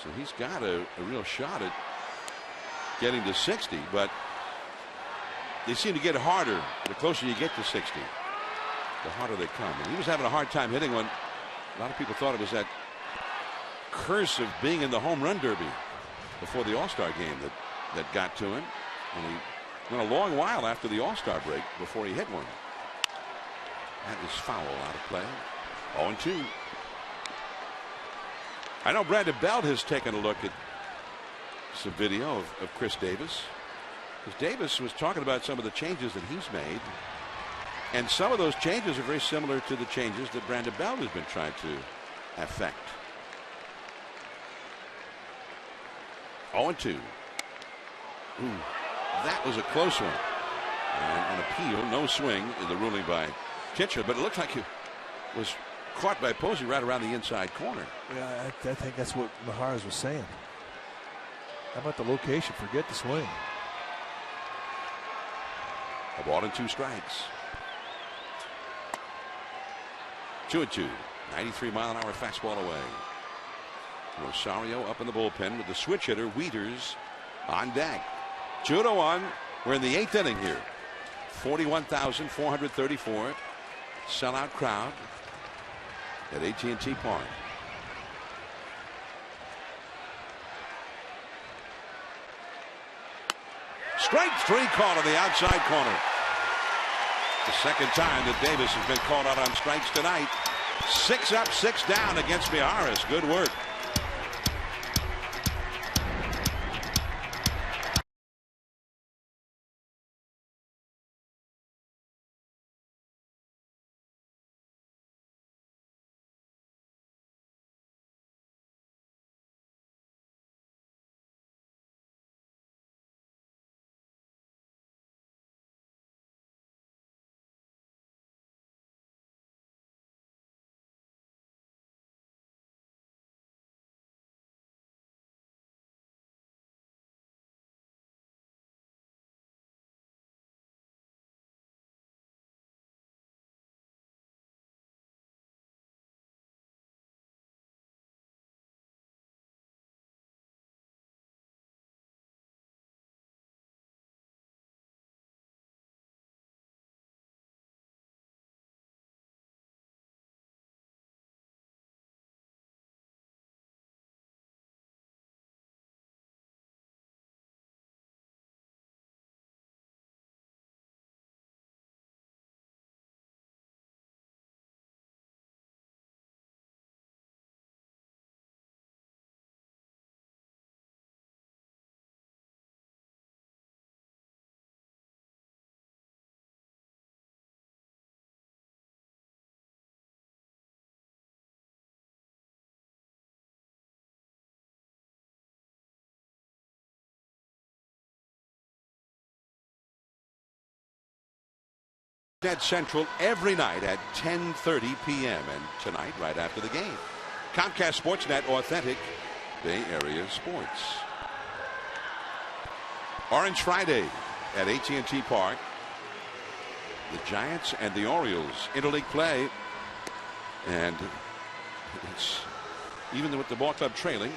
So he's got a real shot at getting to 60, but they seem to get harder the closer you get to 60. The harder they come. And he was having a hard time hitting one. A lot of people thought it was that curse of being in the home run derby before the All-Star game that got to him. And he went a long while after the All-Star break before he hit one. That is foul out of play. 0-2. I know Brandon Belt has taken a look at some video of Chris Davis. Because Davis was talking about some of the changes that he's made. And some of those changes are very similar to the changes that Brandon Belt has been trying to affect. 0-2. Ooh, that was a close one. And an appeal, no swing, is the ruling by Kitcher, but it looked like it was caught by Posey right around the inside corner. Yeah, I think that's what Mijares was saying. How about the location? Forget the swing. A ball and 2 strikes. 2-2. 93-mile-an-hour fastball away. Rosario up in the bullpen with the switch hitter Wieters on deck. 2-1. We're in the 8th inning here. 41,434 sellout crowd at AT&T Park. Strike 3 call on the outside corner. The second time that Davis has been called out on strikes tonight. 6 up, 6 down against Mijares. Good work. Net Central every night at 10:30 p.m. and tonight right after the game. Comcast Sportsnet, authentic Bay Area sports. Orange Friday at AT&T Park. The Giants and the Orioles interleague play, and it's even with the ball club trailing.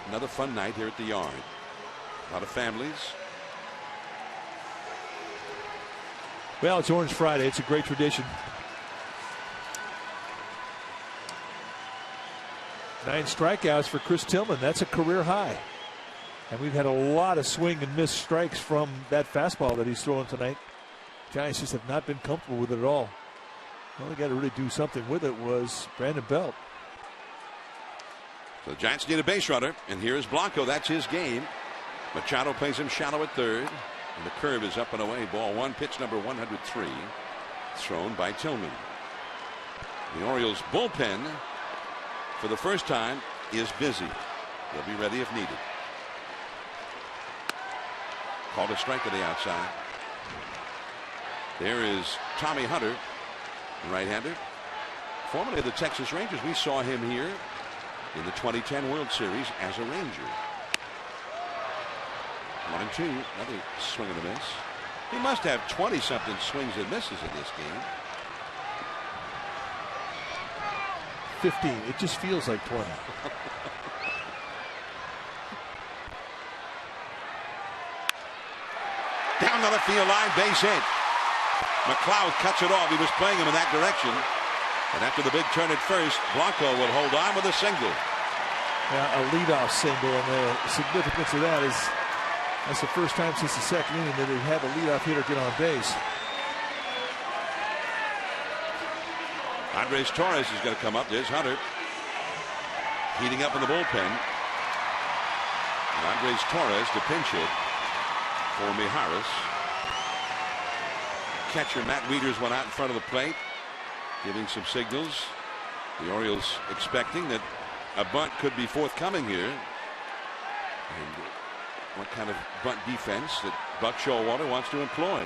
Another fun night here at the Yard. A lot of families. Well, it's Orange Friday. It's a great tradition. 9 strikeouts for Chris Tillman. That's a career high. And we've had a lot of swing and miss strikes from that fastball that he's throwing tonight. Giants just have not been comfortable with it at all. Well, they got to really do something with it was Brandon Belt. So the Giants need a base runner, and here is Blanco. That's his game. Machado plays him shallow at third. And the curve is up and away. Ball one. Pitch number 103. Thrown by Tillman. The Orioles bullpen, for the first time, is busy. They'll be ready if needed. Called a strike to the outside. There is Tommy Hunter, right-hander. Formerly of the Texas Rangers. We saw him here in the 2010 World Series as a Ranger. 1-2. Another swing and a miss. He must have 20-something swings and misses in this game. 15. It just feels like 20. Down the left field line, base hit. McLeod cuts it off. He was playing him in that direction. And after the big turn at first, Blanco will hold on with a single. Yeah, a leadoff single, and the significance of that is that's the first time since the second inning that they've had a leadoff hitter get on base. Andres Torres is going to come up. There's Hunter heating up in the bullpen. And Andres Torres to pinch hit for Mijares. Catcher Matt Wieters went out in front of the plate, giving some signals. The Orioles expecting that a bunt could be forthcoming here. And what kind of bunt defense that Buck Showalter wants to employ.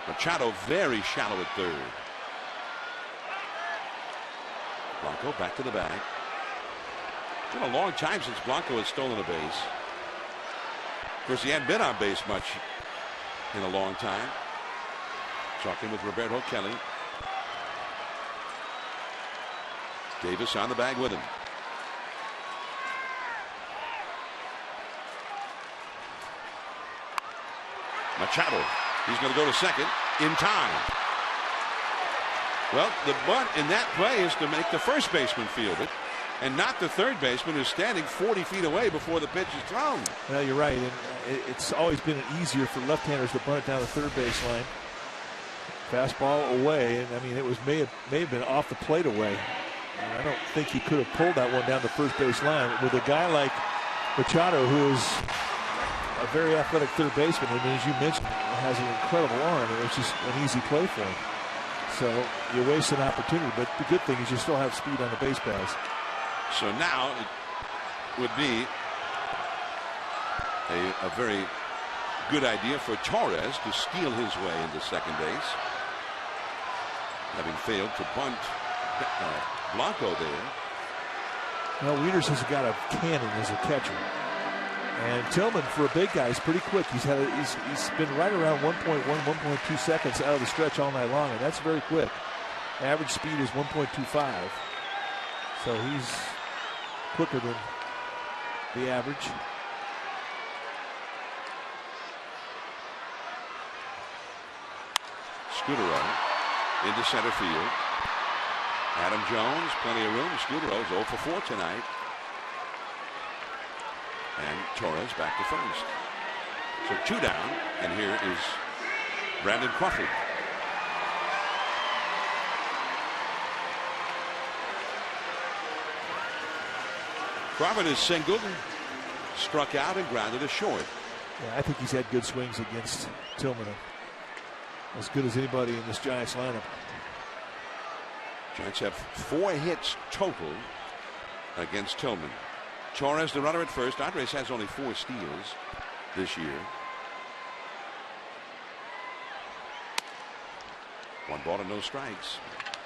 Machado very shallow at third. Blanco back to the bag. It's been a long time since Blanco has stolen a base. Of course, he hadn't been on base much in a long time. Talking with Roberto Kelly. Davis on the bag with him. Machado. He's going to go to second in time. Well, the bunt in that play is to make the first baseman field it, and not the third baseman who's standing 40 feet away before the pitch is thrown. Well, you're right. And it's always been easier for left-handers to bunt it down the third baseline. Fastball away, and I mean it was may have been off the plate away. And I don't think he could have pulled that one down the first base line with a guy like Machado, who is a very athletic third baseman, and as you mentioned, has an incredible arm, and it's just an easy play for him. So you waste an opportunity, but the good thing is you still have speed on the base paths. So now it would be a very good idea for Torres to steal his way into second base, having failed to bunt Blanco there. Well, Wieters has got a cannon as a catcher. And Tillman, for a big guy, is pretty quick. He's been right around 1.1, 1.2 seconds out of the stretch all night long, and that's very quick. Average speed is 1.25. So he's quicker than the average. Scudero into center field. Adam Jones, plenty of room. Scudero's 0 for 4 tonight. And Torres back to first. So 2 down, and here is Brandon Crawford. Crawford is singled, struck out, and grounded to short. Yeah, I think he's had good swings against Tillman. As good as anybody in this Giants lineup. Giants have 4 hits total against Tillman. Torres, the runner at first. Andres has only 4 steals this year. 1 ball and no strikes.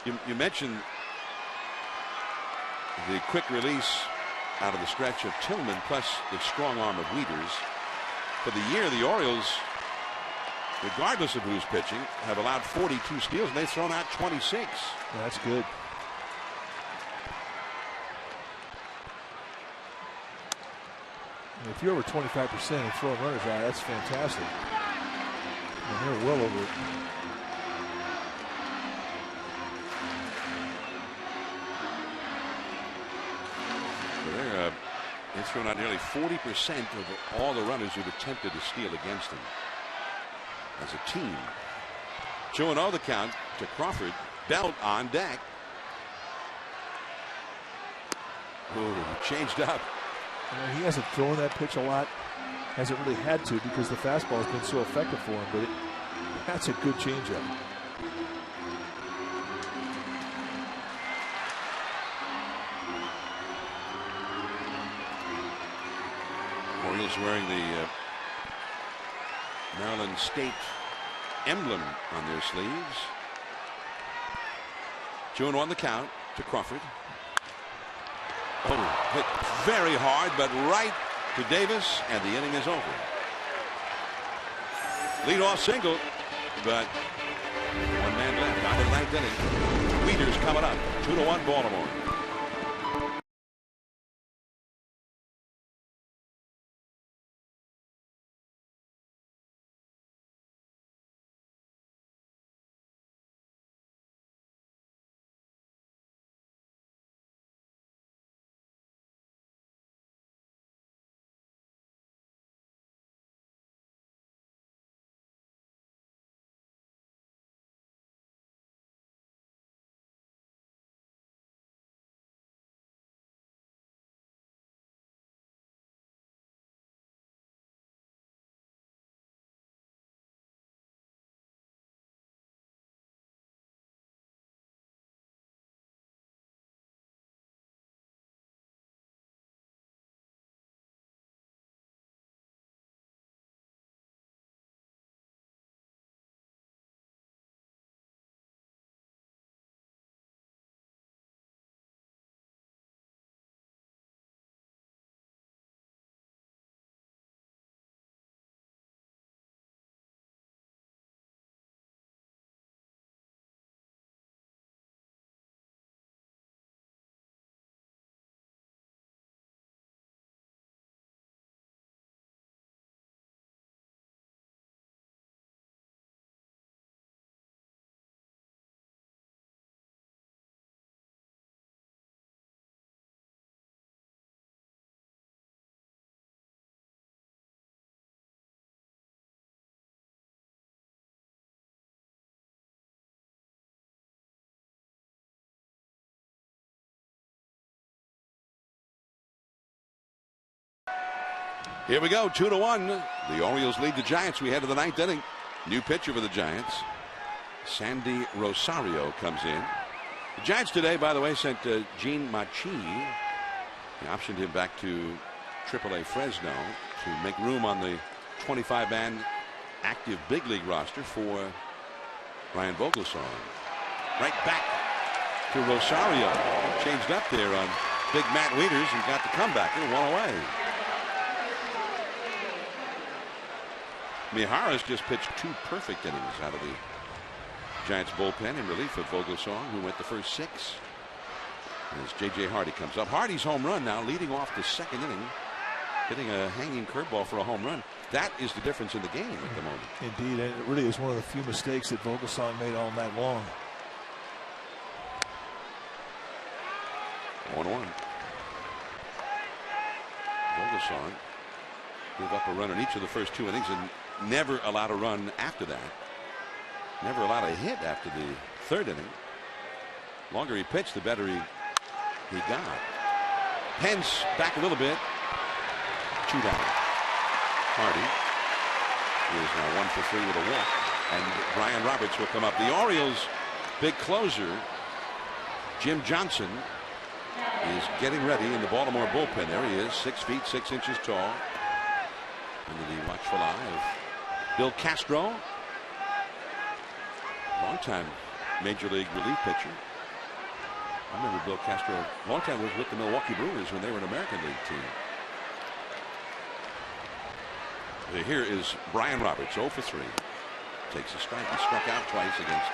You mentioned the quick release out of the stretch of Tillman, plus the strong arm of Wieters. For the year, the Orioles, regardless of who's pitching, have allowed 42 steals, and they've thrown out 26. That's good. If you're over 25% and throwing runners out, that's fantastic. And they're well over it. They've thrown out nearly 40% of all the runners who've attempted to steal against them as a team. 2-0 the count to Crawford. Belt on deck. Ooh, changed up. He hasn't thrown that pitch a lot. Hasn't really had to because the fastball has been so effective for him, but that's a good changeup. Orioles wearing the Maryland State emblem on their sleeves. 2-1 the count to Crawford. Oh, hit very hard, but right to Davis, and the inning is over. Leadoff single, but 1 man left. Out of the 9th inning. Wieters coming up. 2-1 Baltimore. Here we go, 2-1. The Orioles lead the Giants. We head to the 9th inning. New pitcher for the Giants. Sandy Rosario comes in. The Giants today, by the way, sent Gene Mancini. They optioned him back to AAA Fresno to make room on the 25-man active big league roster for Ryan Vogelsong. Right back to Rosario. Changed up there on big Matt Wieters and got the comeback. 1 away. Mijares just pitched 2 perfect innings out of the Giants bullpen in relief of Vogelsong, who went the first 6. As J.J. Hardy comes up. Hardy's home run now leading off the 2nd inning, hitting a hanging curveball for a home run. That is the difference in the game at the moment. Indeed, and it really is one of the few mistakes that Vogelsong made all night long. 1-1. Vogelsong gave up a run in each of the first 2 innings and never allowed a run after that. Never allowed a hit after the 3rd inning. The longer he pitched, the better he got. Pence back a little bit. 2 down. Hardy is now 1 for 3 with a walk, and Brian Roberts will come up. The Orioles' big closer, Jim Johnson, is getting ready in the Baltimore bullpen. There he is, 6 feet 6 inches tall, under the watchful eye of Bill Castro, longtime major league relief pitcher. I remember Bill Castro a long time was with the Milwaukee Brewers when they were an American League team. Here is Brian Roberts, 0 for 3. Takes a strike. He struck out twice against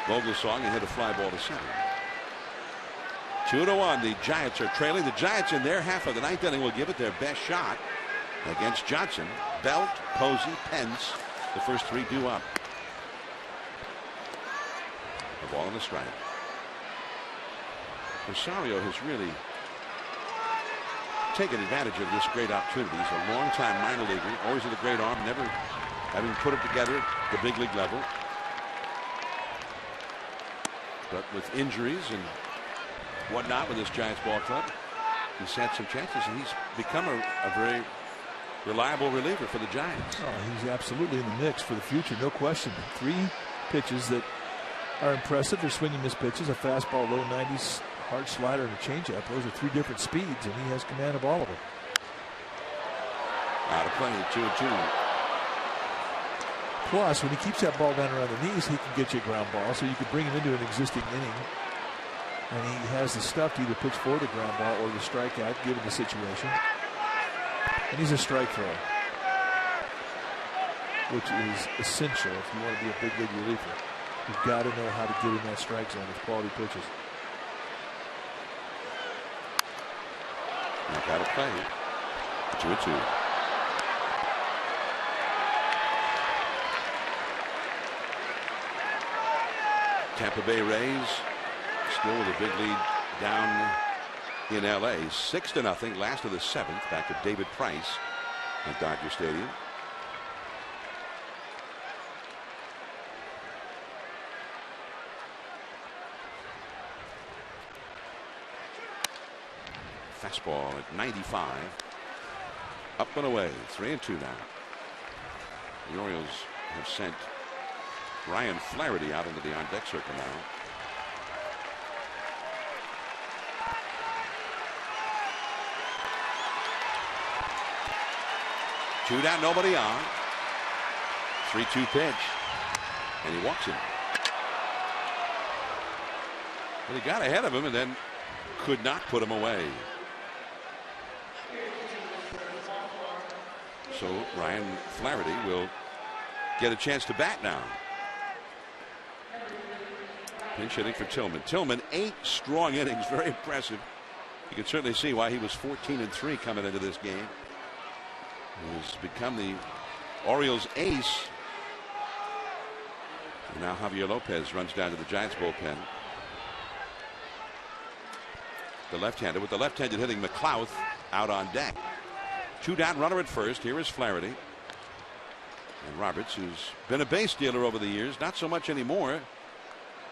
Vogelsong and hit a fly ball to center. 2-1. The Giants are trailing. The Giants in their half of the ninth inning will give it their best shot against Johnson. Belt, Posey, Pence. The first three due up. A ball and a strike. Rosario has really taken advantage of this great opportunity. He's a long-time minor leaguer, always with a great arm, never having put it together at the big league level. But with injuries and whatnot with this Giants ball club, he's had some chances, and he's become a very reliable reliever for the Giants. Oh, he's absolutely in the mix for the future, no question. 3 pitches that are impressive. They're swinging miss pitches, a fastball, low 90s, hard slider, and a changeup. Those are 3 different speeds, and he has command of all of them. Out of play, 2-2. Plus, when he keeps that ball down around the knees, he can get you a ground ball, so you could bring him into an existing inning. And he has the stuff to either pitch for the ground ball or the strikeout, given the situation. And he's a strike thrower, which is essential if you want to be a big league reliever. You've got to know how to get in that strike zone with quality pitches. Out of play. 2-2. Tampa Bay Rays still with a big lead down in LA. 6-0. Last of the 7th. Back at David Price at Dodger Stadium. Fastball at 95. Up and away. 3-2 now. The Orioles have sent Ryan Flaherty out into the on-deck circle now. Two down, nobody on. 3-2 pitch. And he walks him. But he got ahead of him and then could not put him away. So Ryan Flaherty will get a chance to bat now. Pinch hitting for Tillman. Tillman, 8 strong innings, very impressive. You can certainly see why he was 14-3 coming into this game. He has become the Orioles' ace. And now Javier Lopez runs down to the Giants bullpen. The left-hander with the left-handed hitting McLouth out on deck. 2 down, runner at first. Here is Flaherty. And Roberts, who's been a base dealer over the years, not so much anymore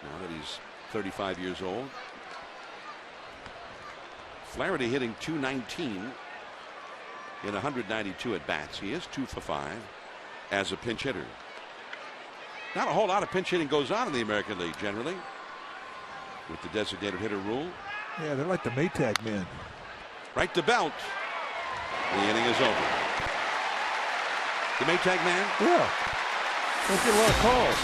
now that he's 35 years old. Flaherty hitting .219 in 192 at bats. He is 2 for 5 as a pinch hitter. Not a whole lot of pinch hitting goes on in the American League generally with the designated hitter rule. Yeah, they're like the Maytag men. Right to Belt. The inning is over. The Maytag man? Yeah. Don't get a lot of calls.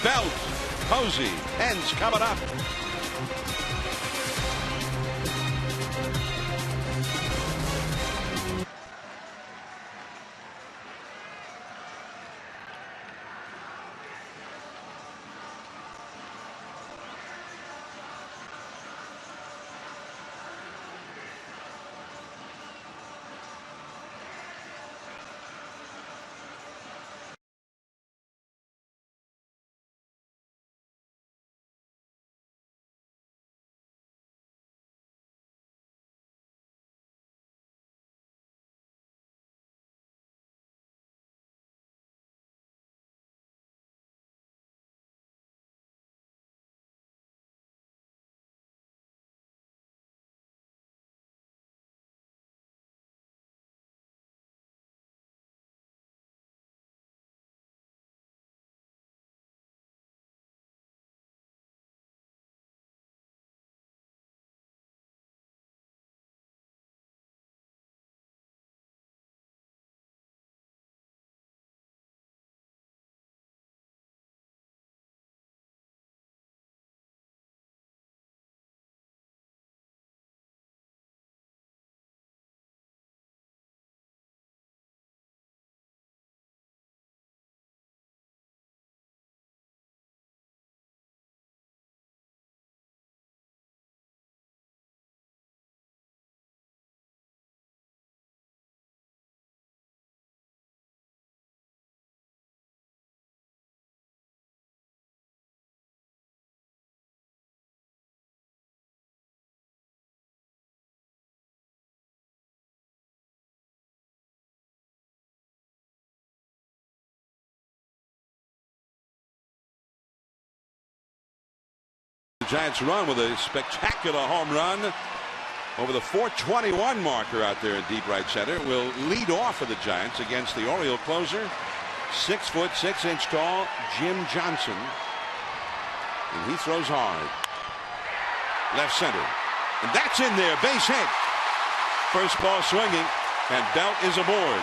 Belt, Posey, Pence coming up. Giants run with a spectacular home run over the 421 marker out there in deep right center. Will lead off for the Giants against the Oriole closer, 6 foot 6 inch tall Jim Johnson, and he throws hard left center, and that's in there, base hit. First ball swinging, and Belt is aboard.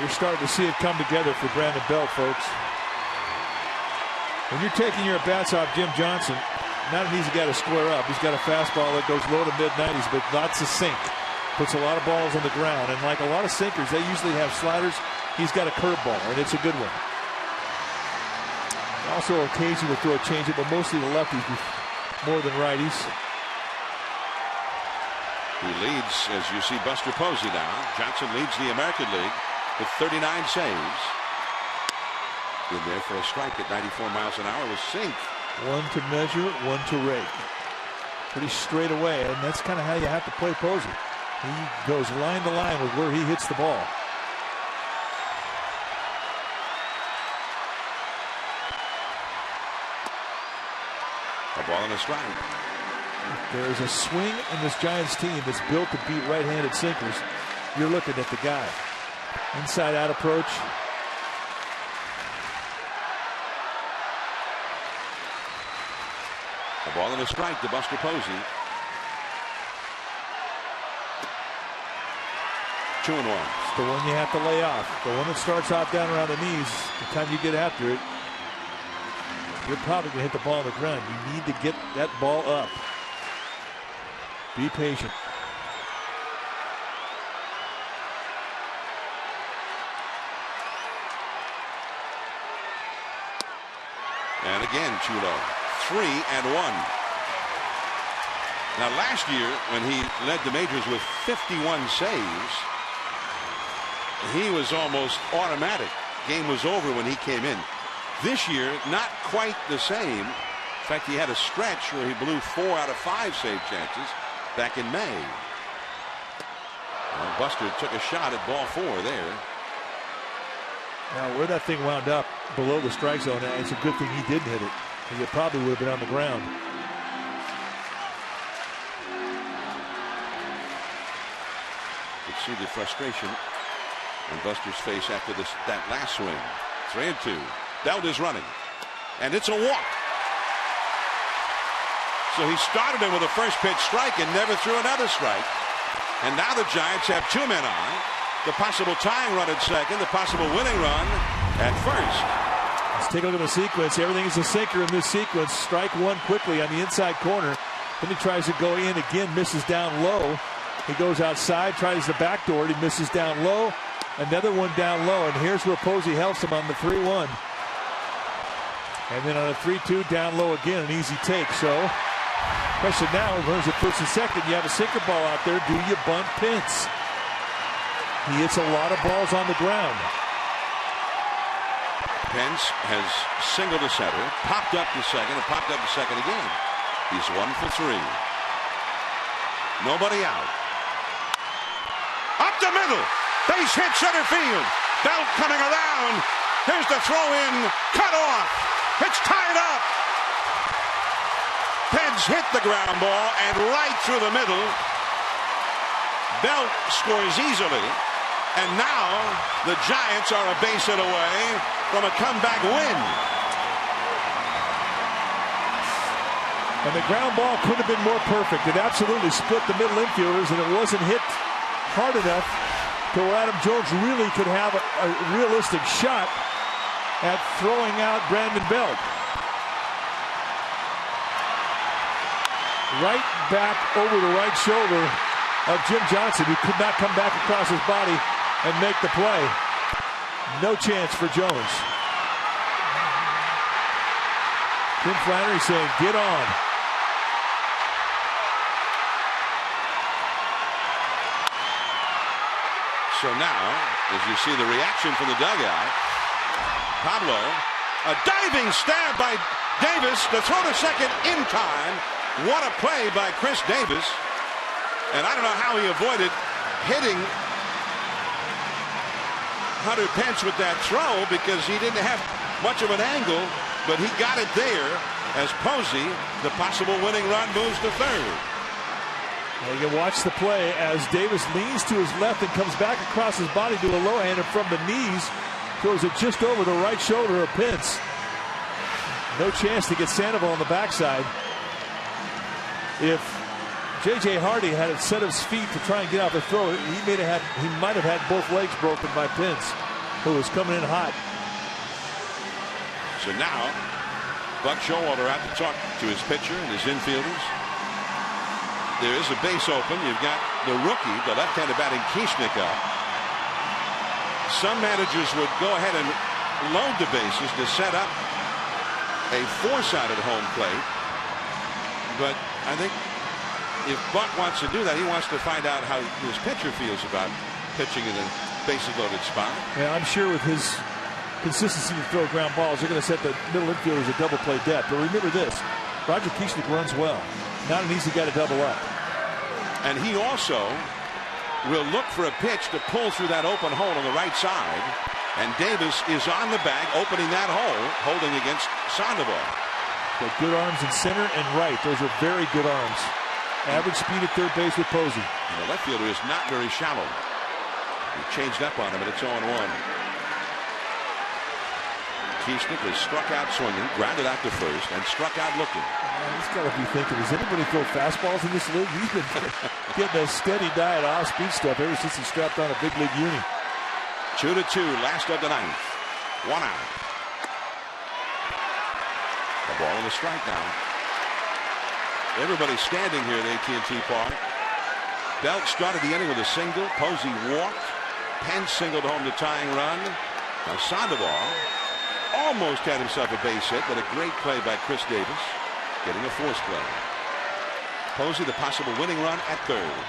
You're starting to see it come together for Brandon Belt, folks. When you're taking your at-bats off Jim Johnson, not an easy guy to square up. He's got a fastball that goes low to mid-90s, but lots of sink. Puts a lot of balls on the ground, and like a lot of sinkers, they usually have sliders. He's got a curveball, and it's a good one. Also, occasionally will throw a changeup, but mostly the lefties more than righties. He leads, as you see, Buster Posey now. Johnson leads the American League with 39 saves. In there for a strike at 94 miles an hour with sink. One to measure, one to rake. Pretty straight away, and that's kind of how you have to play Posey. He goes line to line with where he hits the ball. A ball and a strike. There's a swing in this Giants team that's built to beat right-handed sinkers. You're looking at the guy. Inside out approach. A ball and a strike to Buster Posey. 2-1. It's the one you have to lay off. The one that starts out down around the knees. The time you get after it, you're probably going to hit the ball on the ground. You need to get that ball up. Be patient. And again, too low. 3-1. Now, last year, when he led the majors with 51 saves, he was almost automatic. Game was over when he came in. This year, not quite the same. In fact, he had a stretch where he blew 4 out of 5 save chances back in May. Well, Buster took a shot at ball 4 there. Now, where that thing wound up below the strike zone, it's a good thing he didn't hit it. It probably would have been on the ground. You could see the frustration on Buster's face after that last swing. 3-2. Belt is running, and it's a walk. So he started him with a first pitch strike and never threw another strike. And now the Giants have 2 men on. The possible tying run at second, the possible winning run at first. Let's take a look at the sequence. Everything is a sinker in this sequence. Strike one quickly on the inside corner. Then he tries to go in again, misses down low. He goes outside, tries the back door. He misses down low. Another one down low, and here's where Posey helps him on the 3-1. And then on a 3-2 down low again, an easy take. So, question now, runners at first and second. You have a sinker ball out there. Do you bunt Pence? He hits a lot of balls on the ground. Pence has singled to center, popped up to second, and popped up to second again. He's 1 for 3. Nobody out. Up the middle. Base hit center field. Belt coming around. Here's the throw in. Cut off. It's tied up. Pence hit the ground ball and right through the middle. Belt scores easily. And now the Giants are a base hit away from a comeback win. And the ground ball could have been more perfect. It absolutely split the middle infielders, and it wasn't hit hard enough to where Adam Jones really could have a realistic shot at throwing out Brandon Belt. Right back over the right shoulder of Jim Johnson, who could not come back across his body and make the play. No chance for Jones. Tim Flannery saying, get on. So now, as you see the reaction from the dugout, Pablo, a diving stab by Davis to throw to second in time. What a play by Chris Davis. And I don't know how he avoided hitting Hunter Pence with that throw, because he didn't have much of an angle but he got it there as Posey, the possible winning run, moves to third. Well, you can watch the play as Davis leans to his left and comes back across his body to a low-hander from the knees. Throws it just over the right shoulder of Pence. No chance to get Sandoval on the backside. If J.J. Hardy had it set his feet to try and get out the throw, he might have had both legs broken by Pence, who was coming in hot. So now, Buck Showalter out to talk to his pitcher and his infielders. There is a base open. You've got the rookie, the left-handed batting Kieschnick up. Some managers would go ahead and load the bases to set up a four-sided home plate. But I think if Buck wants to do that, he wants to find out how his pitcher feels about pitching in a bases-loaded spot. Yeah, I'm sure with his consistency to throw ground balls, they're going to set the middle infielders a double play depth. But remember this, Roger Kieschnick runs well. Not an easy guy to double up. And he also will look for a pitch to pull through that open hole on the right side. And Davis is on the bag, opening that hole, holding against Sandoval. Got good arms in center and right. Those are very good arms. Average speed at third base with Posey. And the left fielder is not very shallow. He changed up on him, and it's 0-1. Kieschnick was struck out swinging, grounded out to first, and struck out looking. He's got to be thinking, does anybody throw fastballs in this league? He's been getting a steady diet of off-speed stuff ever since he strapped on a big league uni. 2-2, last of the ninth. 1 out. The ball and a strike now. Everybody's standing here at AT&T Park. Belt started the inning with a single. Posey walked. Pence singled home the tying run. Now Sandoval almost had himself a base hit, but a great play by Chris Davis, getting a force play. Posey the possible winning run at third.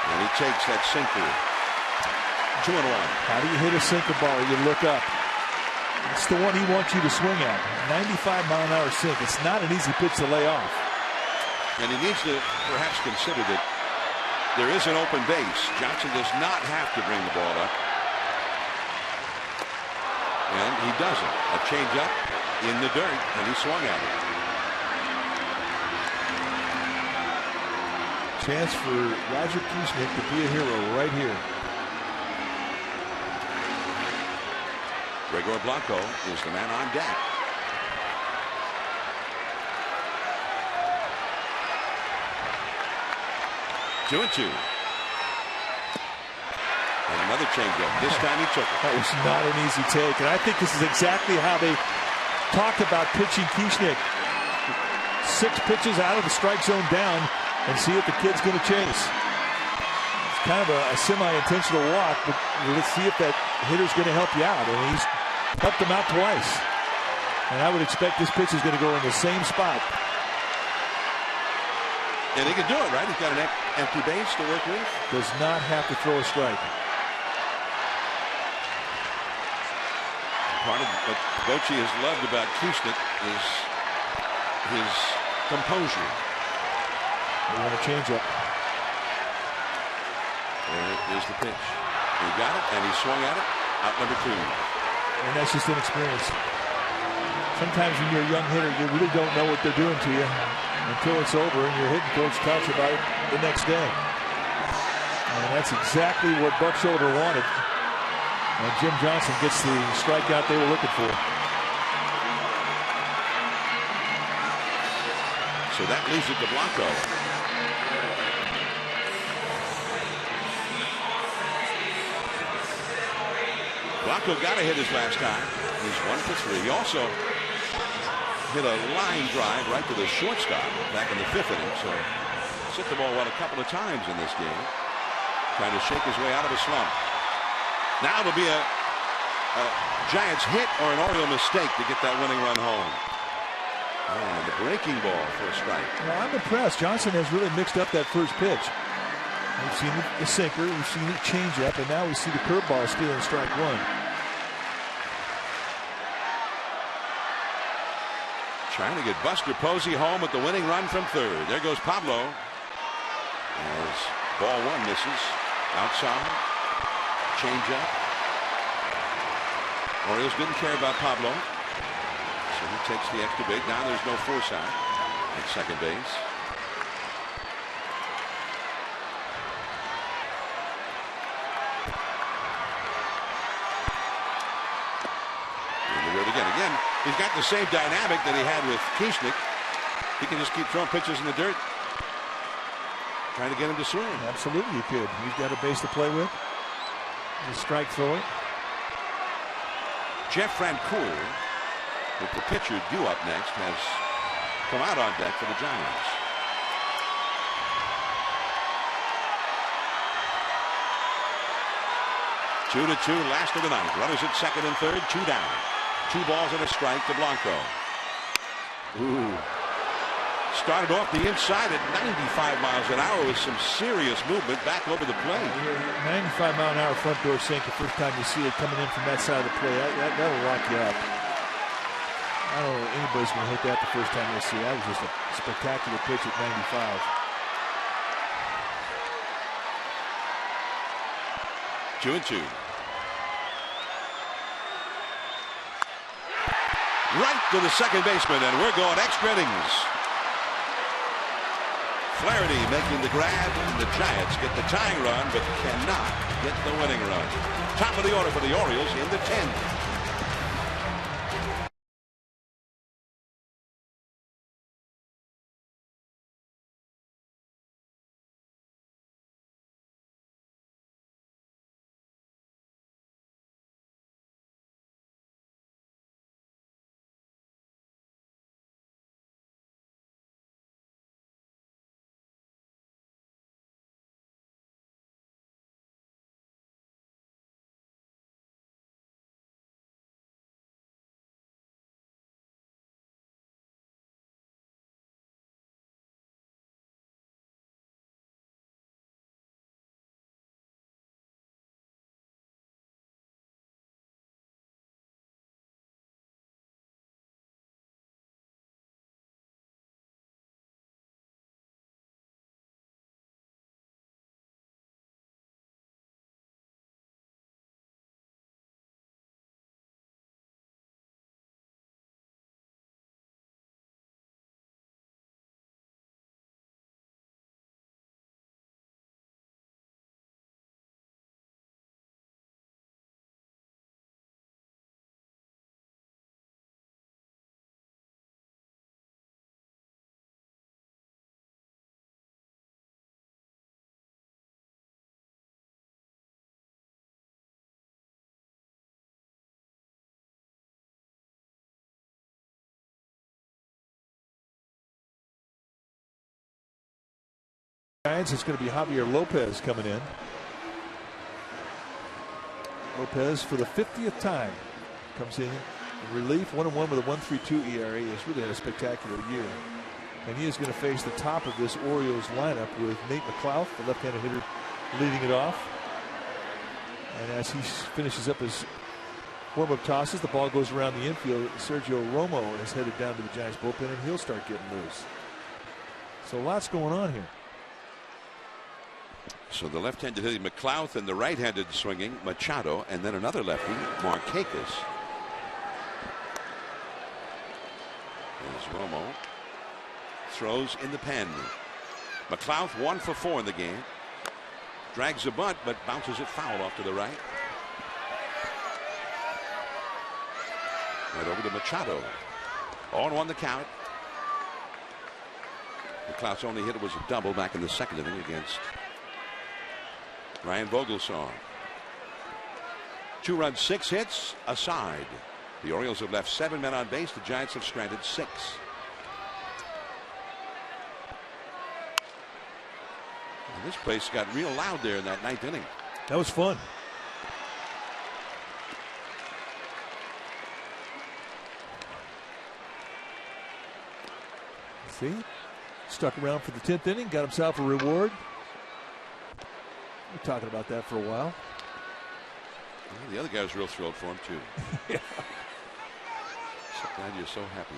And he takes that sinker. 2-1. How do you hit a sinker ball? You look up. It's the one he wants you to swing at. 95-mile-an-hour sink. It's not an easy pitch to lay off. And he needs to perhaps consider that there is an open base. Johnson does not have to bring the ball up. And he doesn't. A changeup in the dirt, and he swung at it. Chance for Roger Kieschnick to be a hero right here. Gregor Blanco is the man on deck. Two and two. And another changeup. This time he took it. That was not an easy take. And I think this is exactly how they talked about pitching Kieschnick. 6 pitches out of the strike zone down and see if the kid's going to chase. It's kind of a semi-intentional walk, but let's see if that hitter's going to help you out. And he's helped him out twice. And I would expect this pitch is going to go in the same spot. And he can do it, right? He's got an empty base to work with. Does not have to throw a strike. Part of what Bochy has loved about Kieschnick is his composure. They want to change up. There is the pitch. He got it, and he swung at it. Out number 2. And that's just inexperience. Sometimes when you're a young hitter, you really don't know what they're doing to you until it's over and your hitting coach talks about it the next day. And that's exactly what Buck Showalter wanted. And Jim Johnson gets the strikeout they were looking for. So that leaves it to Blanco. Blanco got a hit his last time. He's 1 for 3. He also hit a line drive right to the shortstop back in the 5th inning. So he's hit the ball well a couple of times in this game. Trying to shake his way out of a slump. Now it'll be a Giants hit or an Oriole mistake to get that winning run home. And the breaking ball for a strike. Well, I'm impressed. Johnson has really mixed up that first pitch. We've seen the sinker, we've seen the changeup, and now we see the curveball stealing strike 1. Trying to get Buster Posey home with the winning run from third. There goes Pablo. As ball 1 misses. Outside. Changeup. Orioles didn't care about Pablo. So he takes the extra big. Now there's no force out at second base. Again, he's got the same dynamic that he had with Kieschnick. He can just keep throwing pitches in the dirt, trying to get him to swing. Absolutely, he could. He's got a base to play with. He's strike throwing. Jeff Francoeur, with the pitcher due up next, has come out on deck for the Giants. Two to two, last of the ninth. Runners at second and third, 2 down. 2 balls and a strike to Blanco. Ooh. Started off the inside at 95 miles an hour with some serious movement back over the plate. 95-mile-an-hour front door sink the first time you see it coming in from that side of the plate. That'll lock you up. I don't know if anybody's going to hit that the first time they see it. That was just a spectacular pitch at 95. 2-2. Right to the second baseman, and we're going extra innings. Flaherty making the grab, and the Giants get the tying run, but cannot get the winning run. Top of the order for the Orioles in the 10th. Giants, it's going to be Javier Lopez coming in. Lopez for the 50th time comes in relief, 1-1 with a 1.32 ERA. He's really had a spectacular year. And he is going to face the top of this Orioles lineup with Nate McLouth, the left-handed hitter, leading it off. And as he finishes up his warm-up tosses, the ball goes around the infield. Sergio Romo is headed down to the Giants bullpen, and he'll start getting loose. So lots going on here. So the left-handed hitting McLouth and the right-handed swinging Machado, and then another lefty, Markakis. There's Romo. Throws in the pen. McLouth 1 for 4 in the game. Drags a bunt, but bounces it foul off to the right. Right over to Machado. 0-1 the count. McLouth's only hit was a double back in the second inning against Ryan Vogelsong. 2 runs, 6 hits, a side. The Orioles have left 7 men on base. The Giants have stranded 6. And this place got real loud there in that 9th inning. That was fun. See? Stuck around for the 10th inning, got himself a reward. We're talking about that for a while. Well, the other guy was real thrilled for him, too. Yeah. So glad you're so happy.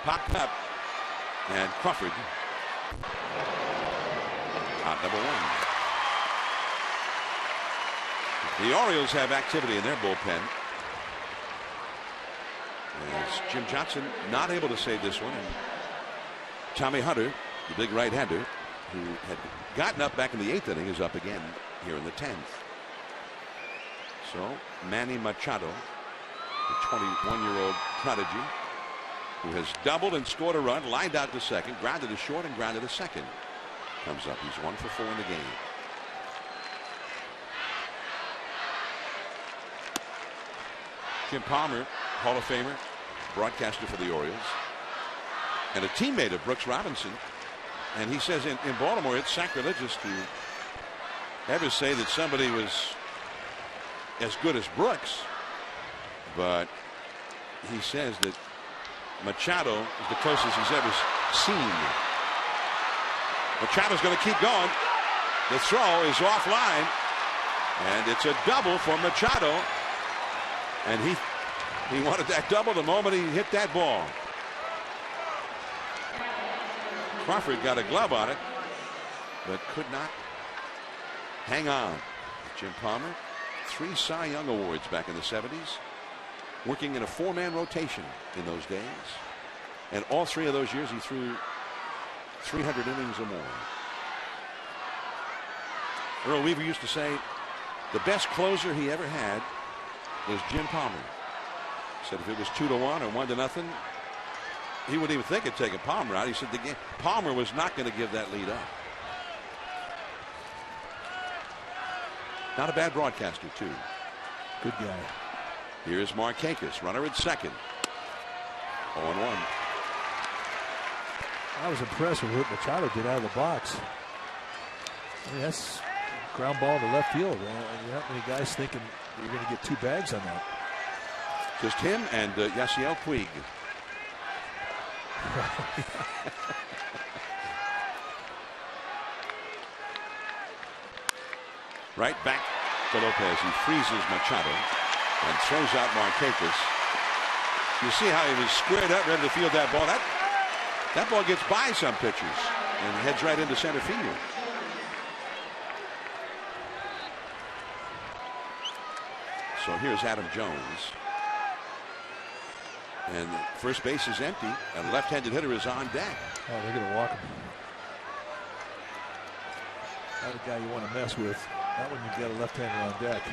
Popped up. And Crawford. Out number 1. The Orioles have activity in their bullpen. As Jim Johnson not able to save this one. And Tommy Hunter, the big right-hander, who had gotten up back in the 8th inning, is up again here in the 10th. So Manny Machado, the 21-year-old prodigy, who has doubled and scored a run, lined out to second, grounded to short and grounded to second, comes up. He's 1 for 4 in the game. Jim Palmer, Hall of Famer, broadcaster for the Orioles, and a teammate of Brooks Robinson. And he says in Baltimore it's sacrilegious to ever say that somebody was as good as Brooks, but he says that Machado is the closest he's ever seen. Machado's going to keep going. The throw is offline, and it's a double for Machado. And he wanted that double the moment he hit that ball. Crawford got a glove on it, but could not hang on. Jim Palmer, 3 Cy Young Awards back in the 70s, working in a 4-man rotation in those days. And all 3 of those years he threw 300 innings or more. Earl Weaver used to say the best closer he ever had was Jim Palmer. He said if it was 2-1 or 1-0, he wouldn't even think of taking Palmer out. He said Palmer was not going to give that lead up. Not a bad broadcaster, too. Good guy. Here's Markakis, runner at second. 0-1. I was impressed with what Machado did out of the box. I mean, that's ground ball to left field. Not many guys thinking you're going to get 2 bags on that. Just him and Yasiel Puig. Right back to Lopez. He freezes Machado and throws out Markakis. You see how he was squared up, ready to field that ball. That ball gets by some pitchers and heads right into center field. So here's Adam Jones. And first base is empty. And a left-handed hitter is on deck. Oh, they're going to walk him. Not a guy you want to mess with. That one you've got a left-hander on deck.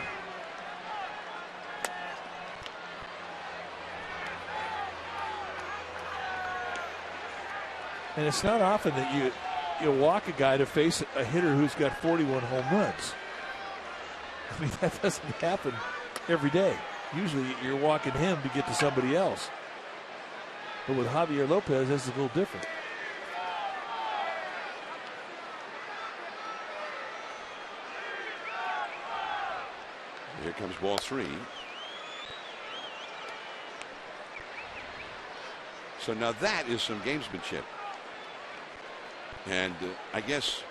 And it's not often that you walk a guy to face a hitter who's got 41 home runs. I mean, that doesn't happen every day. Usually you're walking him to get to somebody else. But with Javier Lopez, that's a little different. Here comes ball 3. So now that is some gamesmanship. And I guess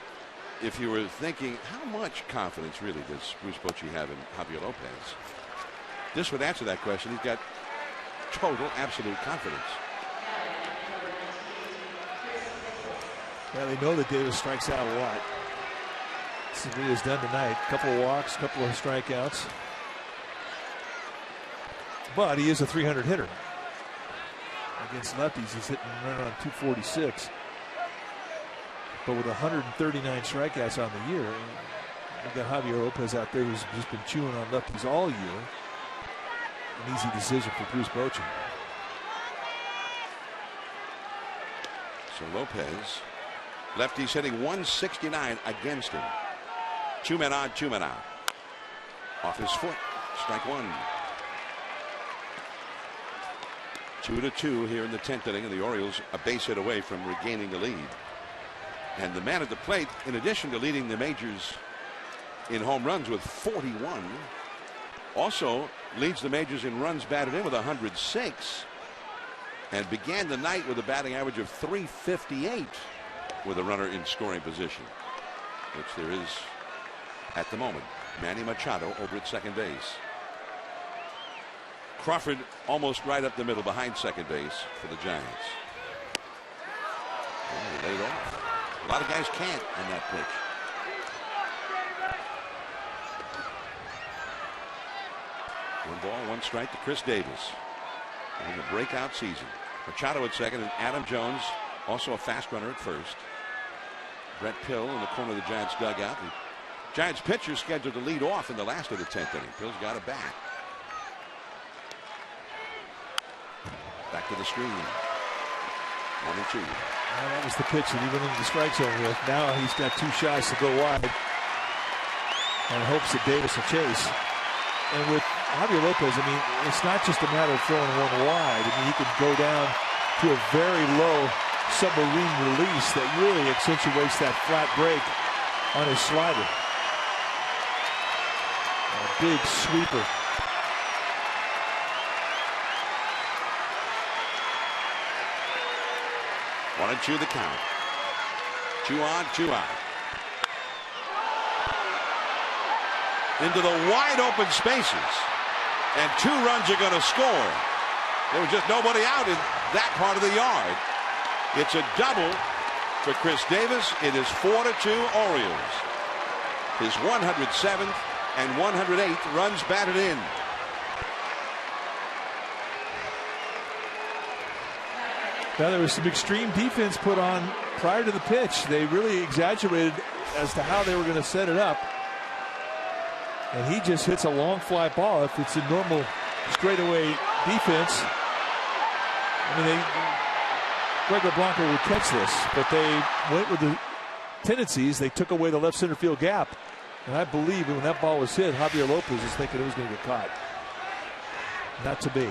if you were thinking, how much confidence really does Bruce Bochy have in Javier Lopez? This would answer that question. He's got total, absolute confidence. Yeah, they know that Davis strikes out a lot. This is what he has done tonight. A couple of walks, a couple of strikeouts. But he is a 300 hitter. Against lefties, he's hitting right around 246. But with 139 strikeouts on the year, we've got Javier Lopez out there who's just been chewing on lefties all year. An easy decision for Bruce Bochy. So Lopez, lefties hitting 169 against him. 2 men on, 2 men out. Off his foot, strike 1. 2-2 here in the 10th inning, and the Orioles a base hit away from regaining the lead. And the man at the plate, in addition to leading the majors in home runs with 41, also leads the majors in runs batted in with 106, and began the night with a batting average of .358 with a runner in scoring position, which there is at the moment. Manny Machado over at second base. Crawford almost right up the middle behind second base for the Giants. Oh, he laid off. A lot of guys can't on that pitch. One ball, 1 strike to Chris Davis. in a breakout season. Machado at second, and Adam Jones, also a fast runner at first. Brett Pill in the corner of the Giants dugout. The Giants pitcher scheduled to lead off in the last of the 10th inning. Pill's got it back. Back to the screen. 1-2. Well, that was the pitch that he went into the strike zone with. Now he's got 2 shots to go wide, and hopes that Davis will chase. And with Javier Lopez, I mean, it's not just a matter of throwing one wide. I mean, he can go down to a very low submarine release that really accentuates that flat break on his slider. A big sweeper. One and two the count. 2 on, 2 out. Into the wide open spaces. And 2 runs are going to score. There was just nobody out in that part of the yard. It's a double for Chris Davis. It is 4-2 Orioles. His 107th and 108th runs batted in. Now, there was some extreme defense put on prior to the pitch. They really exaggerated as to how they were going to set it up. And he just hits a long fly ball. If it's a normal straightaway defense, I mean, Gregor Blanco would catch this, but they went with the tendencies. They took away the left center field gap. And I believe when that ball was hit, Javier Lopez was thinking it was going to get caught. Not to be.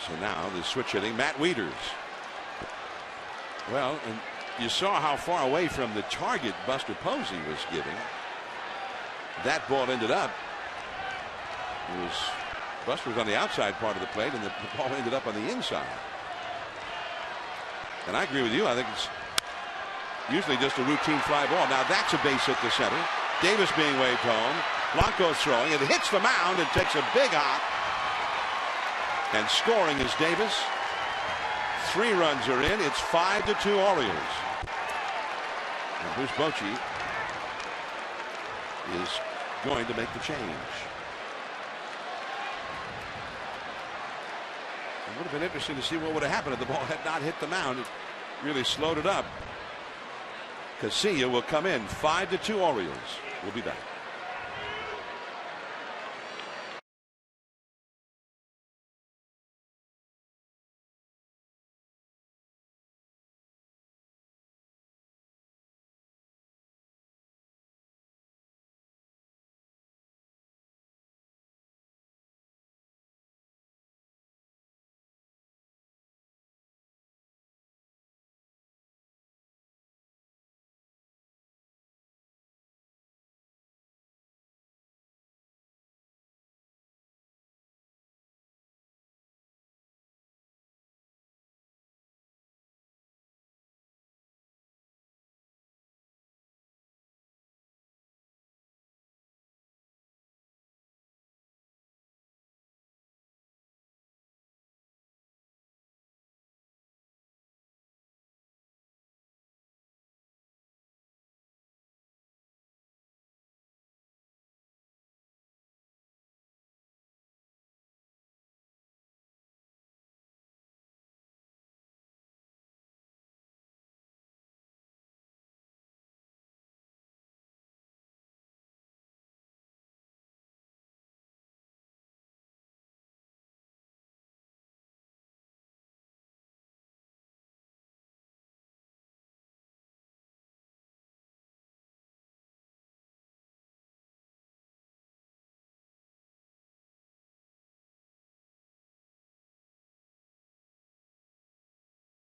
So now the switch hitting, Matt Wieters. Well, and you saw how far away from the target Buster Posey was giving. That ball ended up. Buster was on the outside part of the plate, and the ball ended up on the inside. And I agree with you. I think it's usually just a routine fly ball. Now that's a base hit to center. Davis being waved home. Blanco's throwing. It hits the mound and takes a big hop. And scoring is Davis. 3 runs are in. It's 5-2 Orioles. And Bruce Bochy is going to make the change. It would have been interesting to see what would have happened if the ball had not hit the mound. It really slowed it up. Casilla will come in. 5-2 Orioles. We'll be back.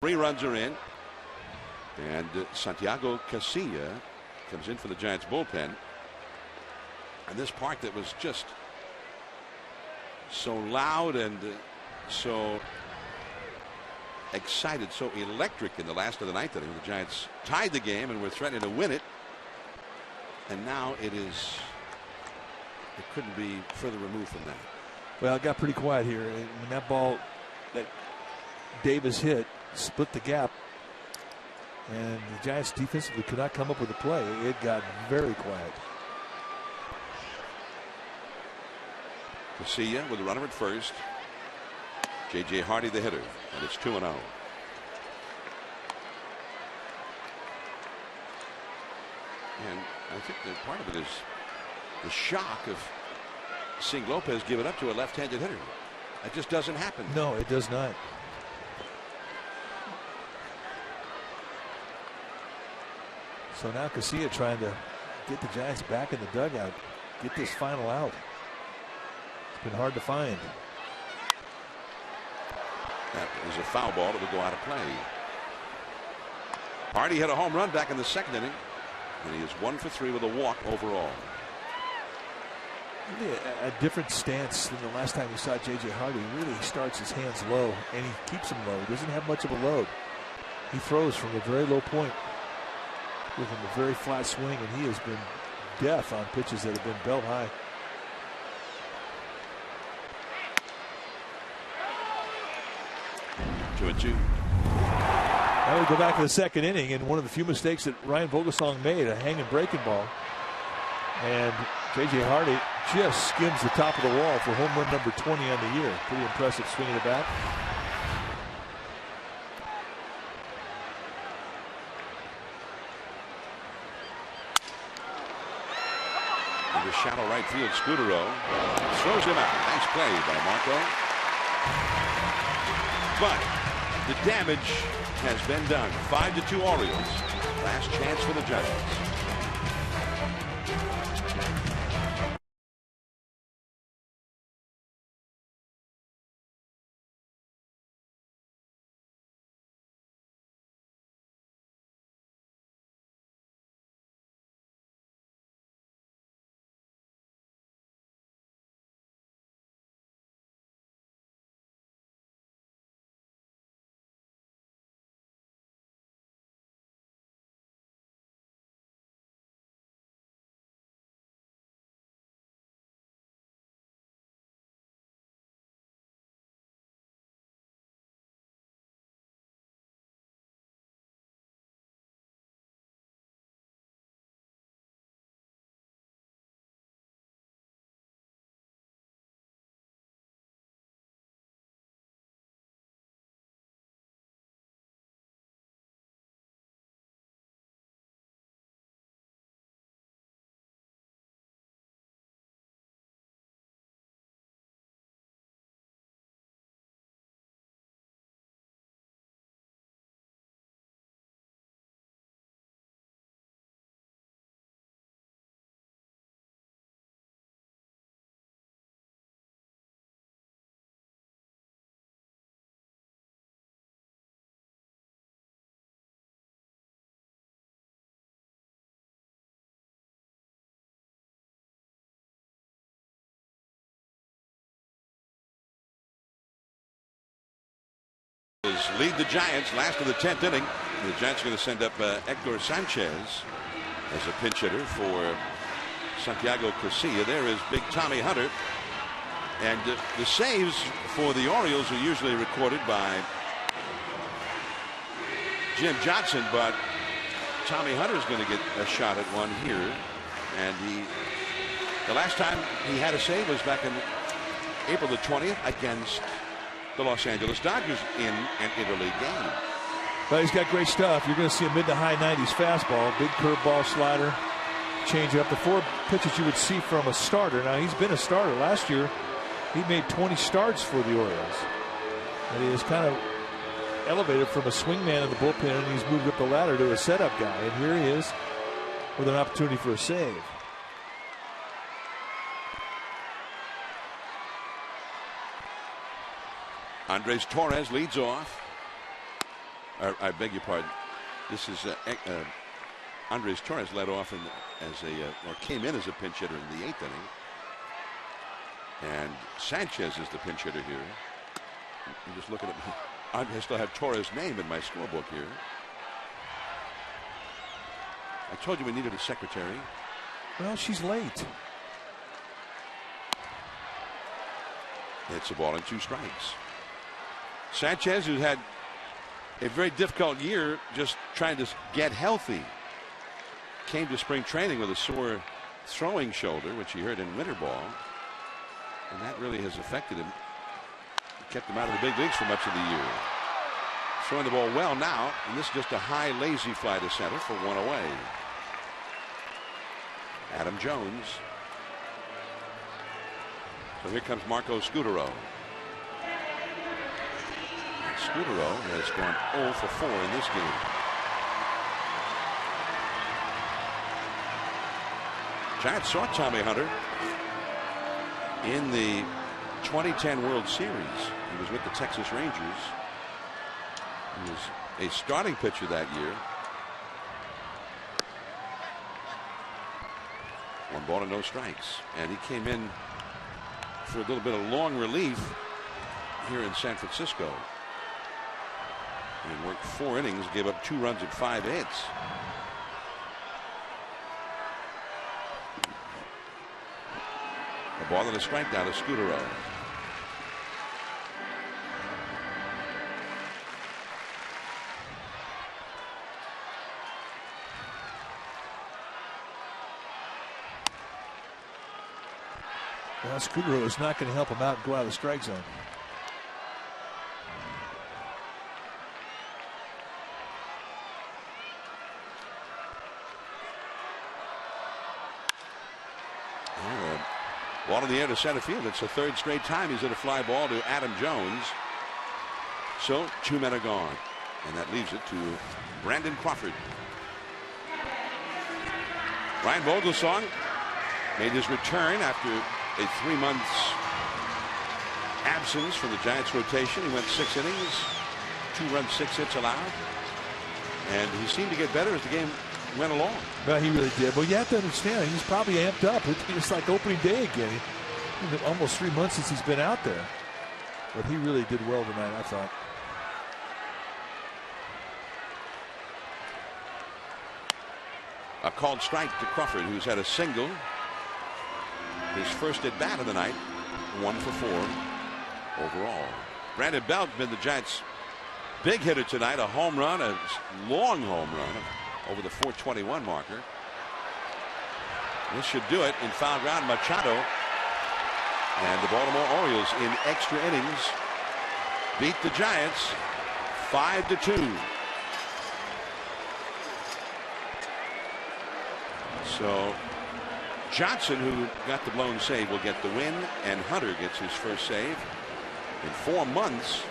Three runs are in, and Santiago Casilla comes in for the Giants bullpen. And this park that was just so loud and so excited, so electric in the last of the ninth inning. The Giants tied the game and were threatening to win it. And now it couldn't be further removed from that. Well, it got pretty quiet here. And when that ball that Davis hit split the gap, and the Giants defensively could not come up with a play. It got very quiet. Casilla with a runner at first. J.J. Hardy the hitter, and it's 2-0. And I think that part of it is the shock of seeing Lopez give it up to a left-handed hitter. That just doesn't happen. No, it does not. So now Casilla trying to get the Giants back in the dugout, get this final out. It's been hard to find. That was a foul ball that would go out of play. Hardy hit a home run back in the second inning, and he is 1 for 3 with a walk overall. Really a different stance than the last time we saw J.J. Hardy. Really starts his hands low, and he keeps them low. He doesn't have much of a load. He throws from a very low point with him a very flat swing, and he has been death on pitches that have been belt high. Two and two. Now we go back to the second inning, and one of the few mistakes that Ryan Vogelsong made, a hanging breaking ball. And J.J. Hardy just skims the top of the wall for home run number 20 on the year. Pretty impressive swing of the bat. In the shallow right field, Scudero throws him out. Nice play by Marco. But the damage has been done. 5-2 Orioles. Last chance for the Giants. Lead the Giants last of the 10th inning. The Giants are going to send up Hector Sanchez as a pinch hitter for Santiago Casilla. There is big Tommy Hunter. And the saves for the Orioles are usually recorded by Jim Johnson, but Tommy Hunter is going to get a shot at one here. And the last time he had a save was back in April the 20th against the Los Angeles Dodgers in an interleague game. Well, he's got great stuff. You're going to see a mid to high 90s fastball, big curveball, slider, changeup. The four pitches you would see from a starter. Now, he's been a starter. Last year, he made 20 starts for the Orioles. And he is kind of elevated from a swingman in the bullpen, and he's moved up the ladder to a setup guy. And here he is with an opportunity for a save. Andres Torres leads off. I beg your pardon. This is Andres Torres led off or came in as a pinch hitter in the 8th inning. And Sanchez is the pinch hitter here. I'm just looking at I still have Torres' name in my scorebook here. I told you we needed a secretary. Well, she's late. It's a ball and 2 strikes. Sanchez, who had a very difficult year just trying to get healthy, came to spring training with a sore throwing shoulder, which he hurt in winter ball. And that really has affected him. Kept him out of the big leagues for much of the year. Throwing the ball well now, and this is just a high lazy fly to center for one away. Adam Jones. So here comes Marco Scutaro. And Scutaro has gone 0 for 4 in this game. Giants saw Tommy Hunter in the 2010 World Series. He was with the Texas Rangers. He was a starting pitcher that year. 1 ball and no strikes. And he came in for a little bit of long relief here in San Francisco. And worked 4 innings, gave up 2 runs and 5 hits. A ball and a strike down to Scutaro. Well, Scutaro is not going to help him out and go out of the strike zone. Ball in the air to center field. It's the 3rd straight time he's hit a fly ball to Adam Jones. So 2 men are gone. And that leaves it to Brandon Crawford. Ryan Vogelsong made his return after a 3 months absence from the Giants rotation. He went 6 innings, 2 runs, 6 hits allowed. And he seemed to get better as the game went along. Well, he really did. Well, you have to understand, he's probably amped up. It's like opening day again. Almost 3 months since he's been out there. But he really did well tonight, I thought. A called strike to Crawford, who's had a single. His first at bat of the night. 1 for 4 overall. Brandon Belt been the Giants' big hitter tonight. A home run, a long home run over the 421 marker. This should do it. In foul ground, Machado and the Baltimore Orioles in extra innings beat the Giants 5-2. So Johnson, who got the blown save, will get the win, and Hunter gets his first save in 4 months,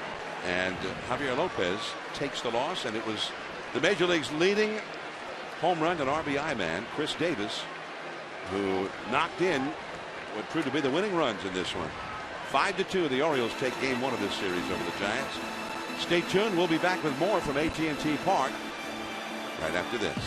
and Javier Lopez takes the loss. And it was the Major League's leading home run and RBI man, Chris Davis, who knocked in what proved to be the winning runs in this one. 5-2, the Orioles take game 1 of this series over the Giants. Stay tuned. We'll be back with more from AT&T Park right after this.